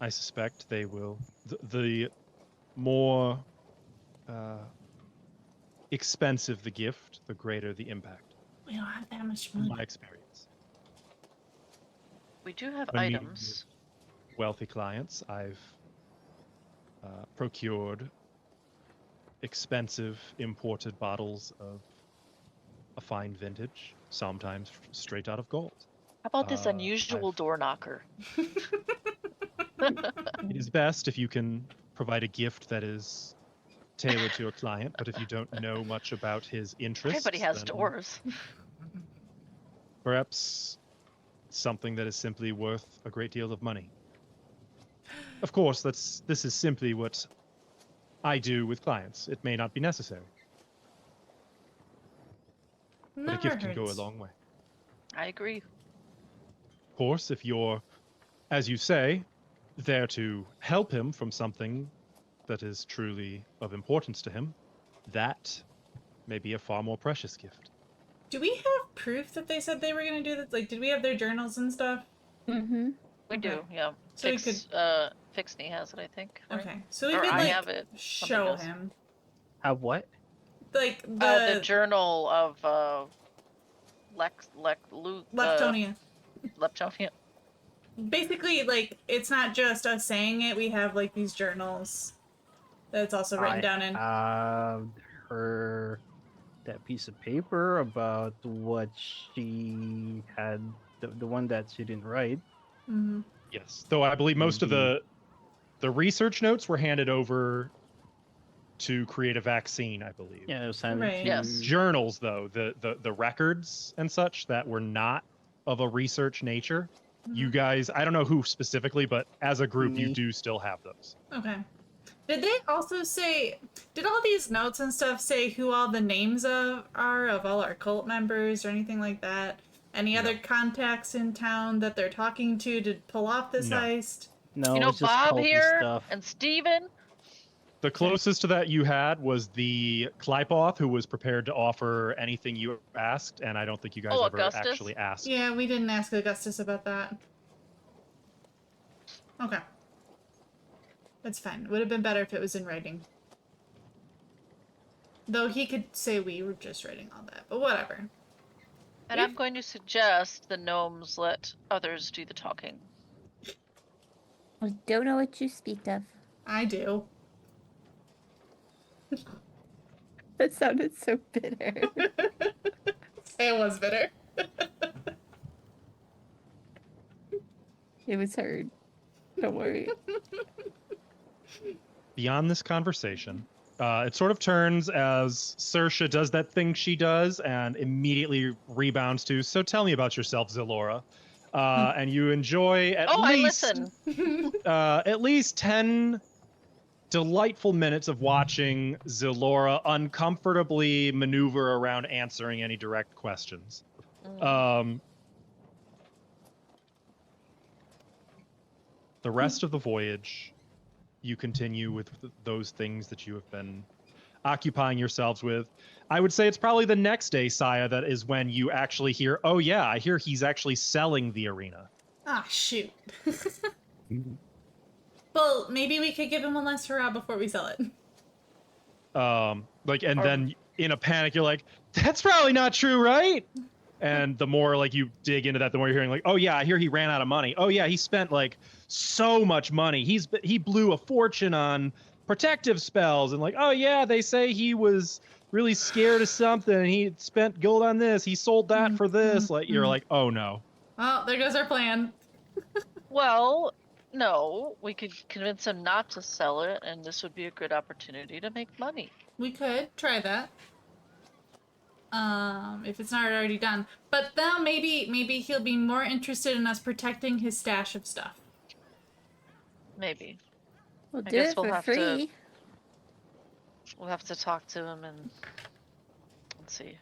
I suspect they will. The more expensive the gift, the greater the impact. We don't have that much In money. my experience. We do have When meeting items. with wealthy clients, I've procured expensive imported bottles of a fine vintage, sometimes straight out of gold. How about this Uh, unusual I've- door knocker? It is best if you can provide a gift that is tailored to your client, but if you don't know much about his interests, Everybody has then doors. perhaps something that is simply worth a great deal of money. Of course, this is simply what I do with clients. It may not be necessary, but a Never gift can go a hurts. long way. I agree. Of course, if you're, as you say, there to help him from something that is truly of importance to him, that may be a far more precious gift. Do we have proof that they said they were going to do this? Like, did we have their journals and stuff? Mm-hmm. We Okay. do, yeah. So we Fixney has it, I think. Right? Okay, so we Or could I like have it. show does. him, Have what? like The journal of Leptonia. Leptonia. Basically, like it's not just us saying it. We have like these journals that it's also written down in. Her that piece of paper about what she had, the one that she didn't write. Mhm. Yes, though I believe most of the research notes were handed over to create a vaccine, I believe. Yeah, it was handed Right. to Yes. Journals, though, the records and such that were not of a research nature, you guys, I don't know who specifically, but as a group, you Me. do still have those. Okay. Did they also say? Did all these notes and stuff say who all the names of all our cult members or anything like that? Any other contacts in town that they're talking to pull off this No. heist? No, You know, it's just Bob culty here stuff. and Steven. The closest to that you had was the Klypoth, who was prepared to offer anything you asked, and I don't think you guys Oh, ever Augustus? actually asked. Yeah, we didn't ask Augustus about that. Okay. That's fine. It would have been better if it was in writing. Though he could say we were just writing all that, but whatever. And I'm going to suggest the gnomes let others do the talking. I don't know what you speak of. I do. That sounded so bitter. It was bitter. It was heard. Don't worry. Beyond this conversation, it sort of turns as Saoirse does that thing she does and immediately rebounds to, so tell me about yourself, Zalora. And you enjoy I listen. at least 10 delightful minutes of watching Zalora uncomfortably maneuver around answering any direct questions. The rest of the voyage, you continue with those things that you have been occupying yourselves with. I would say it's probably the next day, Saya, that is when you actually hear, oh yeah, I hear he's actually selling the arena. Ah, shoot. Well, maybe we could give him one last hurrah before we sell it. Then in a panic, you're like, that's probably not true, right? And the more like you dig into that, the more you're hearing like, oh yeah, I hear he ran out of money. Oh yeah, he spent like so much money. He blew a fortune on protective spells, and like, oh yeah, they say he was really scared of something and he spent gold on this. He sold that for this. Like you're like, oh no. Oh, there goes our plan. Well, no, we could convince him not to sell it, and this would be a good opportunity to make money. We could try that. If it's not already done. But now maybe he'll be more interested in us protecting his stash of stuff. Maybe. We'll I do guess it we'll for have free. We'll have to talk to him and let's see.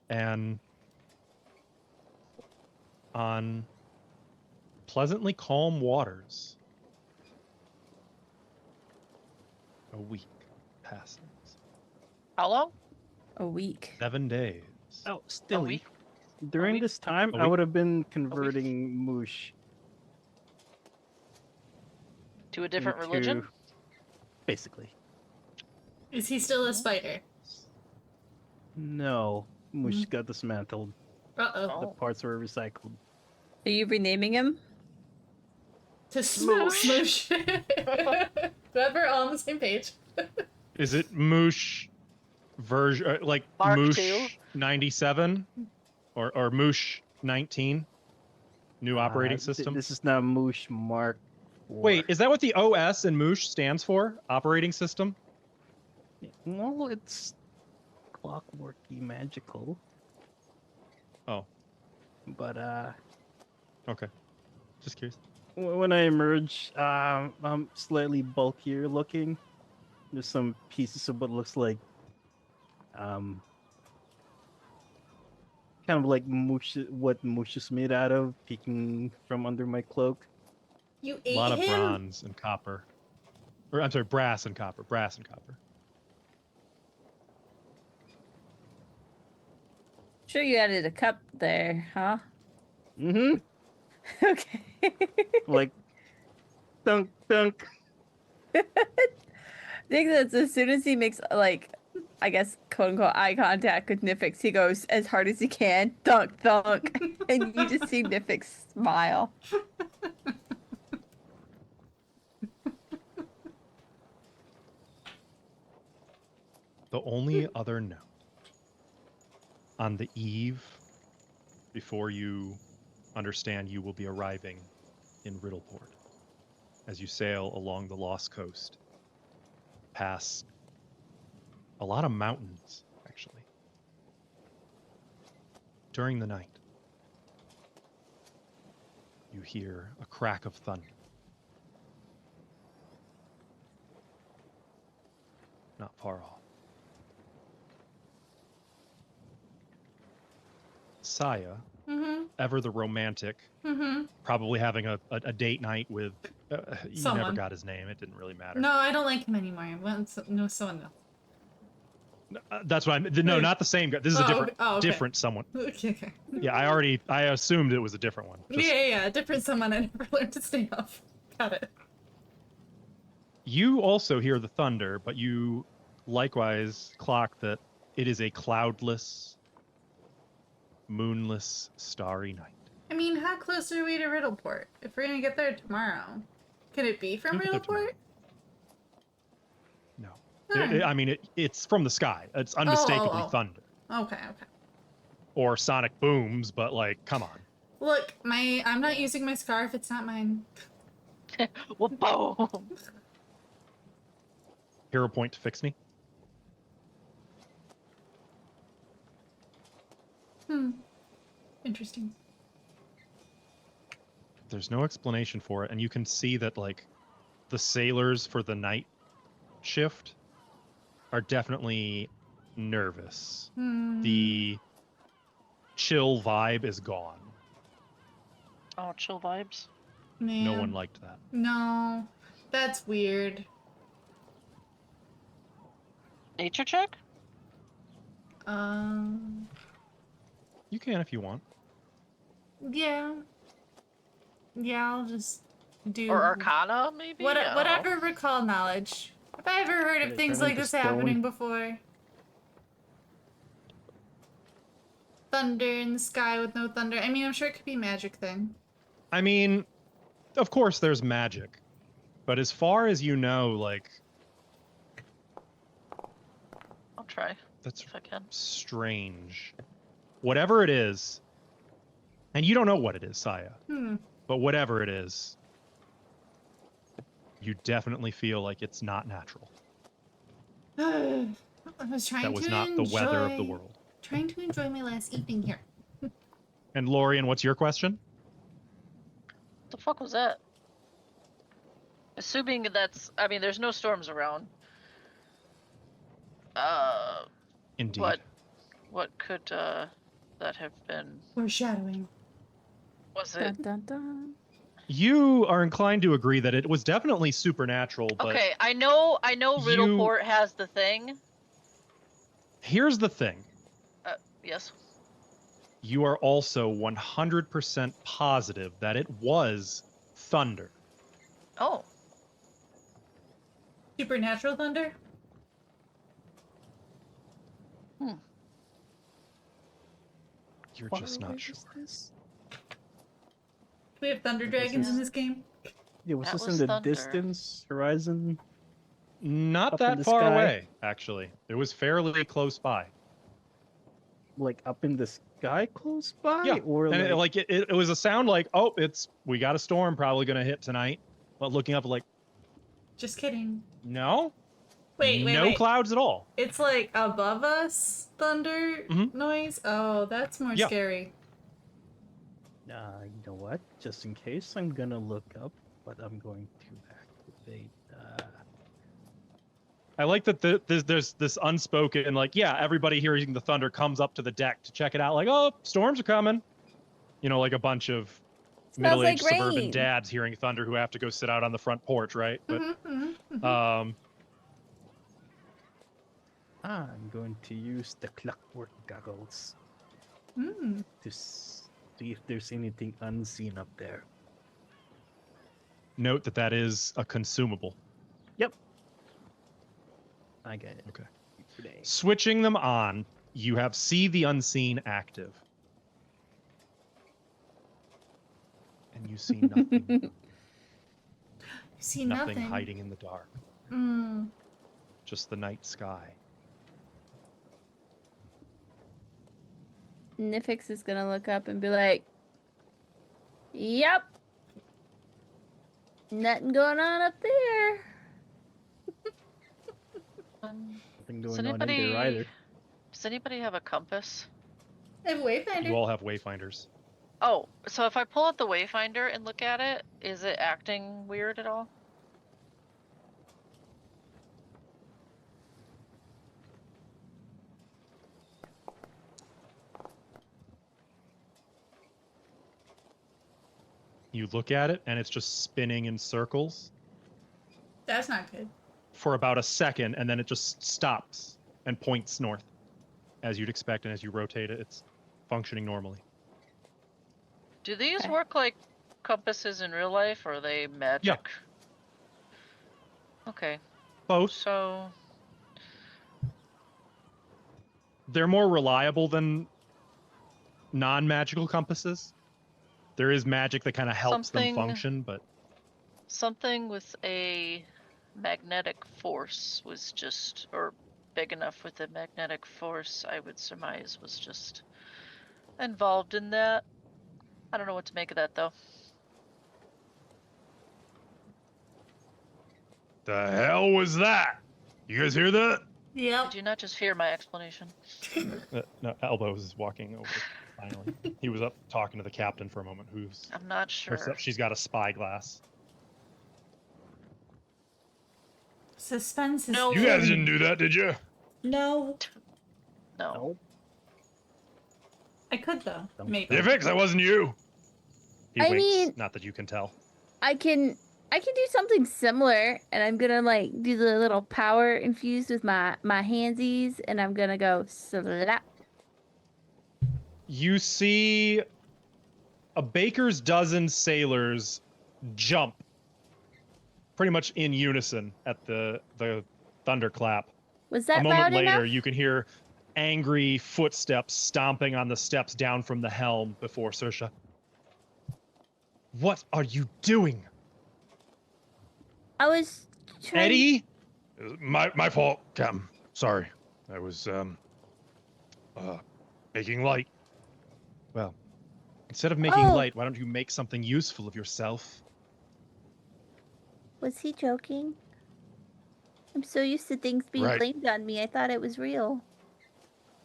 And on pleasantly calm waters, a week passes. How long? A week. 7 days. Oh, A still. week? During week? this time, A I week? would have been converting Moosh To a different into- religion? Basically. Is he still a spider? No, Moosh got dismantled. Uh-oh. The Oh. parts were recycled. Are you renaming him? To smoosh. Glad we're all on the same page. Is it Moosh version like Mark Moosh II? 97 or Moosh 19? New operating system? This is now Moosh Mark 4. Wait, is that what the OS in Moosh stands for? Operating system? Well, it's clockworky magical. Oh, But okay. Just curious. when I emerge, I'm slightly bulkier looking. There's some pieces of what looks like, kind of like what Moosh is made out of, peeking from under my cloak. You A ate lot of him? bronze and copper. Or I'm sorry, brass and copper. Brass and copper. Sure you added a cup there, huh? Mm-hmm. Okay. Like, dunk, dunk. I think that's as soon as he makes, like, I guess, quote unquote, eye contact with Nifix, he goes as hard as he can, thunk, thunk. And you just see Nifix smile. The only other note on the eve before you understand you will be arriving in Riddleport as you sail along the Lost Coast past a lot of mountains, actually. During the night, you hear a crack of thunder. Not far off. Saya, Mm-hmm. ever the romantic, Mm-hmm. probably having a date night with you never Someone. got his name, it didn't really matter. No, I don't like him anymore. I want someone else. That's what I no, not the same guy. This is a different okay. different someone. Okay. Yeah, I assumed it was a different one. Just- Yeah. Different someone I never learned to stay off. Got it. You also hear the thunder, but you likewise clock that it is a cloudless, moonless, starry night. I mean, how close are we to Riddleport? If we're gonna get there tomorrow, could it be from You can get there Riddleport? No. Hmm. I mean, it's from the sky. It's unmistakably oh. thunder. Okay. Or sonic booms, but like, come on. Look, I'm not using my scarf. It's not mine. Whoa! Hero point to fix me. Interesting. There's no explanation for it, and you can see that like the sailors for the night shift are definitely nervous. The chill vibe is gone. Oh, chill vibes. Man. No one liked that. No, that's weird. Nature check? You can if you want. Yeah. Yeah, I'll just do. Or Arcana, maybe? I don't know. Whatever recall knowledge. Have I ever heard Did of it things turn like into this stone? happening before? Thunder in the sky with no thunder. I mean, I'm sure it could be a magic thing. I mean, of course there's magic, but as far as you know, like I'll try that's if I can. strange. Whatever it is, And you don't know what it is, Saya. Hmm. But whatever it is, you definitely feel like it's not natural. I was trying That was to not the weather of the enjoy- world. Trying to enjoy my last evening here. And Lorian, what's your question? The fuck was that? Assuming that's, I mean, there's no storms around. Indeed. What could that have been? Foreshadowing. Was it? Dun, dun, dun. You are inclined to agree that it was definitely supernatural, but Okay, I know Riddleport has the thing. here's the thing. Yes. You are also 100% positive that it was thunder. Oh. Supernatural thunder? You're just not sure. Do we have thunder dragons in this game? Yeah, was That this in was the thunder. distance horizon? Not Up in that the far sky? away, actually. It was fairly close by. Like up in the sky close by? Yeah, Or and like, it was a sound like, oh, we got a storm probably gonna hit tonight. But looking up, like, Just kidding. no, Wait, no clouds at all. It's like above us thunder Mhm. noise? Oh, that's more Yeah. scary. you know what? Just in case, I'm gonna look up, but I'm going to activate. I like that there's this unspoken, like, yeah, everybody hearing the thunder comes up to the deck to check it out, like, oh, storms are coming. You know, like a bunch of Smells like middle-aged suburban rain. dads hearing thunder who have to go sit out on the front porch, right? But I'm going to use the clockwork goggles to see if there's anything unseen up there. note that is a consumable. Yep. I get it. Okay. Today. Switching them on, you have See the Unseen active. And you see nothing. You see nothing nothing. hiding in the dark. Just the night sky. Nifix is gonna look up and be like, "Yep, nothing going on up there." Nothing going on in there either. Does anybody have a compass? I have a wayfinder. You all have wayfinders. Oh, so if I pull out the wayfinder and look at it, is it acting weird at all? You look at it, and it's just spinning in circles That's not good. for about a second, and then it just stops and points north. As you'd expect, and as you rotate it, it's functioning normally. Do these Okay. work like compasses in real life, or are they magic? Okay, Both. so They're more reliable than non-magical compasses. There is magic that kind of helps them Something- function, but something with a magnetic force was just, or big enough with a magnetic force, I would surmise, was just involved in that. I don't know what to make of that, though. the hell was that? You guys hear that? Yep. Did you not just hear my explanation? No, Elbows is walking over. Finally, he was up talking to the captain for a moment. Who's I'm not sure. she's got a spyglass. Suspense is No. You guys killing didn't do that, did you? No. No. Nope. I could though. Don't Maybe. Nifix, that wasn't you. He I winks, mean- not that you can tell. I can do something similar, and I'm gonna like do the little power infused with my handsies, and I'm gonna go slap. You see a baker's dozen sailors jump pretty much in unison at the thunderclap. Was A that moment loud later, enough? you can hear angry footsteps stomping on the steps down from the helm before Saoirse. What are you doing? I was trying. Eddie? My fault, Captain. Sorry. I was making light. Well, Instead of making Oh. light, why don't you make something useful of yourself? Was he joking? I'm so used to things being Right. blamed on me. I thought it was real.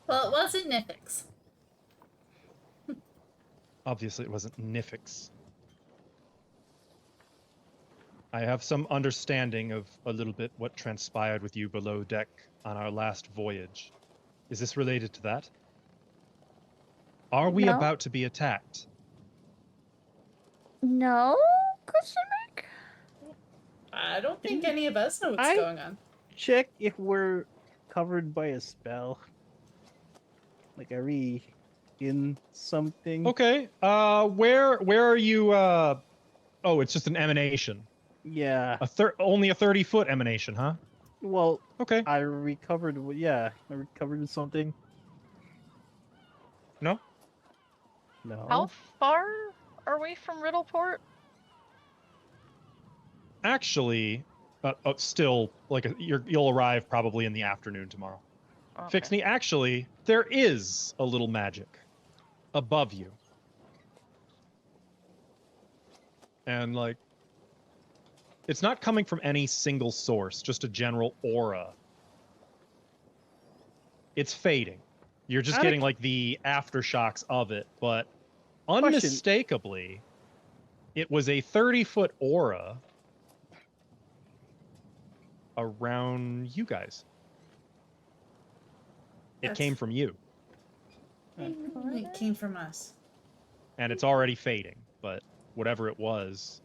Well, it wasn't Nifix. Obviously, it wasn't Nifix. I have some understanding of a little bit what transpired with you below deck on our last voyage. Is this related to that? Are we No. about to be attacked? No? Question mark? I don't think any of us know what's I- going on. Check if we're covered by a spell. Like, are we in something? Okay. Where are you? Oh, it's just an emanation. Yeah. Only a 30-foot emanation, huh? Well, Okay. I recovered. Yeah, I recovered with something. No. No. How far are we from Riddleport? Actually, still like you'll arrive probably in the afternoon tomorrow. Okay. Fixney, actually, there is a little magic above you. And like it's not coming from any single source, just a general aura. It's fading. You're just getting like the aftershocks of it, but unmistakably, it was a 30-foot aura around you guys. It That's- came from you, It came from us. and it's already fading, but whatever it was,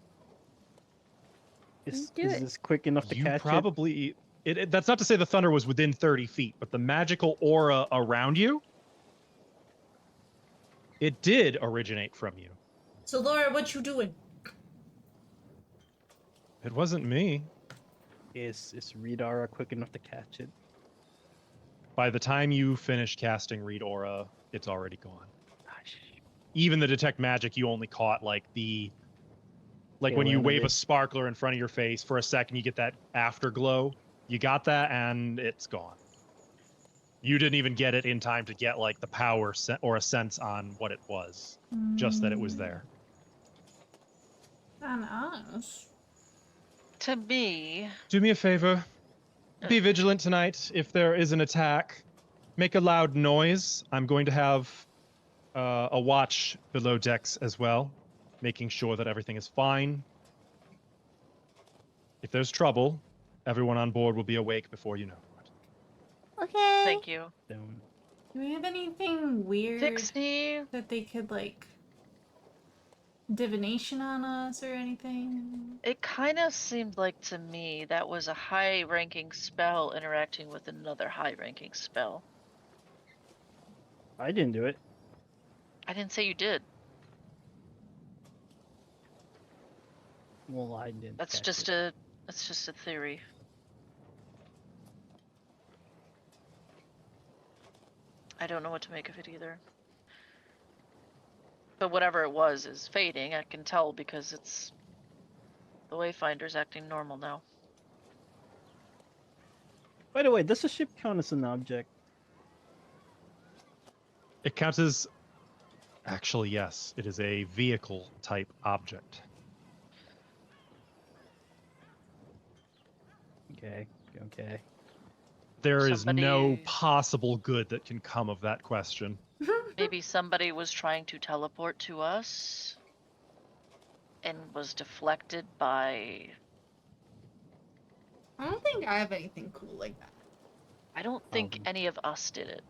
Is Do it. this quick enough to you catch probably... That's not to say the thunder was within 30 feet, but the magical aura around you, it did originate from you. So, Laura, what you doing? It wasn't me. it? Is Read Aura quick enough to catch it? By the time you finish casting Read Aura, it's already gone. Gosh. Even the Detect Magic, you only caught like when Tail you end of wave a it. sparkler in front of your face for a second, you get that afterglow. You got that, and it's gone. You didn't even get it in time to get like the power or a sense on what it was. Just that it was there. On us. To me, Do me a favor. Be vigilant tonight. If there is an attack, make a loud noise. I'm going to have a watch below decks as well, making sure that everything is fine. If there's trouble, everyone on board will be awake before you know it. Okay. thank you. Don't. Do we have anything weird Fixney, that they could, like, divination on us or anything? it kind of seemed like to me that was a high-ranking spell interacting with another high-ranking spell. I didn't do it. I didn't say you did. Well, I didn't. That's catch just it. a theory. I don't know what to make of it either. But whatever it was is fading. I can tell because it's the Wayfinder's acting normal now. By the way, does the ship count as an object? It counts as... Actually, yes. It is a vehicle type object. Okay. Okay. There is no Somebody- possible good that can come of that question. Maybe somebody was trying to teleport to us and was deflected by... I don't think I have anything cool like that. I don't think any of us did it.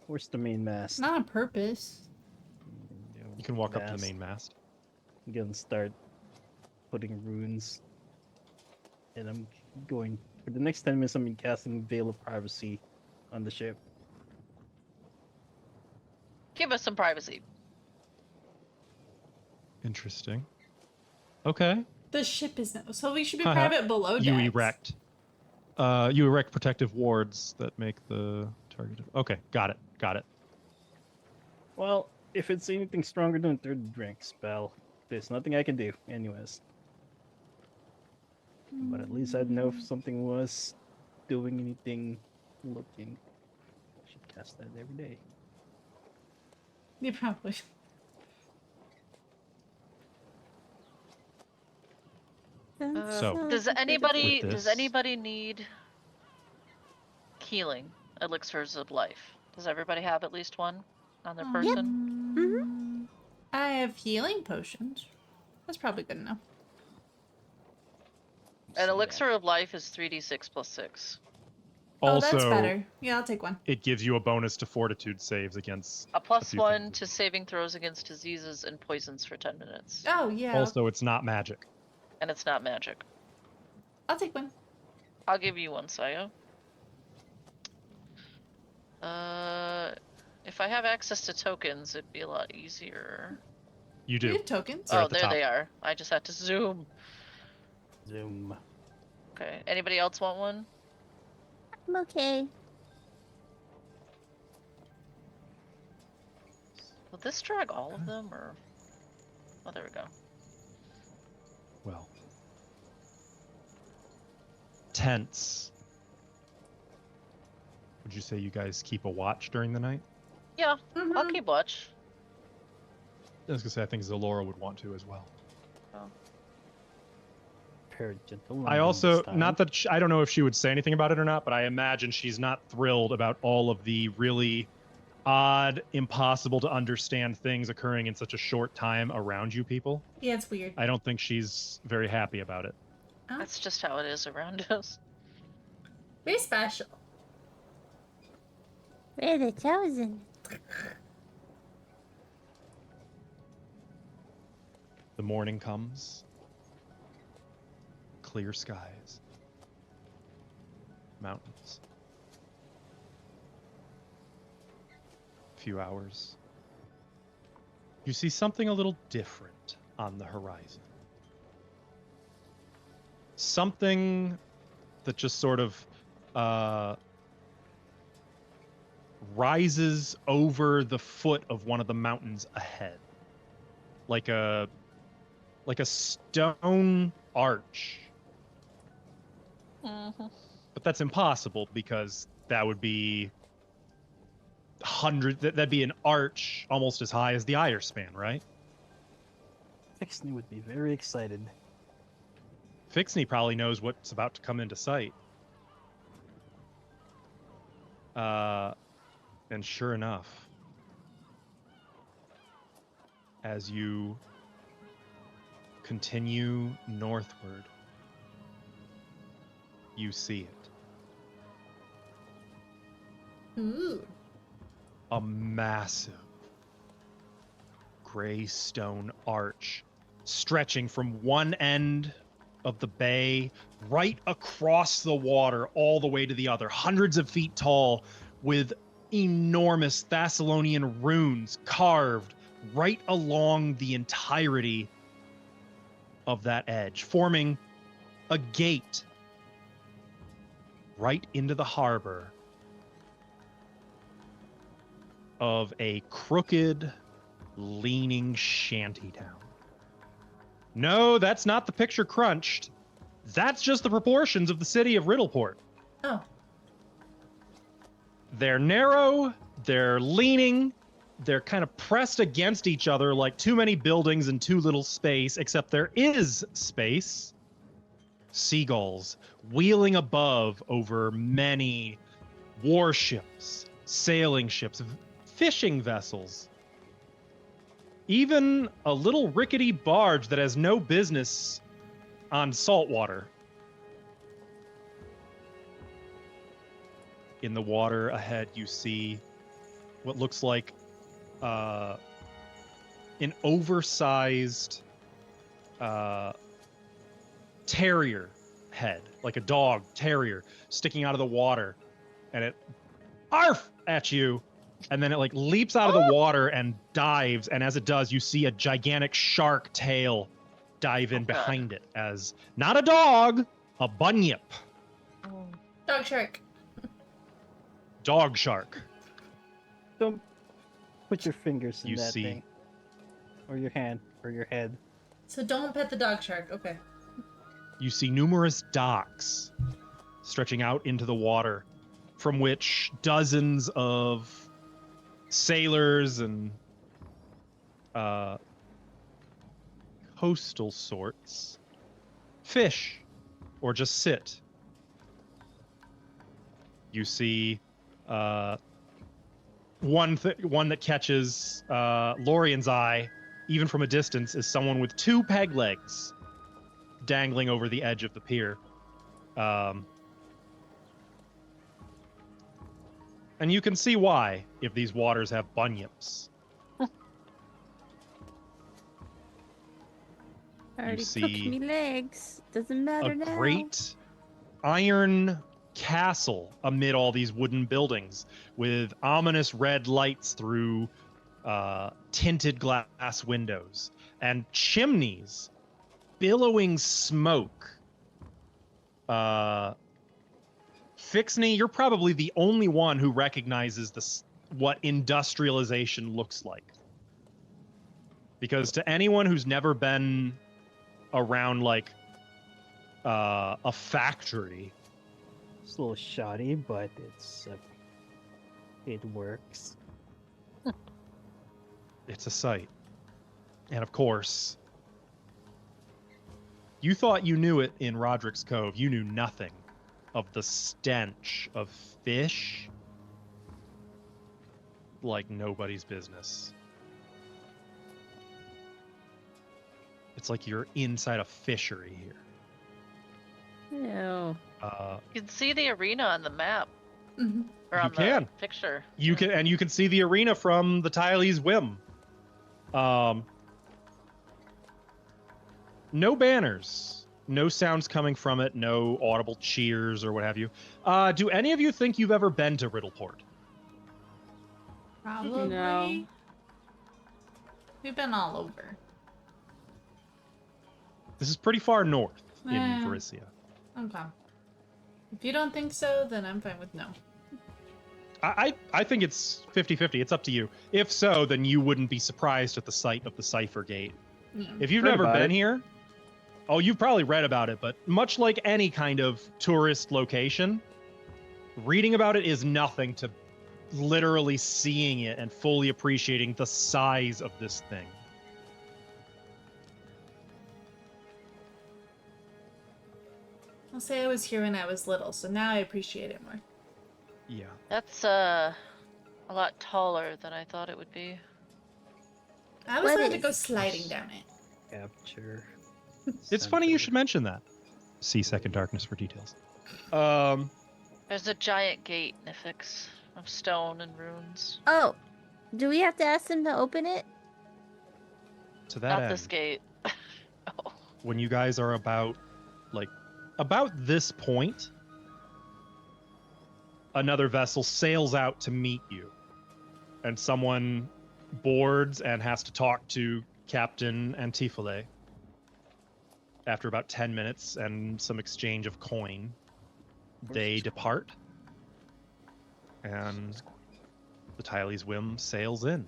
Where's the main mast? Not on purpose. You can walk up to the Mast. main mast. I'm gonna start putting runes. And I'm going... For the next 10 minutes, I'm casting Veil of Privacy on the ship. Give us some privacy. Interesting. Okay. The ship is no, so we should be Haha. private below decks. You erect. You erect protective wards that make the target... Okay, got it. Got it. Well, if it's anything stronger than a third rank spell, there's nothing I can do, anyways. But at least I'd know if something was doing anything looking. I should cast that every day. You probably. So, does like a anybody With does this- anybody need healing elixirs of life? Does everybody have at least one on their person? I have healing potions. That's probably good enough. An elixir of life is 3d6 plus 6. Oh, that's also, better. Yeah, I'll take one. it gives you a bonus to fortitude saves against A plus few 1 things. to saving throws against diseases and poisons for 10 minutes. Oh, yeah. Also, it's not magic. And it's not magic. I'll take one. I'll give you one, Sayo. If I have access to tokens, it'd be a lot easier. You We do. have tokens. They're Oh, at the there top. they are. I just had to zoom. Zoom. Okay. Anybody else want one? I'm okay. Will this drag all of them, or? Oh, there we go. Well. Tense. Would you say you guys keep a watch during the night? Yeah, I'll Mhm. keep watch. I was gonna say I think Zalora would want to as well. Pair of gentlemen I also this time. not that I don't know if she would say anything about it or not, but I imagine she's not thrilled about all of the really odd, impossible to understand things occurring in such a short time around you people. Yeah, it's weird. I don't think she's very happy about it. Oh, That's just how it is around us. very special. We're the chosen. The morning comes. Clear skies. Mountains. Few hours. You see something a little different on the horizon. Something that just sort of rises over the foot of one of the mountains ahead. Like a stone arch. But that's impossible because that would be that'd be an arch almost as high as the Ire span, right? Fixney would be very excited. Fixney probably knows what's about to come into sight. And sure enough, as you continue northward, you see it. Ooh. A massive gray stone arch stretching from one end of the bay right across the water all the way to the other, hundreds of feet tall, with enormous Thassilonian runes carved right along the entirety of that edge, forming a gate right into the harbor of a crooked, leaning shantytown. No, that's not the picture crunched. That's just the proportions of the city of Riddleport. Oh. They're narrow, they're leaning, they're kind of pressed against each other like too many buildings in too little space, except there is space. Seagulls wheeling above over many warships, sailing ships, fishing vessels. Even a little rickety barge that has no business on salt water. In the water ahead, you see what looks like an oversized terrier head, like a dog terrier, sticking out of the water, and it arf at you, and then it like leaps out of the water and dives, and as it does, you see a gigantic shark tail dive in Oh, God. behind it as not a dog, a bunyip, Dog shark. dog shark. Don't put your fingers in You that see- thing. Or your hand, or your head. So don't pet the dog shark. Okay. You see numerous docks stretching out into the water, from which dozens of sailors and coastal sorts fish or just sit. You see one that catches Lorien's eye, even from a distance, is someone with 2 peg legs dangling over the edge of the pier. And you can see why if these waters have bunyips. Already see took me legs. Doesn't matter A now. great iron castle amid all these wooden buildings with ominous red lights through tinted glass windows and chimneys billowing smoke. Fixney, you're probably the only one who recognizes what industrialization looks like. Because to anyone who's never been around like a factory, It's a little shoddy, but it works. it's a sight. And of course, you thought you knew it in Roderick's Cove. You knew nothing of the stench of fish like nobody's business. It's like you're inside a fishery here. Ew. You can see the arena on the map. Mhm. Or You on can. the picture. You can see the arena from the Tylee's Whim. No banners, no sounds coming from it, no audible cheers or what have you. Do any of you think you've ever been to Riddleport? Probably. No. We've been all over. This is pretty far north in Yeah. Varisia. Okay. If you don't think so, then I'm fine with no. I think it's 50-50. It's up to you. If so, then you wouldn't be surprised at the sight of the Cipher Gate. Yeah. If you've Read never about been it. here, oh, you've probably read about it, but much like any kind of tourist location, reading about it is nothing to literally seeing it and fully appreciating the size of this thing. I'll say I was here when I was little, so now I appreciate it more. Yeah. That's a lot taller than I thought it would be. I was What allowed to is- go sliding down it. Capture. It's funny you Center. should mention that. See Second Darkness for details. There's a giant gate, Nifix, of stone and runes. Oh, do we have to ask them to open it? To that Not end, this gate. Oh. when you guys are about this point, another vessel sails out to meet you, and someone boards and has to talk to Captain Antifale. After about 10 minutes and some exchange of coin, they depart, and the Tylee's Whim sails in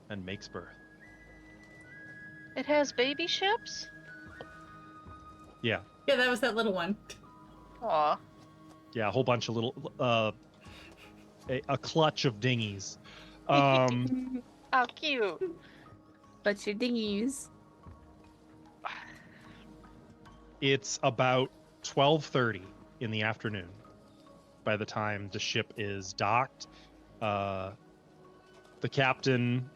and makes berth. It has baby ships? Yeah, Yeah, that was that little one. Aw. yeah, a whole bunch of little, a clutch of dinghies. How cute. But your dinghies. It's about 12:30 in the afternoon by the time the ship is docked. The captain,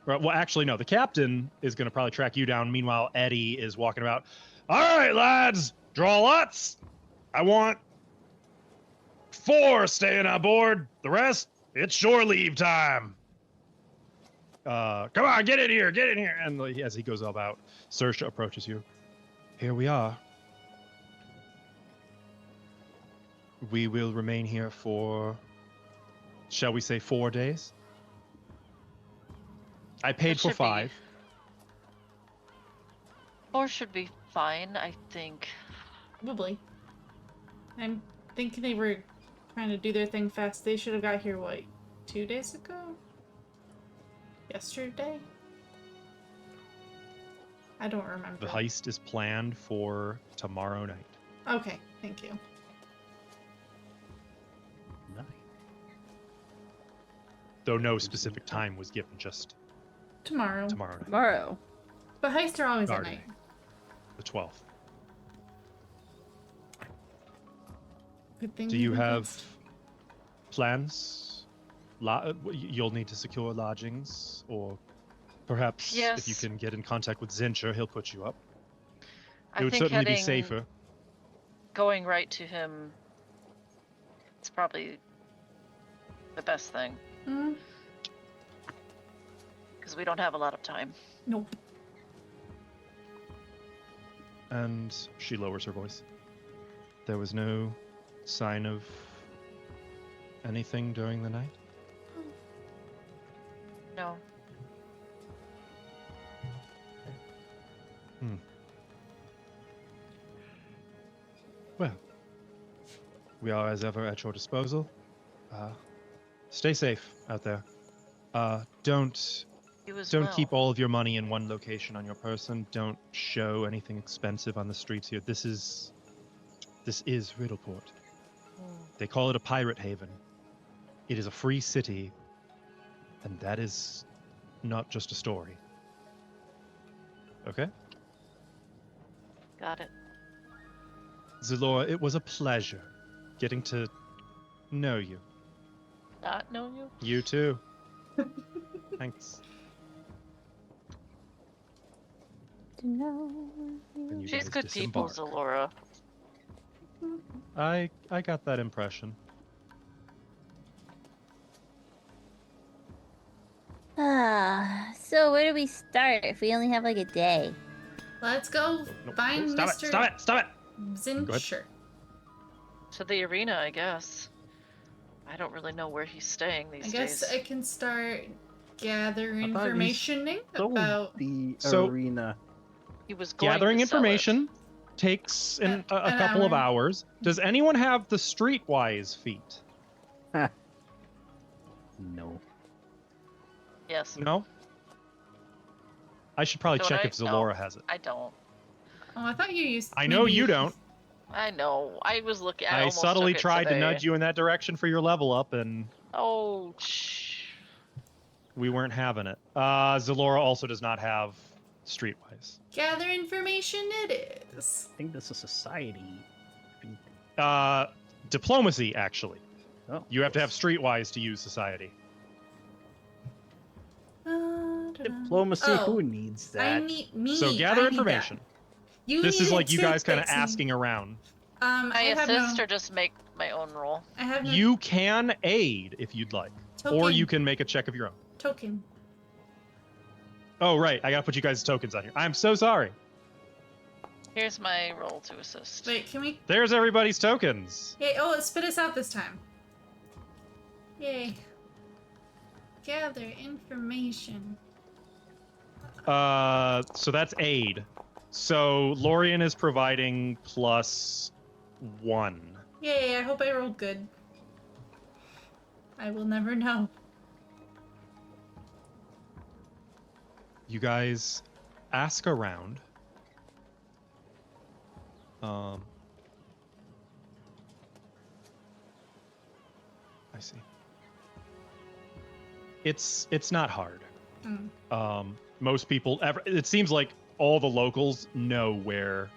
well, actually, no, the captain is going to probably track you down. Meanwhile, Eddie is walking about. All right, lads, draw lots. I want 4 staying on board. The rest, it's shore leave time. Come on, get in here, get in here. And as he goes about, Saoirse approaches you. Here we are. We will remain here for, shall we say, 4 days? I paid for should be- 5. 4 should be fine, I think. Probably. I'm thinking they were trying to do their thing fast. They should have got here, what, 2 days ago? Yesterday? I don't remember. The heist is planned for tomorrow night. Okay, thank you. Nice. Though no specific time was given, just Tomorrow. tomorrow night, Tomorrow. But heists are always at Saturday. night. the 12th. Good thing Do we you went have fast. plans? You'll need to secure lodgings, or perhaps if you Yes. can get in contact with Zincher, he'll put you up. I It would think certainly be heading, safer. going right to him, it's probably the best thing Mm, because we don't have a lot of time. nope. And she lowers her voice. There was no sign of anything during the night? No. Well, we are as ever at your disposal. Stay safe out there. Don't You as Don't well. keep all of your money in one location on your person. Don't show anything expensive on the streets here. This is Riddleport. They call it a pirate haven. It is a free city, and that is not just a story. Okay? Got it. Zalora, it was a pleasure getting to know you. Not know you? You too. Thanks. To know And you She's guys good people, disembark. Zalora. I got that impression. So where do we start if we only have like a day? Let's go Nope. find Stop Mr. it! Stop it! Stop it! Zincher. To the arena, I guess. I don't really know where he's staying I these guess days. I can start gathering I thought you information Sold about the So- arena. He was going Gathering to sell it. information takes a An couple of hour. hours. Does anyone have the streetwise feat? No. Yes. No? I should probably Don't check I? if Zalora has it. I don't. Oh, I thought you used. I know maybe you don't. I know. I was looking. I I almost subtly took it tried to today. nudge you in that direction for your level up, and Oh, shh. we weren't having it. Zalora also does not have streetwise. Gather information. It is. I think that's a society. Diplomacy, actually. Oh, You have to have streetwise to use society. diplomacy. Oh, Who needs I that? need me. So I gather need information. that. You This need is it like you too, guys kind of Dixon. asking around. I I have assist no. or just make my own roll. I have no You can aid if you'd like, token. or you can make a check of your own. Token. Oh, right. I gotta put you guys' tokens on here. I'm so sorry. Here's my roll to assist. Wait, can we? There's everybody's tokens. Yay! Oh, it spit us out this time. Yay. Gather information. So that's aid. So Lorian is providing +1. Yay! I hope I rolled good. I will never know. You guys ask around. I see. It's not hard. Mm. Most people it seems like all the locals know where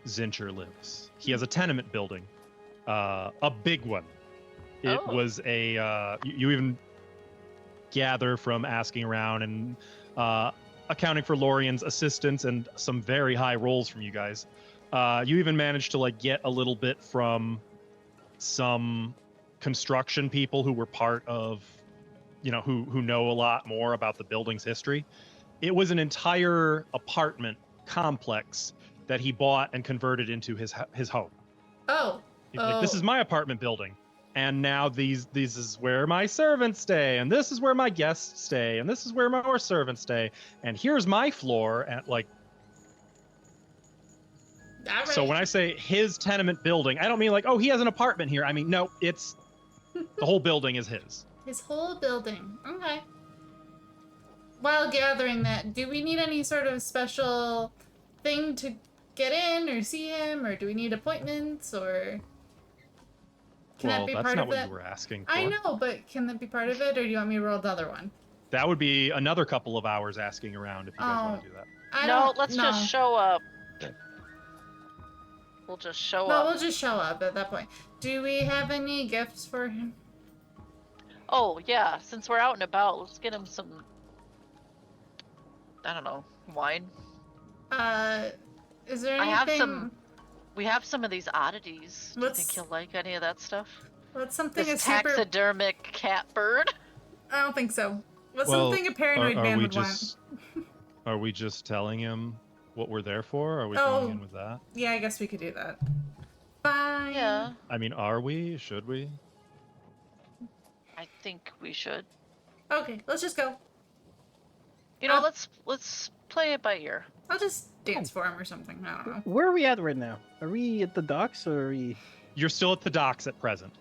Zincher lives. He has a tenement building, a big one. It Oh. was a you even gather from asking around and accounting for Lorian's assistance and some very high rolls from you guys. You even managed to like get a little bit from some construction people who were part of, who know a lot more about the building's history. It was an entire apartment complex that he bought and converted into his home. Oh. He's like, this is my apartment building, and now these is where my servants stay, and this is where my guests stay, and this is where more servants stay, and here's my floor, and like. All So right. when I say his tenement building, I don't mean like, oh, he has an apartment here. I mean, no, it's the whole building is his. His whole building. Okay. While gathering that, do we need any sort of special thing to get in or see him, or do we need appointments, or can Well, that be that's part not of what that? you were asking for. I know, but can that be part of it, or do you want me to roll the other one? That would be another couple of hours asking around if you guys want to do that. I No, don't let's know. just show up. Okay. We'll just show No, up. we'll just show up at that point. Do we have any gifts for him? Oh yeah, since we're out and about, let's get him some. I don't know, wine. Is there I anything? have some. We have some of these oddities. Do you What's- think he'll like any of that stuff? What's something This a super? taxidermic cat bird. I don't think so. What's Well, something a paranoid man would want? Are we just telling him what we're there for? Are we going in with that? Yeah, I guess we could do that. Fine. Yeah, I mean, are we? Should we? I think we should. Okay, let's just go. You know, let's play it by ear. I'll just dance for him or something. I don't know. Where are we at right now? Are we at the docks or are we? You're still at the docks at present.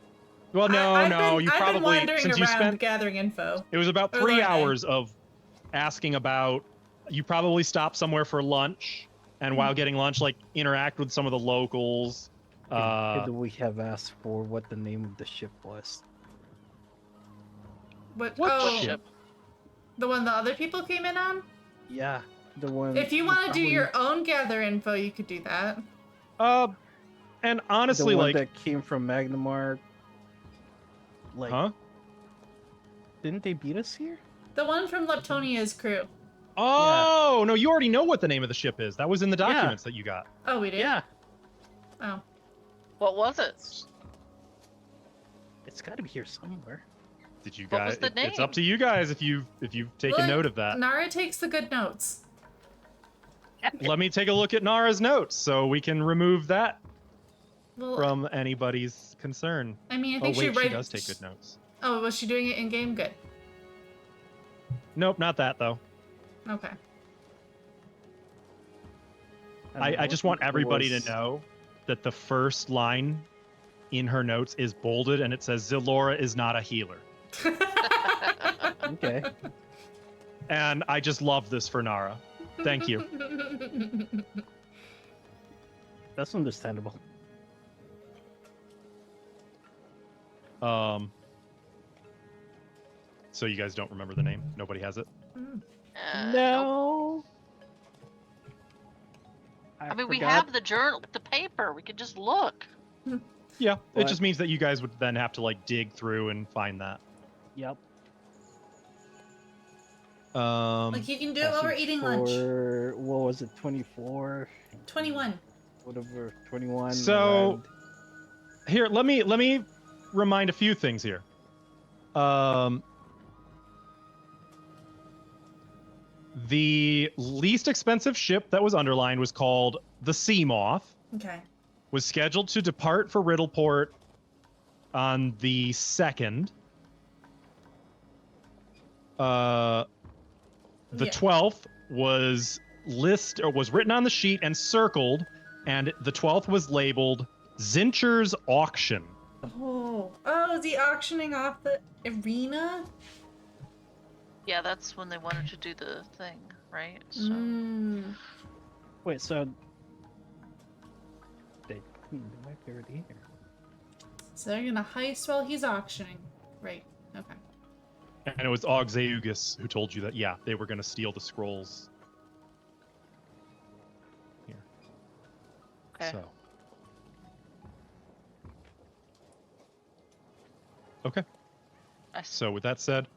Well, no, I've no. been, You I've probably been wandering since around you spent. gathering info. It was about Or 3 learning. hours of asking about. You probably stopped somewhere for lunch, and while getting lunch, like interact with some of the locals. Could we have asked for what the name of the ship was? What? What oh, ship? the one the other people came in on? Yeah, the one. If you want to do probably your own gather info, you could do that. And the honestly, one like, that came from Magnimar. Like, huh? didn't they beat us here? The one from Leptonia's crew. Oh no, you already know what the name of the ship is. That was in the documents that you got. Oh, we did? Yeah, Oh. What was it? it's got to be here somewhere. Did you What guys? was the It's up name? to you guys if you've taken Look, note of that. Nara takes the good notes. Let me take a look at Nara's notes so we can remove that Well, from anybody's concern. I mean, I Oh think wait, she she does take good notes. Oh, was she doing it in game? Good. Nope, not that though. Okay. I just want everybody to know that the first line in her notes is bolded and it says Zilora is not a healer. Okay. And I just love this for Nara. Thank you. That's understandable. So you guys don't remember the name? Nobody has it? Nope. No. I mean, we forgot. have the journal, the paper. We could just look. Yeah. It What? just means that you guys would then have to like dig through and find that. Yep. Like, you can do it while we're eating lunch. What was it? 24. 21. Whatever. 21. So- around- Here, let me remind a few things here. The least expensive ship that was underlined was called the Sea Moth. Okay. Was scheduled to depart for Riddleport on the 2nd. The Yeah. 12th was written on the sheet and circled, and the 12th was labeled Zincher's Auction. Oh, the auctioning off the arena? Yeah, that's when they wanted to do the thing, right? So Mm. Wait, so. They might be already here. So they're gonna heist while he's auctioning. Right. Okay. And it was Ogzeugus who told you that, yeah, they were going to steal the scrolls. Here. Okay. So. Okay. I s- So with that said,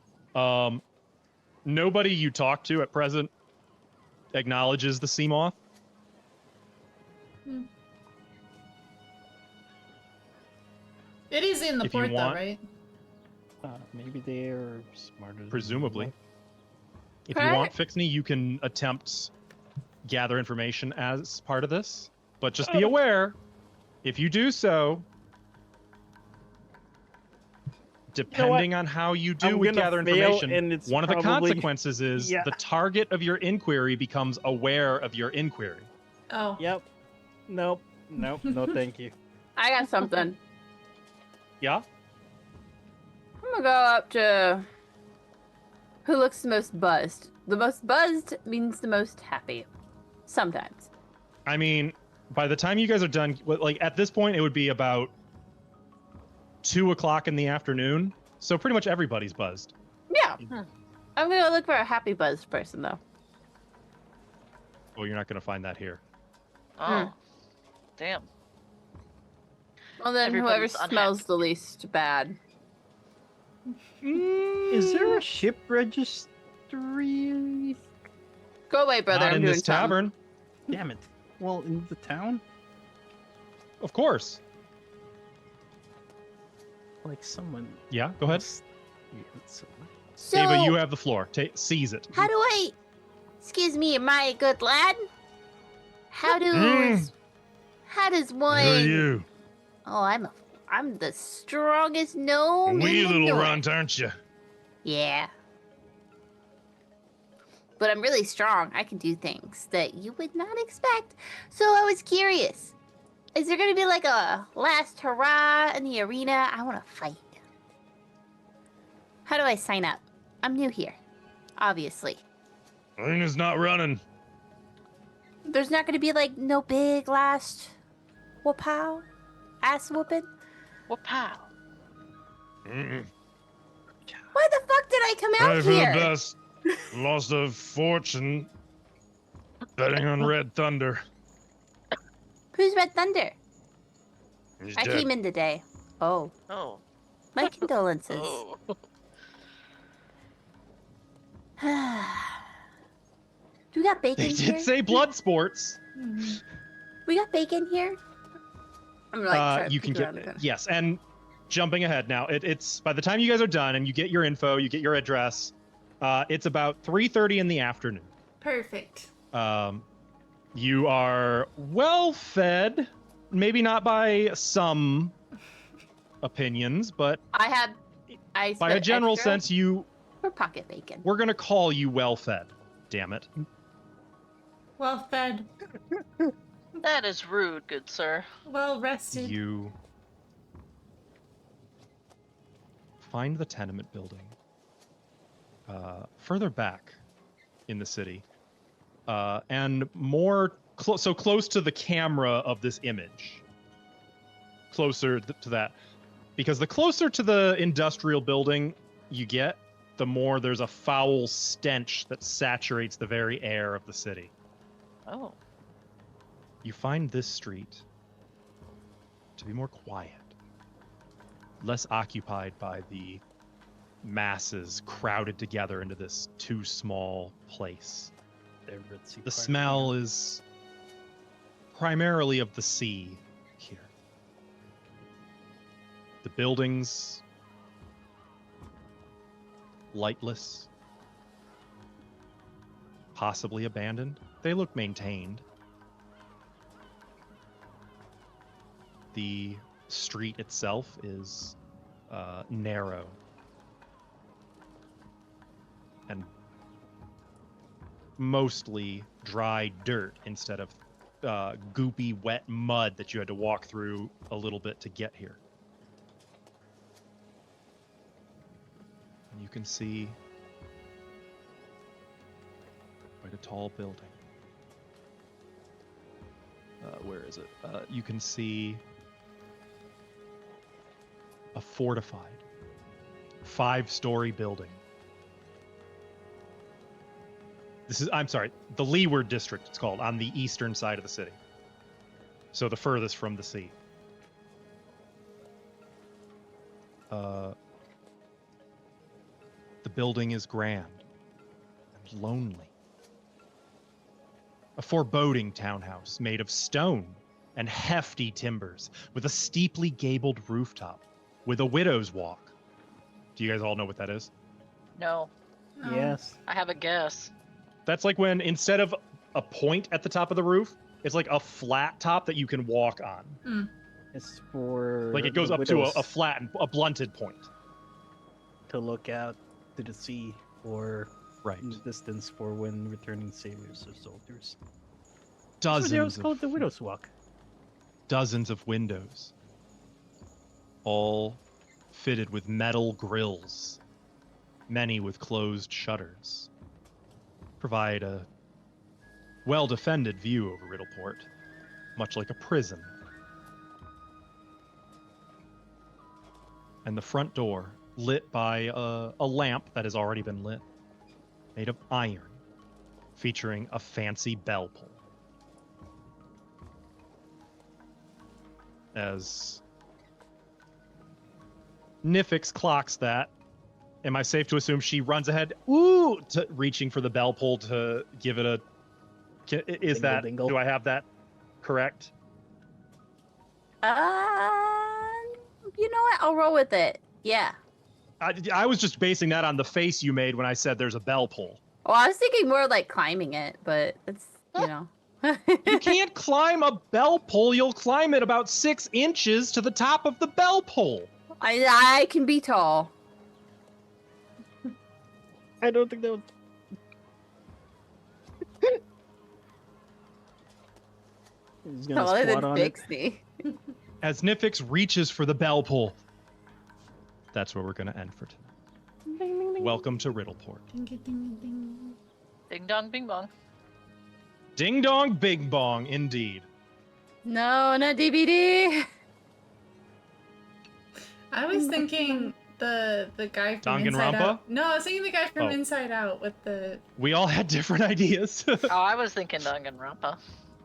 nobody you talk to at present acknowledges the Sea Moth. It is in the If you port, though, want- right? Maybe they're smarter. than Presumably. what- If you Right. want, Fixney, you can attempt gather information as part of this. But just be aware, if you do so, depending on how you do I'm with gonna gather fail, information, and it's one of the probably- consequences is Yeah. the target of your inquiry becomes aware of your inquiry. Oh. Yep. Nope. Nope. No, thank you. I got something. Yeah? I'm gonna go up to who looks the most buzzed. The most buzzed means the most happy. Sometimes. I mean, by the time you guys are done, like at this point, it would be about 2 o'clock in the afternoon. So pretty much everybody's buzzed. Yeah. I'm gonna look for a happy buzzed person though. Well, you're not going to find that here. Oh, damn. Well, then whoever Everybody's smells the least bad. Is there a ship registry? Go away, brother. Not I'm in doing this something. tavern, Damn it. Well, in the town? of course. Like someone. Yeah, go ahead. Yeah, someone. So, Ava, you have the floor. Seize it. how do I... Excuse me, my good lad? How do... Mm. How does one... Who are you? Oh, I'm the strongest gnome Wee in the little north. runt, aren't you? Yeah. But I'm really strong. I can do things that you would not expect. So I was curious. Is there going to be like a last hurrah in the arena? I want to fight. How do I sign up? I'm new here. Obviously. Arena's not running. There's not going to be like no big last whoop-pow? Ass whooping? Well, pal. Mm-mm. Why the fuck did I come out Pray for here? the best. Lost a fortune betting on Red Thunder. Who's Red Thunder? He's I dead. came in today. Oh, Oh. my condolences. Oh. Do we got bacon They here? did say blood sports. We got bacon here? I'm like, trying to You can peek around get the corner. yes, and jumping ahead now. It's by the time you guys are done and you get your info, you get your address. It's about 3:30 in the afternoon. Perfect. You are well fed, maybe not by some opinions, but I by a spent general extra sense, you for pocket bacon. we're gonna call you well fed. Damn it. Well fed, That is rude, good sir. well rested. You find the tenement building further back in the city, and more so close to the camera of this image. Closer to that, because the closer to the industrial building you get, the more there's a foul stench that saturates the very air of the city. Oh. You find this street to be more quiet, less occupied by the masses crowded together into this too small place. The smell is primarily of the sea here. The buildings, lightless, possibly abandoned. They look maintained. The street itself is narrow and mostly dry dirt instead of goopy, wet mud that you had to walk through a little bit to get here. And you can see quite a tall building. Where is it? You can see a fortified 5-story building. I'm sorry, the Leeward District it's called, on the eastern side of the city. So the furthest from the sea. The building is grand and lonely. A foreboding townhouse made of stone and hefty timbers with a steeply gabled rooftop with a widow's walk. Do you guys all know what that is? No. No. Yes. I have a guess. That's like when instead of a point at the top of the roof, it's like a flat top that you can walk on. It's for Like it goes the up to widows a flat, a blunted point. to look out to the sea or Right. in the distance for when returning sailors or soldiers. That's what they Dozens always call it, the of, widow's walk. dozens of windows, all fitted with metal grills, many with closed shutters, provide a well-defended view over Riddleport, much like a prison. And the front door, lit by a lamp that has already been lit, made of iron, featuring a fancy bell pull. As Nifix clocks that. Am I safe to assume she runs ahead, reaching for the bell pull to give it a... Is Dingle, that... dingle. Do I have that correct? You know what? I'll roll with it. Yeah. I was just basing that on the face you made when I said there's a bell pull. Well, I was thinking more like climbing it, but it's, you know. You can't climb a bell pull. You'll climb it about 6 inches to the top of the bell pull. I can be tall. I don't think that would... He's gonna Taller squat than on it. Bixby. As Nifix reaches for the bell pull, that's where we're going to end for tonight. Welcome to Riddleport. Ding, ding, ding, ding. Ding dong, bing bong. Ding dong, bing bong, indeed. No, not DVD. I was thinking the guy from Inside Danganronpa? Out. No, I was thinking the guy from Oh. Inside Out with the... We all had different ideas. Oh, I was thinking Danganronpa.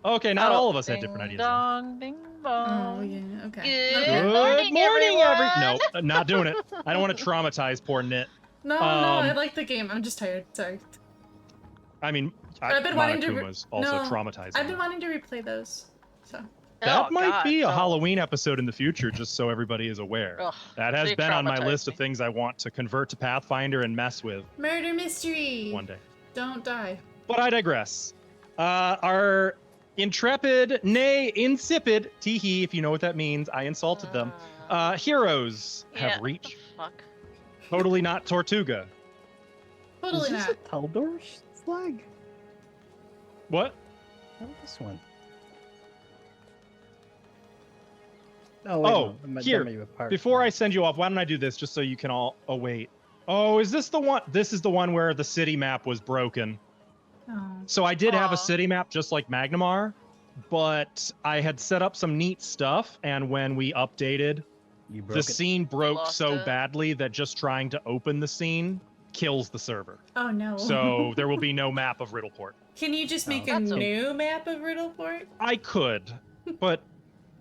Okay, not Oh, all of us had ding different ideas. dong, bing bong. Oh, yeah, okay. Good Okay. Good morning, everyone. Nope, not doing it. I don't want to traumatize poor Nit. No, I like the game. I'm just tired. Sorry. I mean, I've been wanting to Monokuma's also no, traumatizing. I've been wanting to replay those. So. That Oh, might God, be a don't. Halloween episode in the future, just so everybody is aware. Ugh, That has they been on my traumatized list me. of things I want to convert to Pathfinder and mess with Murder mystery. one day. Don't die. But I digress. Our intrepid, nay, insipid, teehee, if you know what that means, I insulted them. Heroes Yeah, have reached. Fuck. Totally not Tortuga. Totally Is this not. a Taldor flag? What? Not this one. Oh, wait, Oh, no, that might- here, that might be a part. Before I send you off, why don't I do this just so you can all... Oh, wait. Oh, is this the one? This is the one where the city map was broken. Oh. So I did have Aw. a city map just like Magnimar, but I had set up some neat stuff, and when we updated, You the broke it. scene broke Lost so it. badly that just trying to open the scene kills the server. Oh no. So there will be no map of Riddleport. Can you just make Oh, a that's new map of Riddleport? I could, but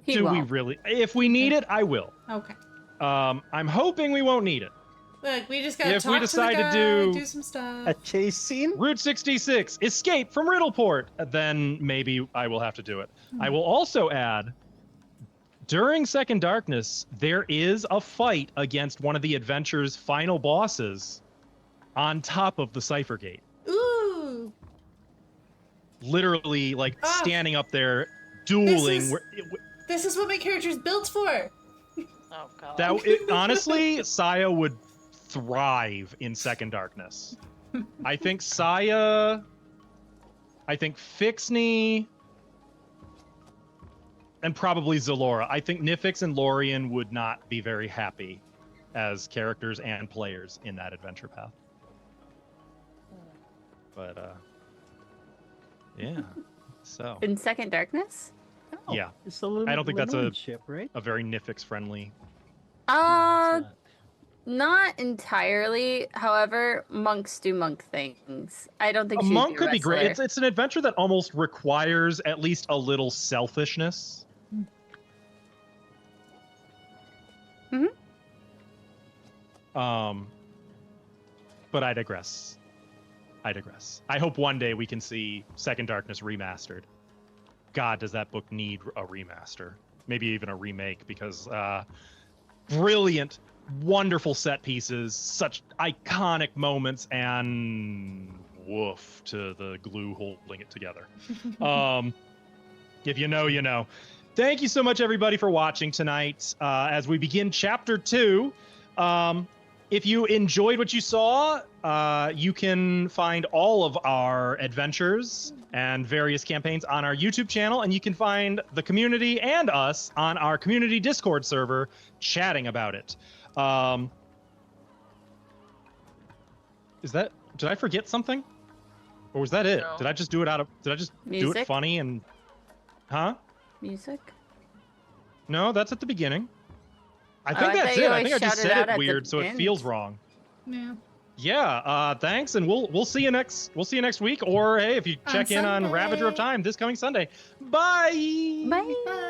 He do we won't. really? If we need it, I will. Okay. I'm hoping we won't need it. Look, we just gotta If we talk decide to to the guy, do- do some stuff. A chase scene? Route 66, escape from Riddleport. Then maybe I will have to do it. I will also add, during Second Darkness, there is a fight against one of the adventure's final bosses on top of the Cipher Gate. Ooh. Literally, like, Ah. standing up there, dueling. is- This is what my character's built for. Oh god. Honestly, Saya would thrive in Second Darkness. I think Saya, I think Fixney, and probably Zalora. I think Nifix and Lorien would not be very happy as characters and players in that adventure path. But, yeah. So, In Second Darkness? Oh, yeah, It's a little I don't think that's a- ship, right? a very Nifix-friendly. Uh, not entirely. However, monks do monk things. I don't think A she'd monk be could be great. wrestler. It's an adventure that almost requires at least a little selfishness. But I digress. I hope one day we can see Second Darkness remastered. God, does that book need a remaster? Maybe even a remake, because brilliant, wonderful set pieces, such iconic moments, and woof to the glue holding it together. If you know, you know. Thank you so much, everybody, for watching tonight. As we begin Chapter 2, if you enjoyed what you saw, you can find all of our adventures and various campaigns on our YouTube channel, and you can find the community and us on our community Discord server chatting about it. Did I forget something? Or was that it? No. Did I just do it Music? do it funny and... Huh? Music? No, that's at the beginning. I Oh, think I that's thought you it. I always think I just shouted out said at it the weird, so it end. feels wrong. Yeah. Yeah, thanks, and we'll see you next week, or hey, if you check in on Ravager of Sunday. Time this coming Sunday. Bye. Bye. Bye.